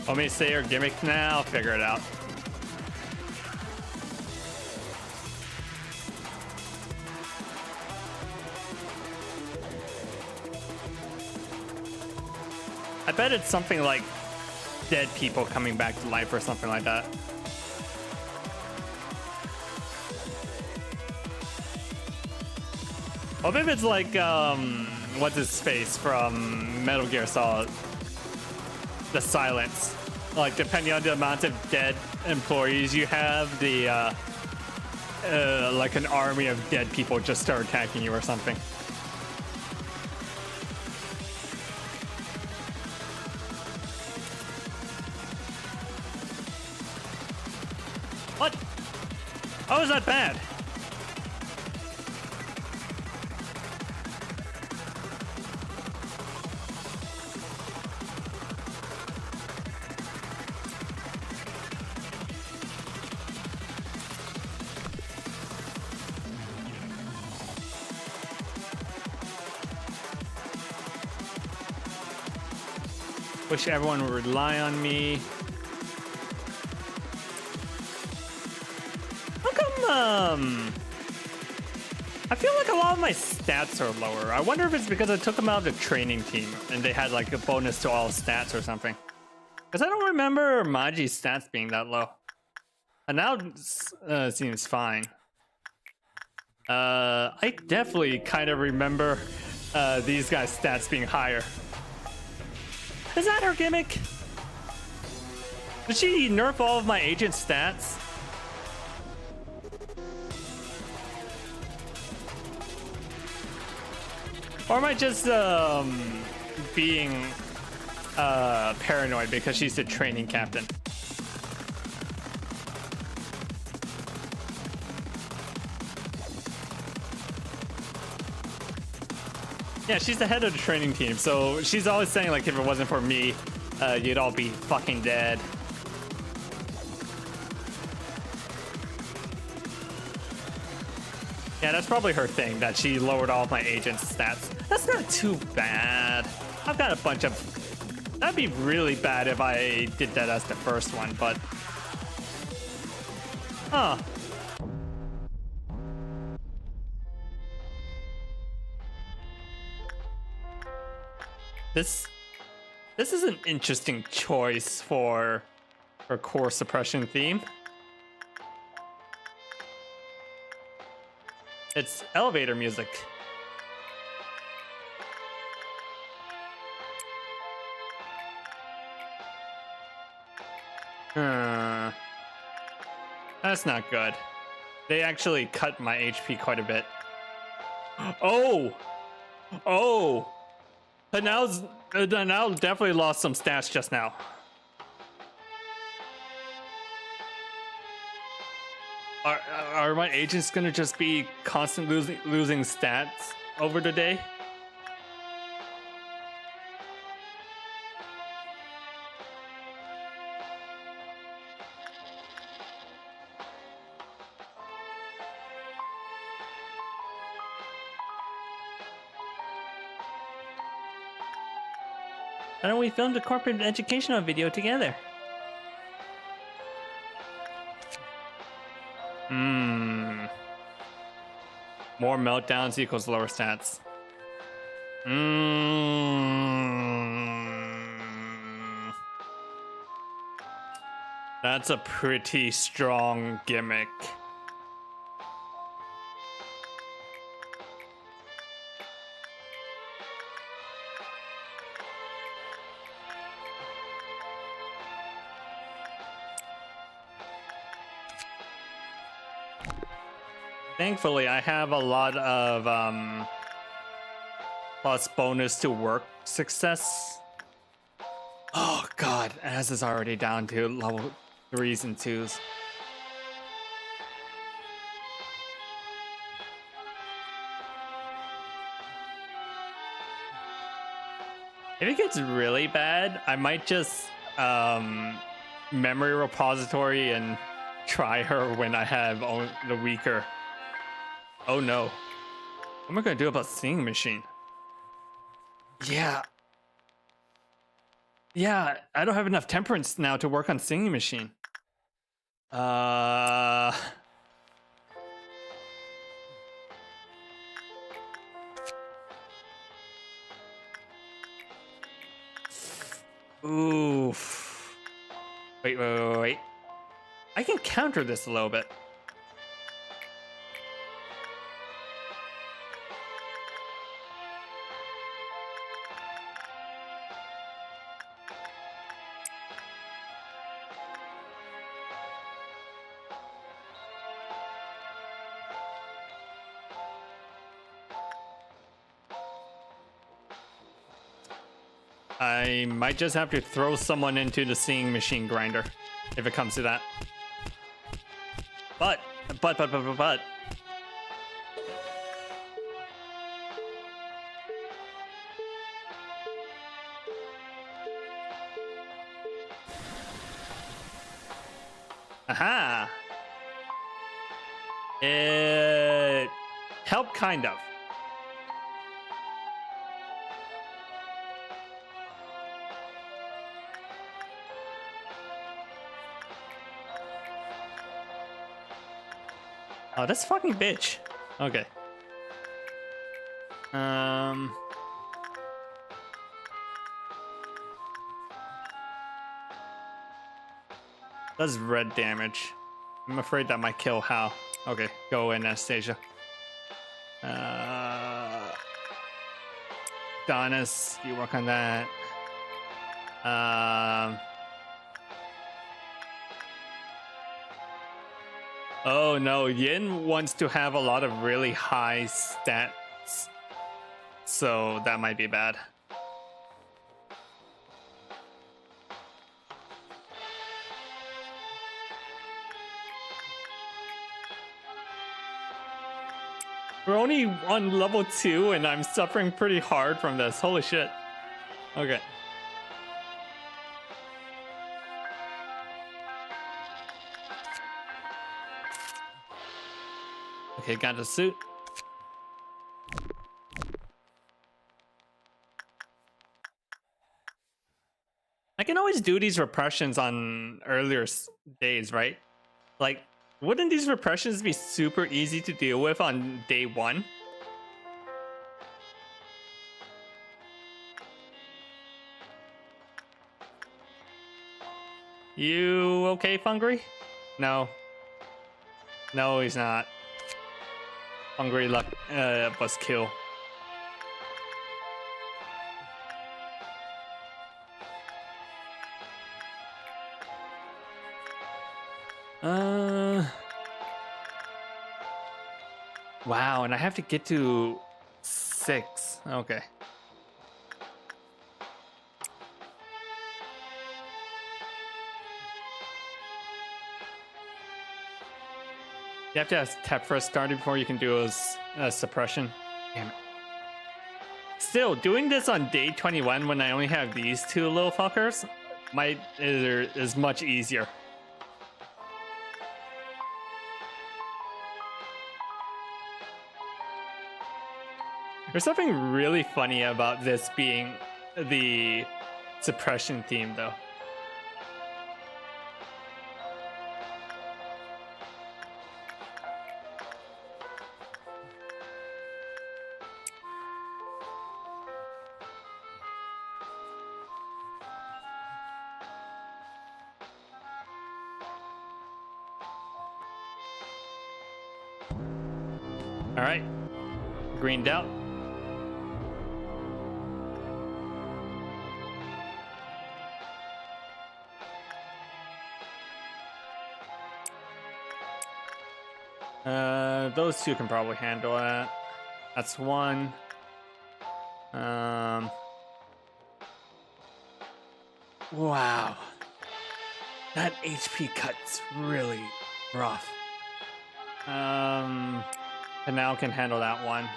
Want me to say her gimmick now? I'll figure it out. I bet it's something like dead people coming back to life or something like that. Or maybe it's like, what's his face from Metal Gear Solid? The silence. Like, depending on the amount of dead employees you have, like an army of dead people just start attacking you or something. What? How is that bad? Wish everyone would rely on me. How come, I feel like a lot of my stats are lower. I wonder if it's because I took them out of the training team and they had like a bonus to all stats or something. Because I don't remember Maji's stats being that low. And now it seems fine. I definitely kind of remember these guys' stats being higher. Is that her gimmick? Did she nerf all of my agent stats? Or am I just being paranoid because she's the training captain? Yeah, she's the head of the training team, so she's always saying like if it wasn't for me, you'd all be fucking dead. Yeah, that's probably her thing, that she lowered all of my agent's stats. That's not too bad. I've got a bunch of... That'd be really bad if I did that as the first one, but... Huh. This is an interesting choice for her core suppression theme. It's elevator music. That's not good. They actually cut my HP quite a bit. Oh! Oh! Now definitely lost some stats just now. Are my agents gonna just be constantly losing stats over the day? Why don't we film the corporate educational video together? More meltdowns equals lower stats. That's a pretty strong gimmick. Thankfully, I have a lot of plus bonus to work success. Oh god, Az is already down to level 3s and 2s. If it gets really bad, I might just memory repository and try her when I have the weaker. Oh no. What am I gonna do about Singing Machine? Yeah. Yeah, I don't have enough temperance now to work on Singing Machine. Oof. Wait. I can counter this a little bit. I might just have to throw someone into the Singing Machine grinder if it comes to that. But. Aha! It helped kind of. Oh, this fucking bitch. Okay. Does red damage. I'm afraid that might kill Hal. Okay, go in, Anastasia. Donis, you work on that. Oh no, Yin wants to have a lot of really high stats, so that might be bad. We're only on level 2 and I'm suffering pretty hard from this. Holy shit. Okay. Okay, got the suit. I can always do these repressions on earlier days, right? Like, wouldn't these repressions be super easy to deal with on day 1? You okay, Fungry? No. No, he's not. Fungry luck was kill. Wow, and I have to get to 6. Okay. You have to have tap first started before you can do a suppression. Damn it. Still, doing this on day 21 when I only have these 2 little fuckers is much easier. There's something really funny about this being the suppression theme, though. All right, greened out. Those 2 can probably handle that. That's 1. Wow. That HP cut's really rough. Canal can handle that 1.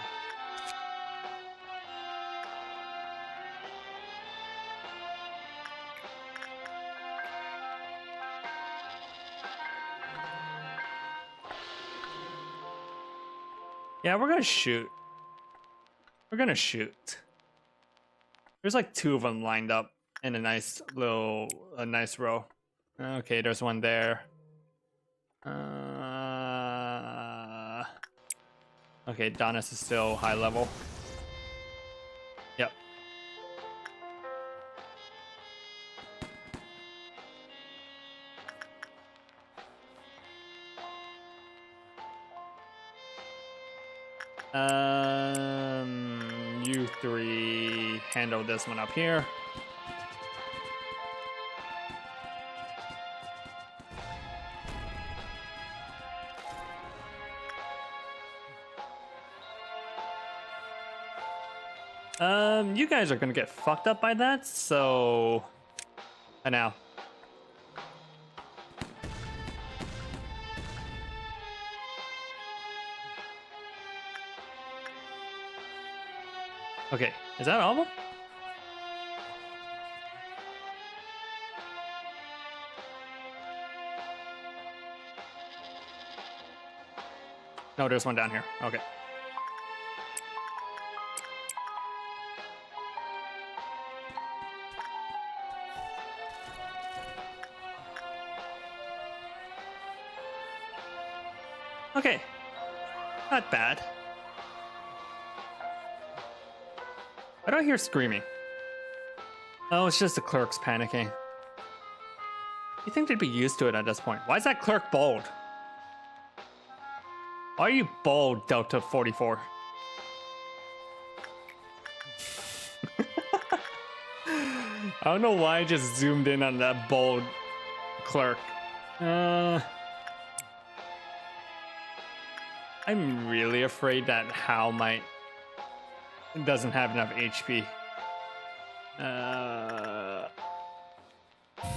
Yeah, we're gonna shoot. We're gonna shoot. There's like 2 of them lined up in a nice row. Okay, there's 1 there. Okay, Donis is still high level. Yep. You 3 handle this one up here. You guys are gonna get fucked up by that, so now. Okay, is that all of them? No, there's 1 down here. Okay. Okay, Not bad. I don't hear screaming. Oh, it's just the clerks panicking. You think they'd be used to it at this point? Why is that clerk bold? Why are you bold, Delta 44? I don't know why I just zoomed in on that bold clerk. I'm really afraid that Hal doesn't have enough HP.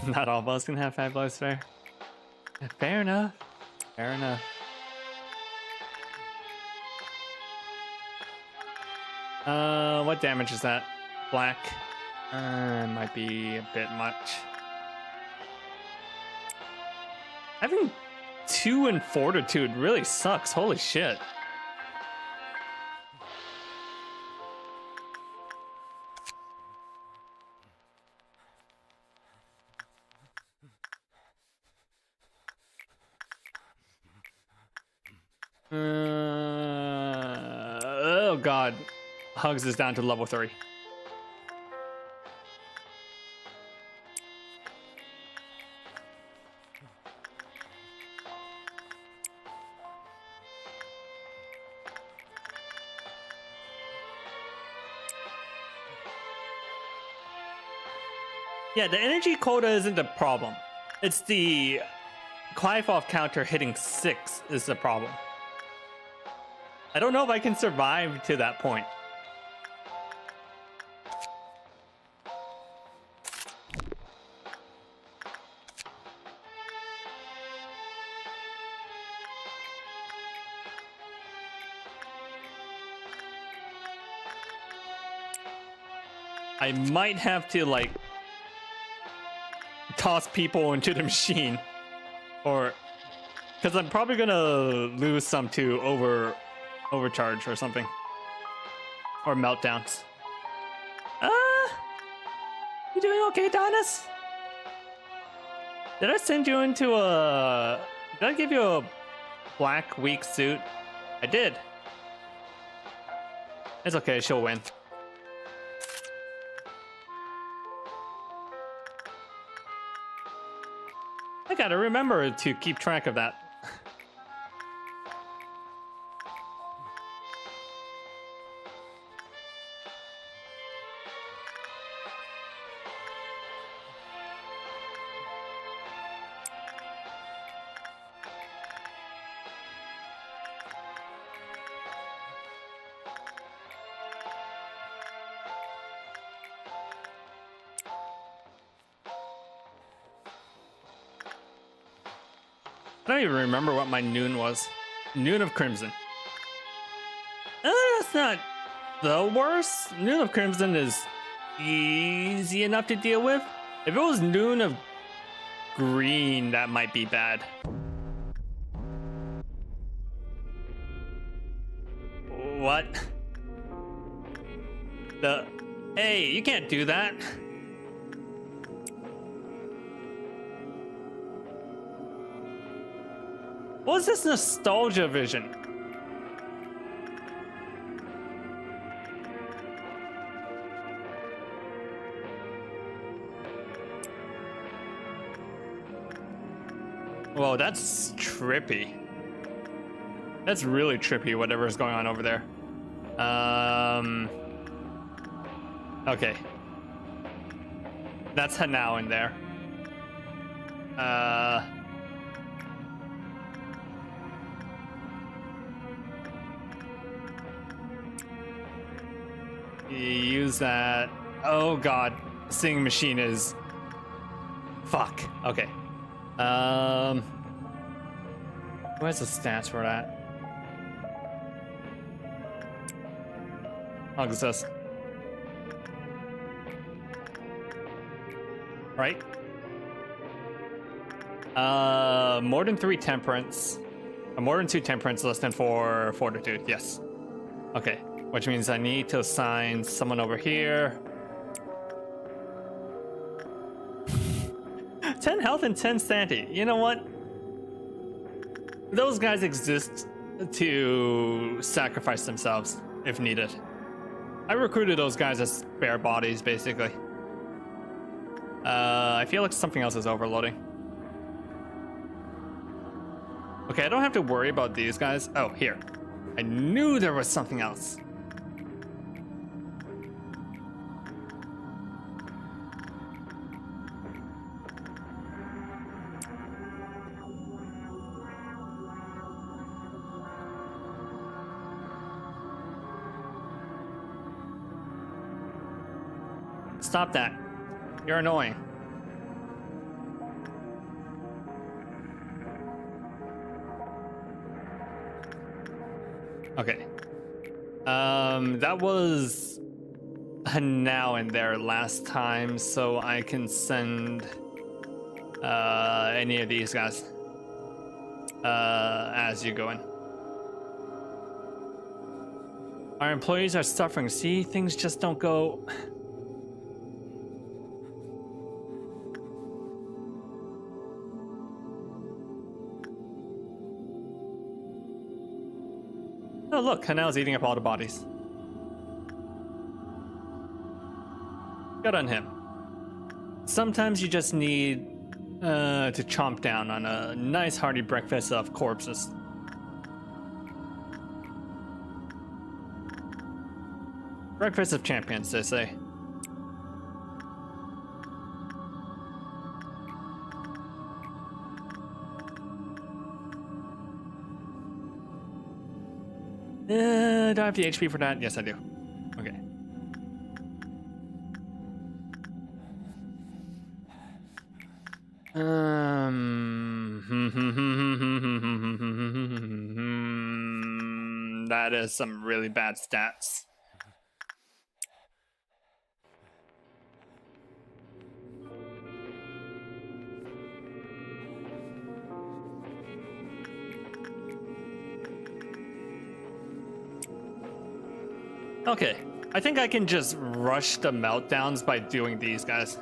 Not all of us can have 5 lives fair. Fair enough. Fair enough. What damage is that? Black. Might be a bit much. Having 2 in fortitude really sucks. Holy shit. Oh god. Hugs is down to level 3. Yeah, the energy quota isn't the problem. It's the Clive-off counter hitting 6 is the problem. I don't know if I can survive to that point. I might have to, like, toss people into the machine. Or... because I'm probably gonna lose some to overcharge or something. Or meltdowns. You doing okay, Donis? Did I send you into a... did I give you a black weak suit? I did. It's okay, she'll win. I gotta remember to keep track of that. I don't even remember what my noon was. Noon of Crimson. That's not the worst. Noon of Crimson is easy enough to deal with. If it was Noon of Green, that might be bad. What? Hey, you can't do that. What is this nostalgia vision? Whoa, that's trippy. That's really trippy, whatever's going on over there. Okay. That's Hanao in there. Use that. Oh god, singing machine is... fuck. Okay. Where's the stats for that? How does this? Right? More than 3 temperance. More than 2 temperance, less than 4 fortitude. Yes. Okay. Which means I need to assign someone over here. 10 health and 10 sanity. You know what? Those guys exist to sacrifice themselves if needed. I recruited those guys as spare bodies, basically. I feel like something else is overloading. Okay, I don't have to worry about these guys. Oh, here. I knew there was something else. Stop that. You're annoying. Okay. That was a now and there last time, so I can send any of these guys as you go in. Our employees are suffering. See, things just don't go. Oh, look, Hanel's eating up all the bodies. Good on him. Sometimes you just need to chomp down on a nice hearty breakfast of corpses. Breakfast of champions, they say. Do I have the HP for that? Yes, I do. Okay. That is some really bad stats. Okay, I think I can just rush the meltdowns by doing these guys.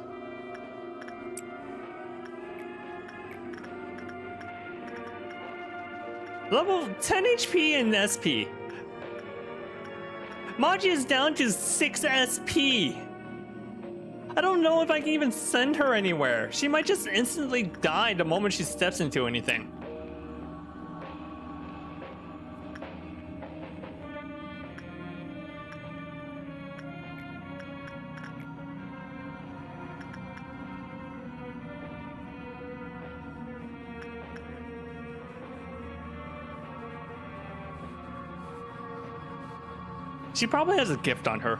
Level 10 HP and SP. Maji is down to 6 SP. I don't know if I can even send her anywhere. She might just instantly die the moment she steps into anything. She probably has a gift on her.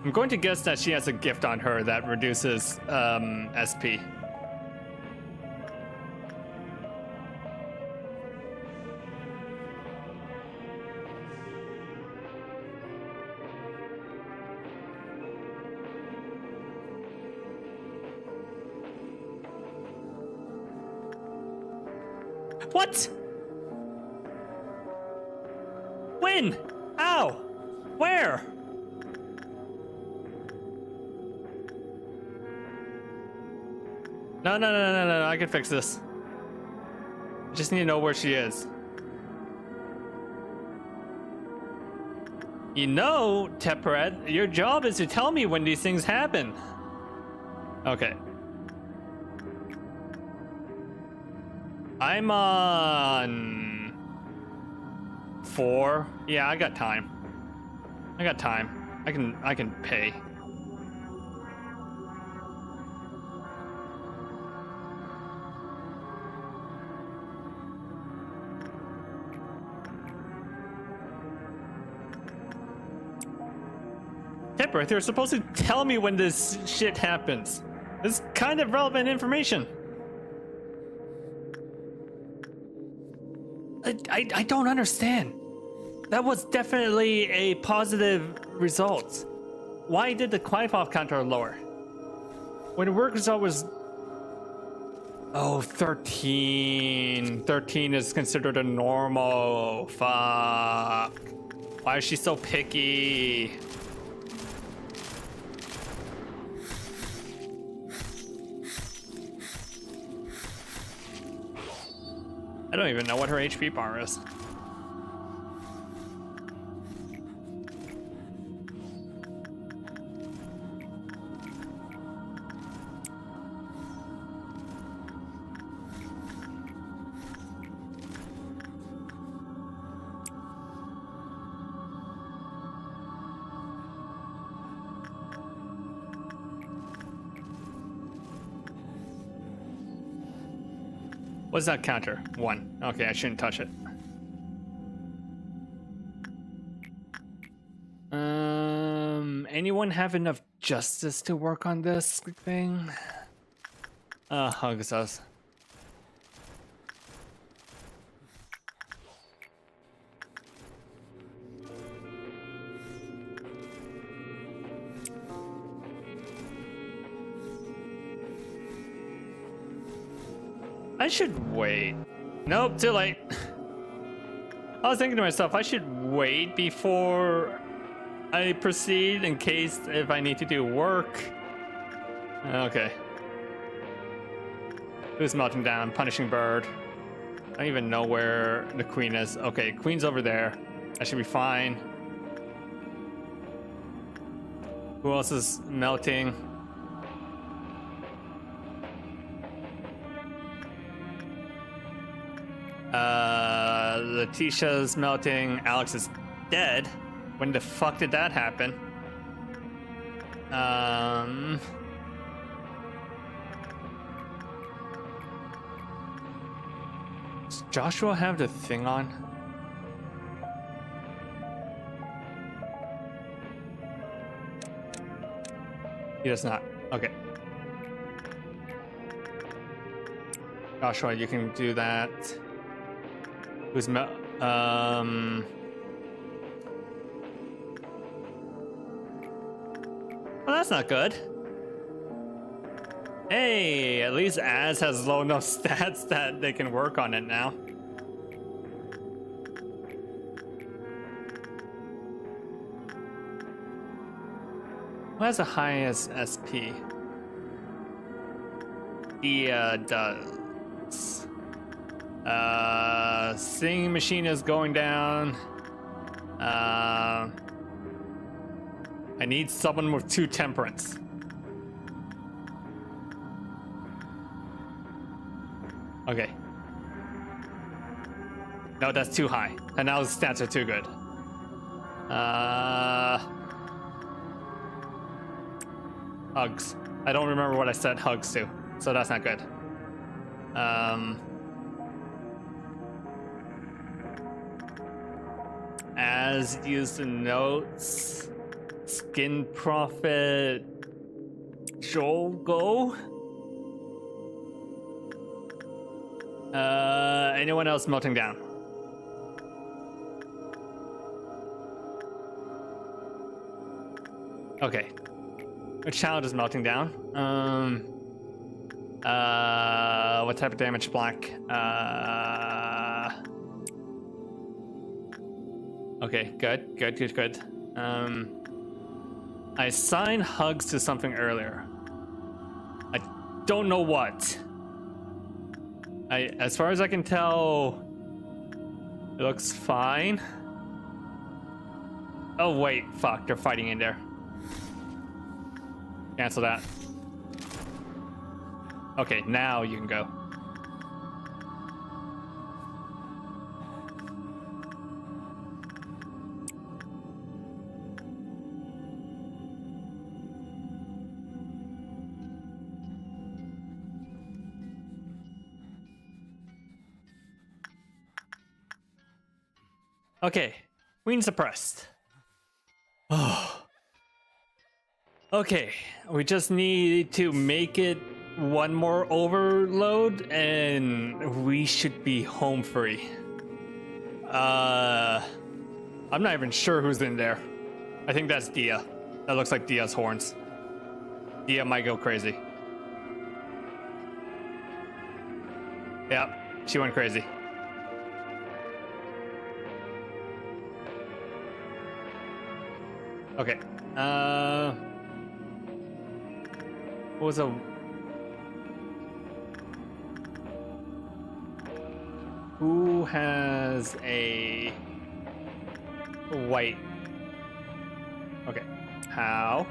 I'm going to guess that she has a gift on her that reduces SP. What? When? Ow! Where? No, I can fix this. I just need to know where she is. You know, Tepred, your job is to tell me when these things happen. Okay. I'm on 4. Yeah, I got time. I got time. I can pay. Tepper, you're supposed to tell me when this shit happens. This is kind of relevant information. I don't understand. That was definitely a positive result. Why did the Clive-off counter lower? When the work result was... Oh, 13. 13 is considered a normal. Fuck. Why is she so picky? I don't even know what her HP bar is. What's that counter? 1. Okay, I shouldn't touch it. Anyone have enough justice to work on this thing? Hugs does. I should wait. Nope, too late. I was thinking to myself, I should wait before I proceed in case if I need to do work. Okay. Who's melting down? Punishing bird. I don't even know where the queen is. Okay, queen's over there. That should be fine. Who else is melting? Letitia's melting. Alex is dead. When the fuck did that happen? Does Joshua have the thing on? He does not. Okay. Joshua, you can do that. Who's well, that's not good. Hey, at least Az has low enough stats that they can work on it now. Who has the highest SP? Dia does. Singing machine is going down. I need someone with 2 temperance. Okay. No, that's too high. And now the stats are too good. Hugs. I don't remember what I said hugs to, so that's not good. As used the notes. Skin Prophet. Joel, go. Anyone else melting down? Okay. Which child is melting down? What type of damage? Black. Okay, good. I assigned hugs to something earlier. I don't know what. As far as I can tell, it looks fine. Oh wait, fuck, they're fighting in there. Cancel that. Okay, now you can go. Okay, queen suppressed. Oh. Okay, we just need to make it one more overload and we should be home free. I'm not even sure who's in there. I think that's Dia. That looks like Dia's horns. Dia might go crazy. Yep, she went crazy. Okay. What was a... Who has a white? Okay. How?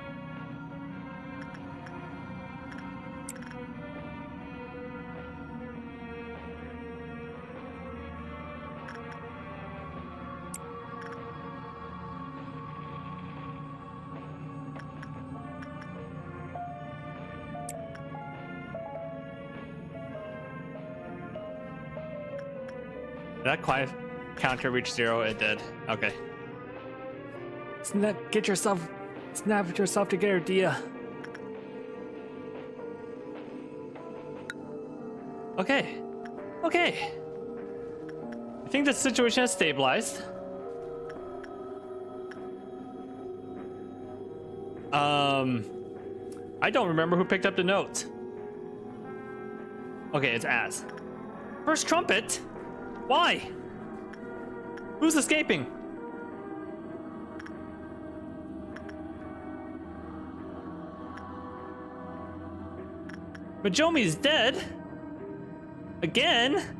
that quiet counter reach 0? It did. Okay. Snap yourself together, Dia. Okay. Okay. I think the situation has stabilized. I don't remember who picked up the note. Okay, it's Az. First trumpet? Why? Who's escaping? Majomi's dead? Again?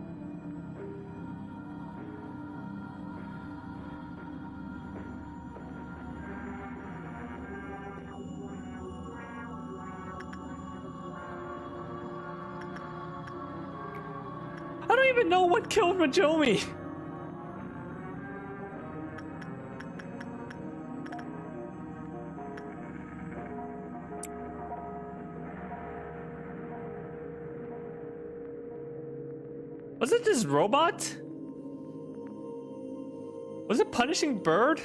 I don't even know what killed Majomi. Was it this robot? Was it Punishing Bird?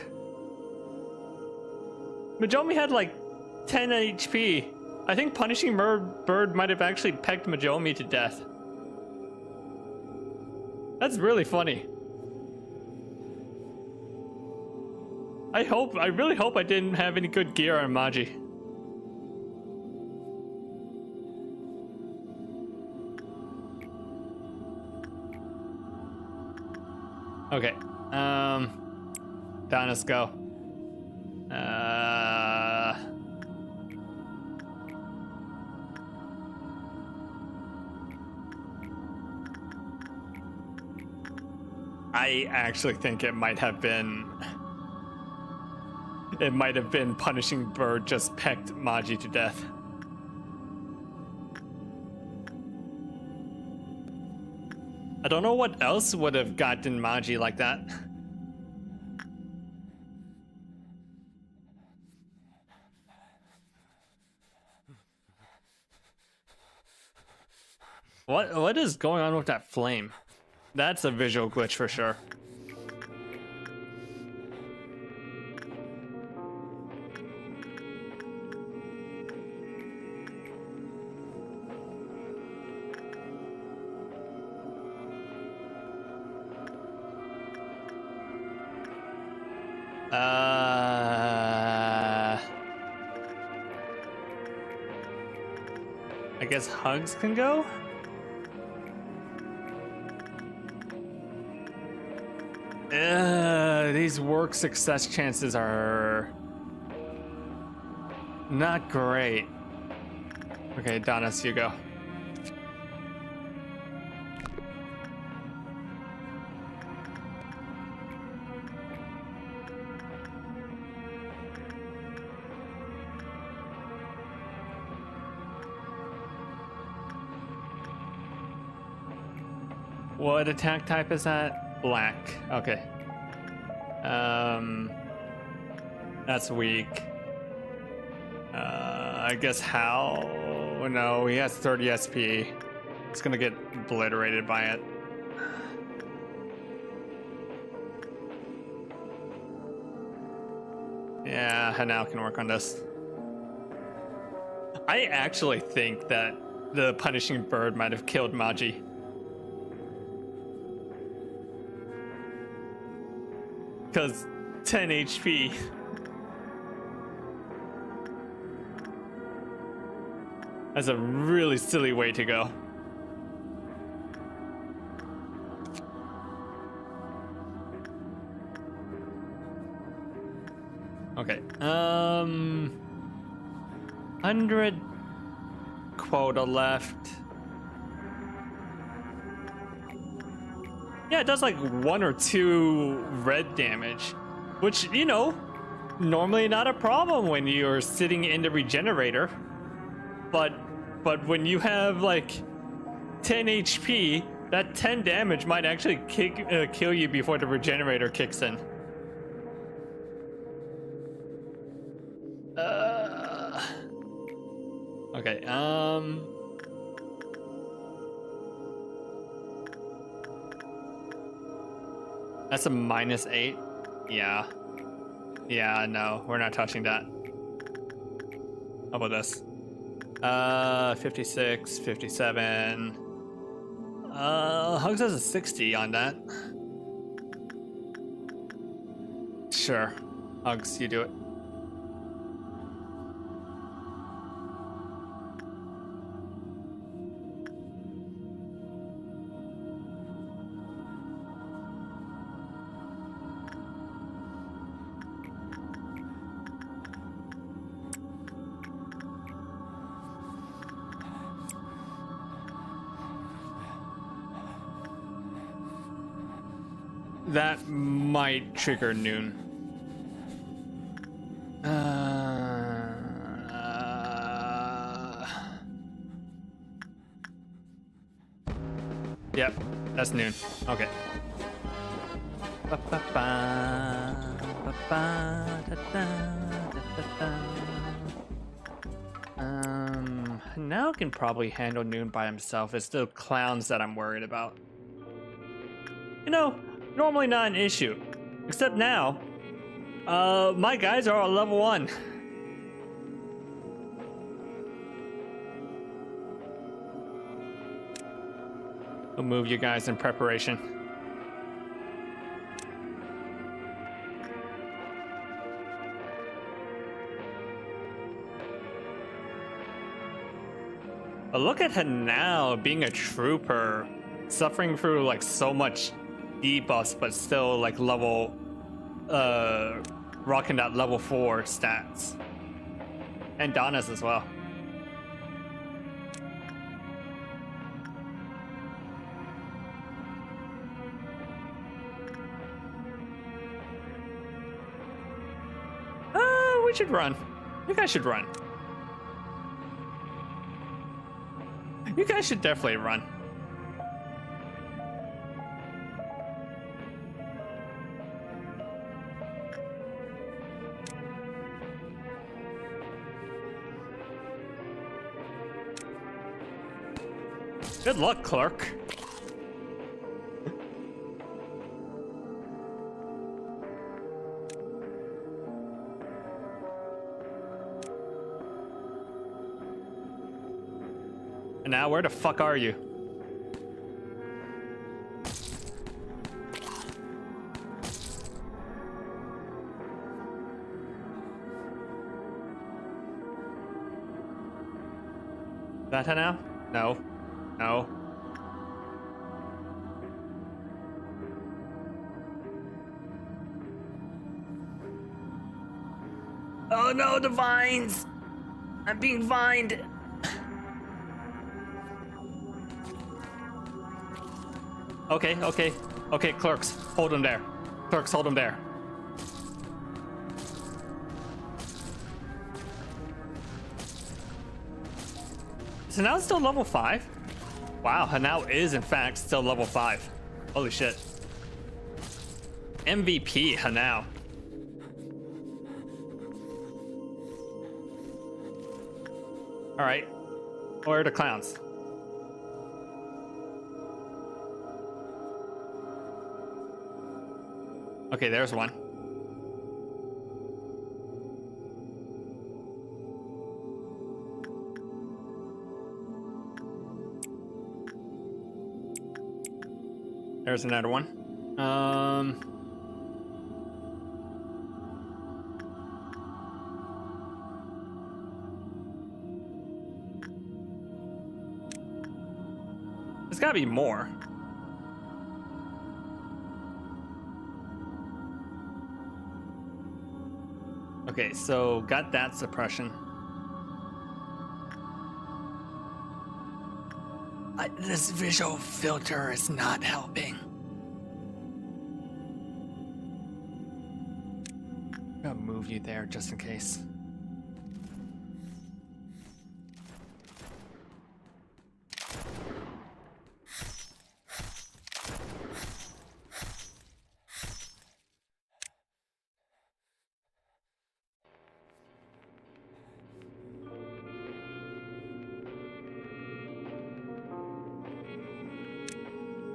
Majomi had like 10 HP. I think Punishing Bird might have actually pecked Majomi to death. That's really funny. I really hope I didn't have any good gear on Maji. Okay. Down, let's go. I actually think it might have been Punishing Bird just pecked Maji to death. I don't know what else would have gotten Maji like that. What is going on with that flame? That's a visual glitch for sure. I guess Hugs can go? These work success chances are not great. Okay, Donis, you go. What attack type is that? Black. Okay. That's weak. I guess Hal. No, he has 30 SP. It's gonna get obliterated by it. Yeah, Hanao can work on this. I actually think that the Punishing Bird might have killed Maji. Because 10 HP. That's a really silly way to go. Okay. 100 quota left. Yeah, it does like 1 or 2 red damage, which, you know, normally not a problem when you're sitting in the regenerator. But when you have like 10 HP, that 10 damage might actually kill you before the regenerator kicks in. Okay, That's a -8. Yeah. Yeah, no, we're not touching that. How about this? 56, 57. Hugs has a 60 on that. Sure. Hugs, you do it. That might trigger noon. Yep, that's noon. Okay. Now can probably handle noon by himself. It's the clowns that I'm worried about. You know, normally not an issue. Except now. My guys are on level 1. We'll move you guys in preparation. But look at her now, being a trooper, suffering through like so much debuffs, but still like level, rocking that level 4 stats. And Donna's as well. We should run. You guys should run. You guys should definitely run. Good luck, clerk. And now, where the fuck are you? That now? No. No. Oh no, the vines! I'm being vined! Okay, okay. Okay, clerks, hold him there. Clerks, hold him there. So now it's still level 5? Wow, Hanao is in fact still level 5. Holy shit. MVP Hanao. Alright. Where are the clowns? Okay, there's one. There's another one. There's gotta be more. Okay, so got that suppression. This visual filter is not helping. I'm gonna move you there just in case.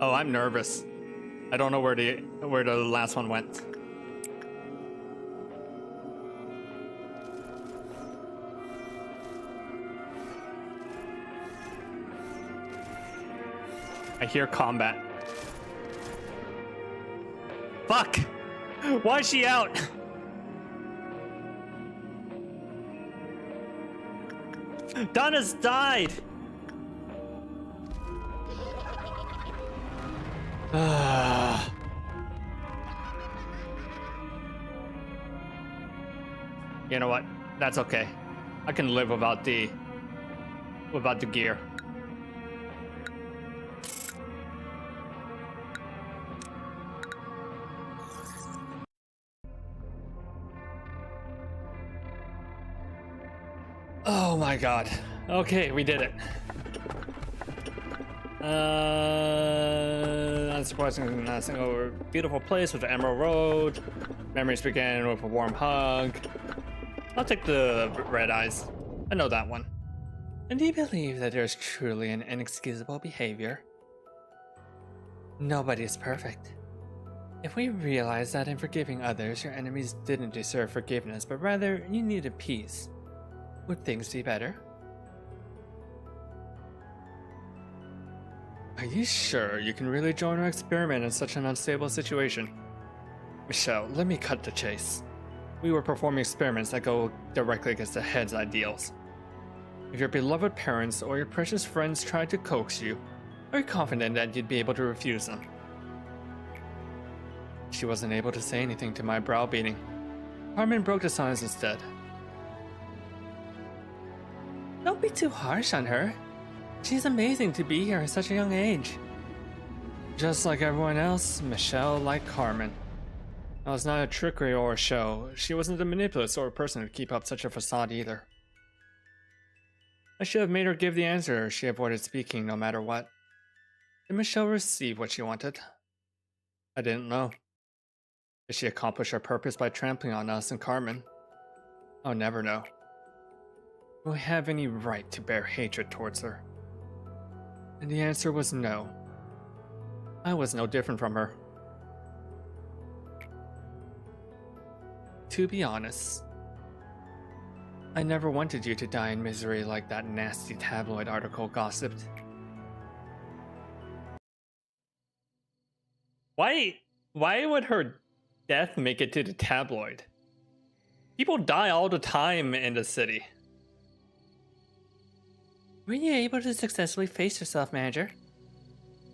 Oh, I'm nervous. I don't know where the last one went. I hear combat. Fuck! Why is she out? Donna's died! You know what? That's okay. I can live without the gear. Oh my god. Okay, we did it. Unsurprisingly, not a single beautiful place with the Emerald Road. Memories begin with a warm hug. I'll take the red eyes. I know that one. And do you believe that there's truly an inexcusable behavior? Nobody is perfect. If we realize that in forgiving others, your enemies didn't deserve forgiveness, but rather you needed peace, would things be better? Are you sure you can really join our experiment in such an unstable situation? Michelle, let me cut the chase. We were performing experiments that go directly against the head's ideals. If your beloved parents or your precious friends tried to coax you, are you confident that you'd be able to refuse them? She wasn't able to say anything to my browbeating. Carmen broke the silence instead. Don't be too harsh on her. She's amazing to be here at such a young age. Just like everyone else, Michelle liked Carmen. It was not a trickery or a show. She wasn't a manipulative sort of person to keep up such a facade either. I should have made her give the answer. She avoided speaking no matter what. Did Michelle receive what she wanted? I didn't know. Did she accomplish her purpose by trampling on us and Carmen? I'll never know. Do I have any right to bear hatred towards her? And the answer was no. I was no different from her. To be honest, I never wanted you to die in misery like that nasty tabloid article gossiped. Why would her death make it to the tabloid? People die all the time in the city. Were you able to successfully face yourself, Manager?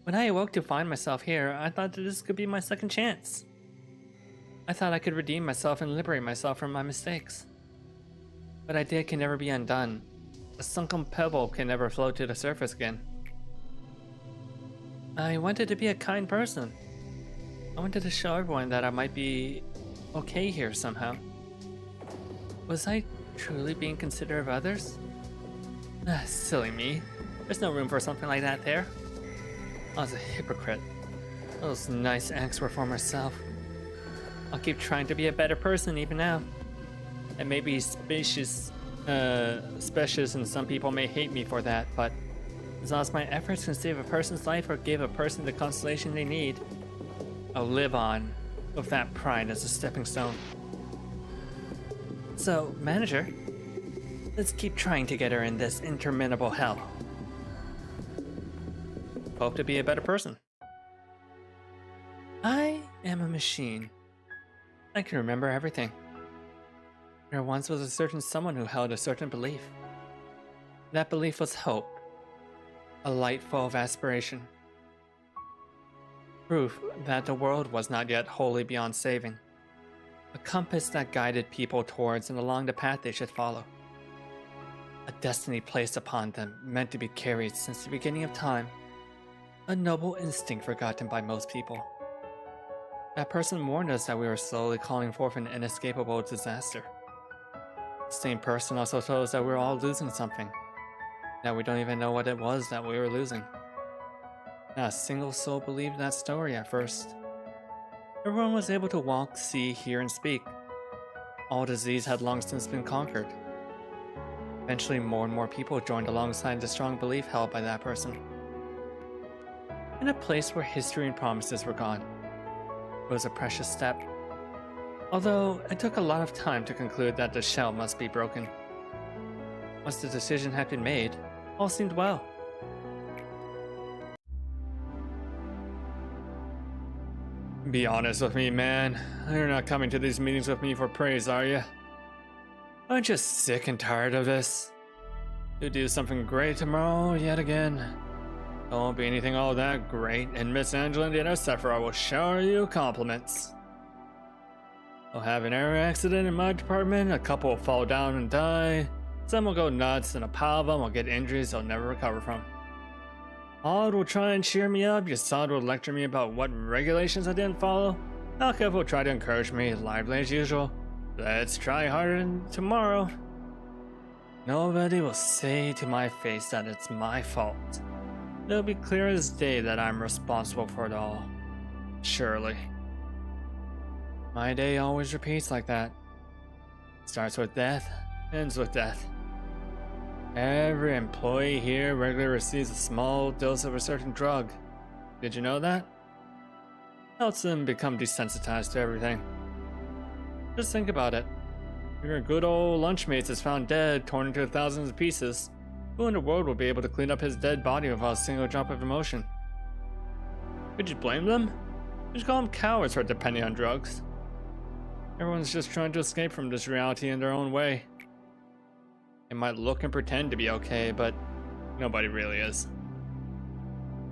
When I awoke to find myself here, I thought that this could be my second chance. I thought I could redeem myself and liberate myself from my mistakes. What I did can never be undone. A sunken pebble can never float to the surface again. I wanted to be a kind person. I wanted to show everyone that I might be okay here somehow. Was I truly being considerate of others? Silly me. There's no room for something like that there. I was a hypocrite. Those nice acts were for myself. I'll keep trying to be a better person even now. And maybe specious and some people may hate me for that, but as long as my efforts can save a person's life or give a person the consolation they need, I'll live on with that pride as a stepping stone. So, Manager, let's keep trying together in this interminable hell. Hope to be a better person. I am a machine. I can remember everything. There once was a certain someone who held a certain belief. That belief was hope, a light full of aspiration. Proof that the world was not yet wholly beyond saving. A compass that guided people towards and along the path they should follow. A destiny placed upon them, meant to be carried since the beginning of time. A noble instinct forgotten by most people. That person warned us that we were slowly calling forth an inescapable disaster. The same person also told us that we were all losing something. That we don't even know what it was that we were losing. Not a single soul believed that story at first. Everyone was able to walk, see, hear, and speak. All disease had long since been conquered. Eventually, more and more people joined alongside the strong belief held by that person. In a place where history and promises were gone, was a precious step. Although it took a lot of time to conclude that the shell must be broken. Once the decision had been made, all seemed well. Be honest with me, man. You're not coming to these meetings with me for praise, are you? Aren't you sick and tired of this? You do something great tomorrow, yet again. It won't be anything all that great, and Miss Angela and Sephiroth will shower you compliments. We'll have an air accident in my department, a couple will fall down and die, some will go nuts, and a pile of them will get injuries they'll never recover from. Odd will try and cheer me up, Yasad will lecture me about what regulations I didn't follow, Alkev will try to encourage me, lively as usual. Let's try harder tomorrow. Nobody will say to my face that it's my fault. It'll be clear as day that I'm responsible for it all. Surely. My day always repeats like that. Starts with death, ends with death. Every employee here regularly receives a small dose of a certain drug. Did you know that? Helps them become desensitized to everything. Just think about it. If your good old lunchmates is found dead, torn into thousands of pieces, who in the world will be able to clean up his dead body without a single drop of emotion? Could you blame them? You should call them cowards for depending on drugs. Everyone's just trying to escape from this reality in their own way. They might look and pretend to be okay, but nobody really is.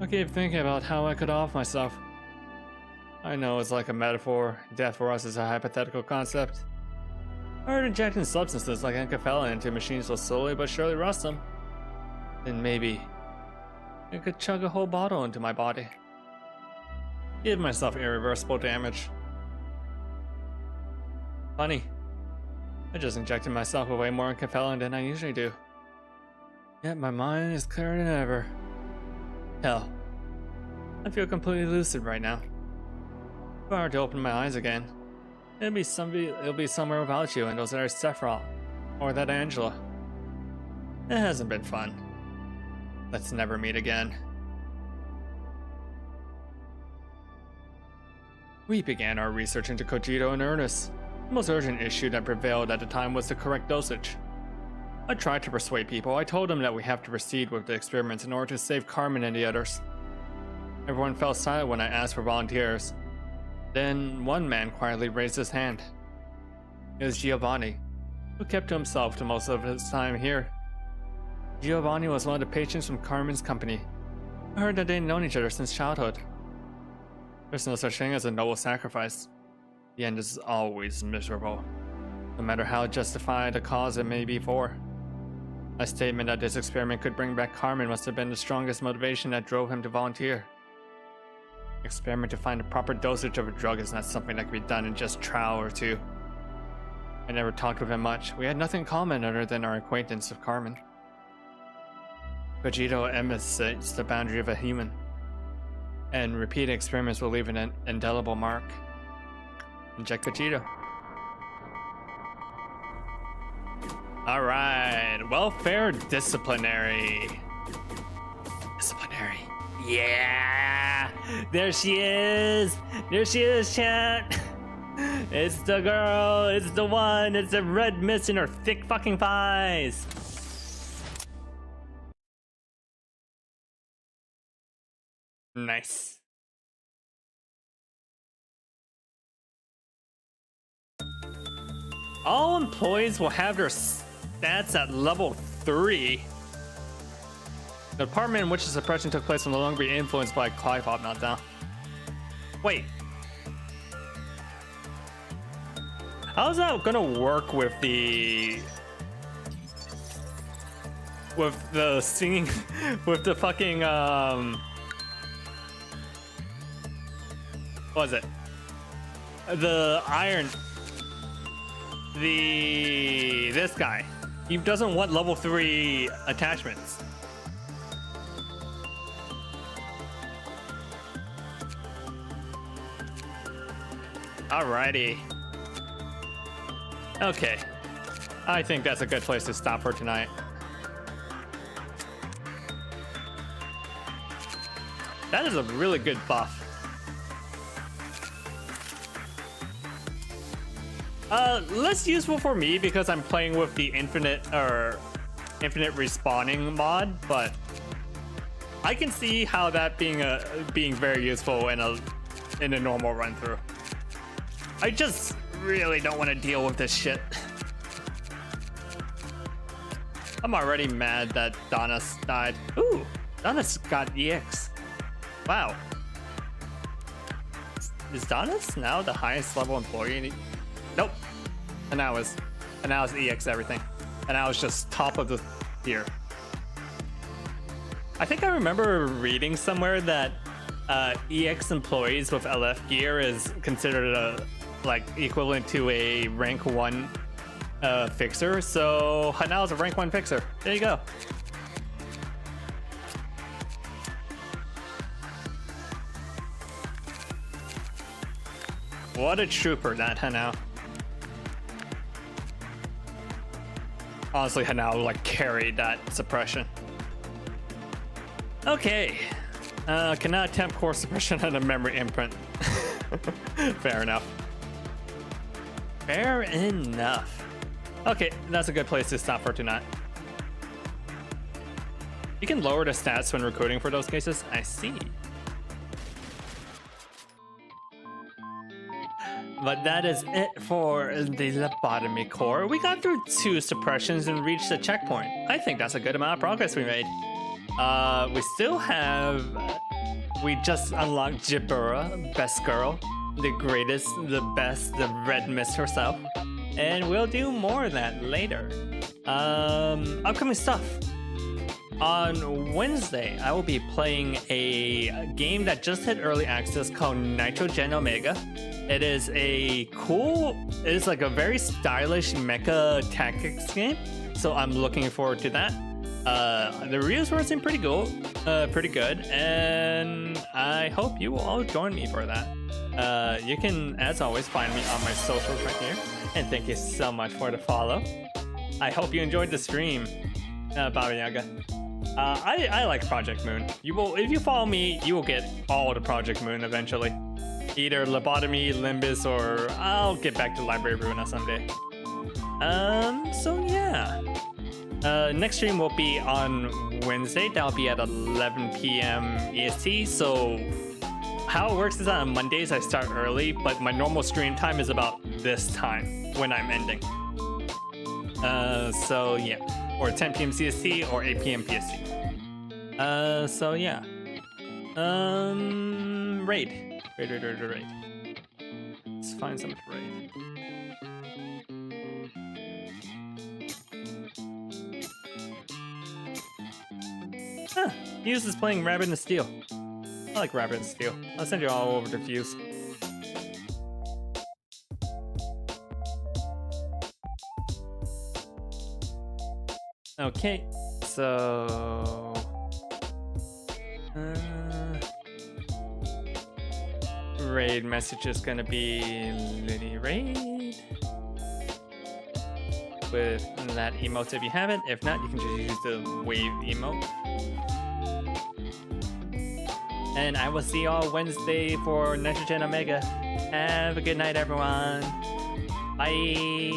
I keep thinking about how I could off myself. I know it's like a metaphor, death for us is a hypothetical concept. I heard injecting substances like enkephalin into machines will slowly but surely rust them. Then maybe I could chug a whole bottle into my body. Give myself irreversible damage. Funny. I just injected myself with way more enkephalin than I usually do. Yet my mind is clearer than ever. Hell, I feel completely lucid right now. If I were to open my eyes again, it'll be somewhere without you and those other Sephiroth, or that Angela. It hasn't been fun. Let's never meet again. We began our research into Cogito in earnest. The most urgent issue that prevailed at the time was the correct dosage. I tried to persuade people. I told them that we have to proceed with the experiments in order to save Carmen and the others. Everyone fell silent when I asked for volunteers. Then one man quietly raised his hand. It was Giovanni, who kept to himself to most of his time here. Giovanni was one of the patients from Carmen's company. I heard that they'd known each other since childhood. There's no such thing as a noble sacrifice. The end is always miserable, no matter how justified a cause it may be for. My statement that this experiment could bring back Carmen must have been the strongest motivation that drove him to volunteer. Experiment to find the proper dosage of a drug is not something that can be done in just a trial or two. I never talked with him much. We had nothing in common other than our acquaintance of Carmen. Cogito emulates the boundary of a human, and repeated experiments will leave an indelible mark. Inject Cogito. Alright, welfare disciplinary. Disciplinary. Yeah! There she is! There she is, chat! It's the girl, it's the one, it's the red mist in her thick fucking thighs! Nice. All employees will have their stats at level 3. The department in which the suppression took place will no longer be influenced by Clive-Hop meltdown. Wait. How's that gonna work with the singing with the fucking what was it? The iron this guy. He doesn't want level 3 attachments. Alrighty. Okay. I think that's a good place to stop for tonight. That is a really good buff. Less useful for me because I'm playing with the infinite respawning mod, but I can see how that being very useful in a normal run through. I just really don't want to deal with this shit. I'm already mad that Donna's died. Ooh, Donna's got EX. Wow. Is Donna's now the highest level employee? Nope. And now is EX everything. And now it's just top of the tier. I think I remember reading somewhere that EX employees with LF gear is considered like equivalent to a rank 1 fixer. So Hanao is a rank 1 fixer. There you go. What a trooper, that Hanao. Honestly, Hanao like carried that suppression. Okay. Cannot attempt core suppression on a memory imprint. Fair enough. Fair enough. Okay, that's a good place to stop for tonight. You can lower the stats when recruiting for those cases. I see. But that is it for the lobotomy core. We got through 2 suppressions and reached the checkpoint. I think that's a good amount of progress we made. We still have... we just unlocked Jibura, best girl, the greatest, the best, the red mist herself. And we'll do more of that later. Upcoming stuff. On Wednesday, I will be playing a game that just hit early access called Nitrogen Omega. It is like a very stylish mecha tactics game, so I'm looking forward to that. The reviews were seem pretty good, and I hope you will all join me for that. You can, as always, find me on my socials right here, and thank you so much for the follow. I hope you enjoyed the stream, Baba Yaga. I like Project Moon. If you follow me, you will get all the Project Moon eventually. Either Lobotomy, Limbus, or I'll get back to Library Ruina someday. So yeah. Next stream will be on Wednesday. That'll be at 11 p.m. EST. So how it works is on Mondays I start early, but my normal stream time is about this time when I'm ending. So yeah. Or 10 p.m. CST or 8 p.m. PST. So yeah. Raid. Let's find something to raid. Huh, Fuse is playing Rabbit and Steel. I like Rabbit and Steel. I'll send you all over to Fuse. Okay, so... raid message is gonna be Liddy Raid with that emote if you have it. If not, you can just use the wave emote. And I will see y'all Wednesday for Nitrogen Omega. Have a good night, everyone. Bye.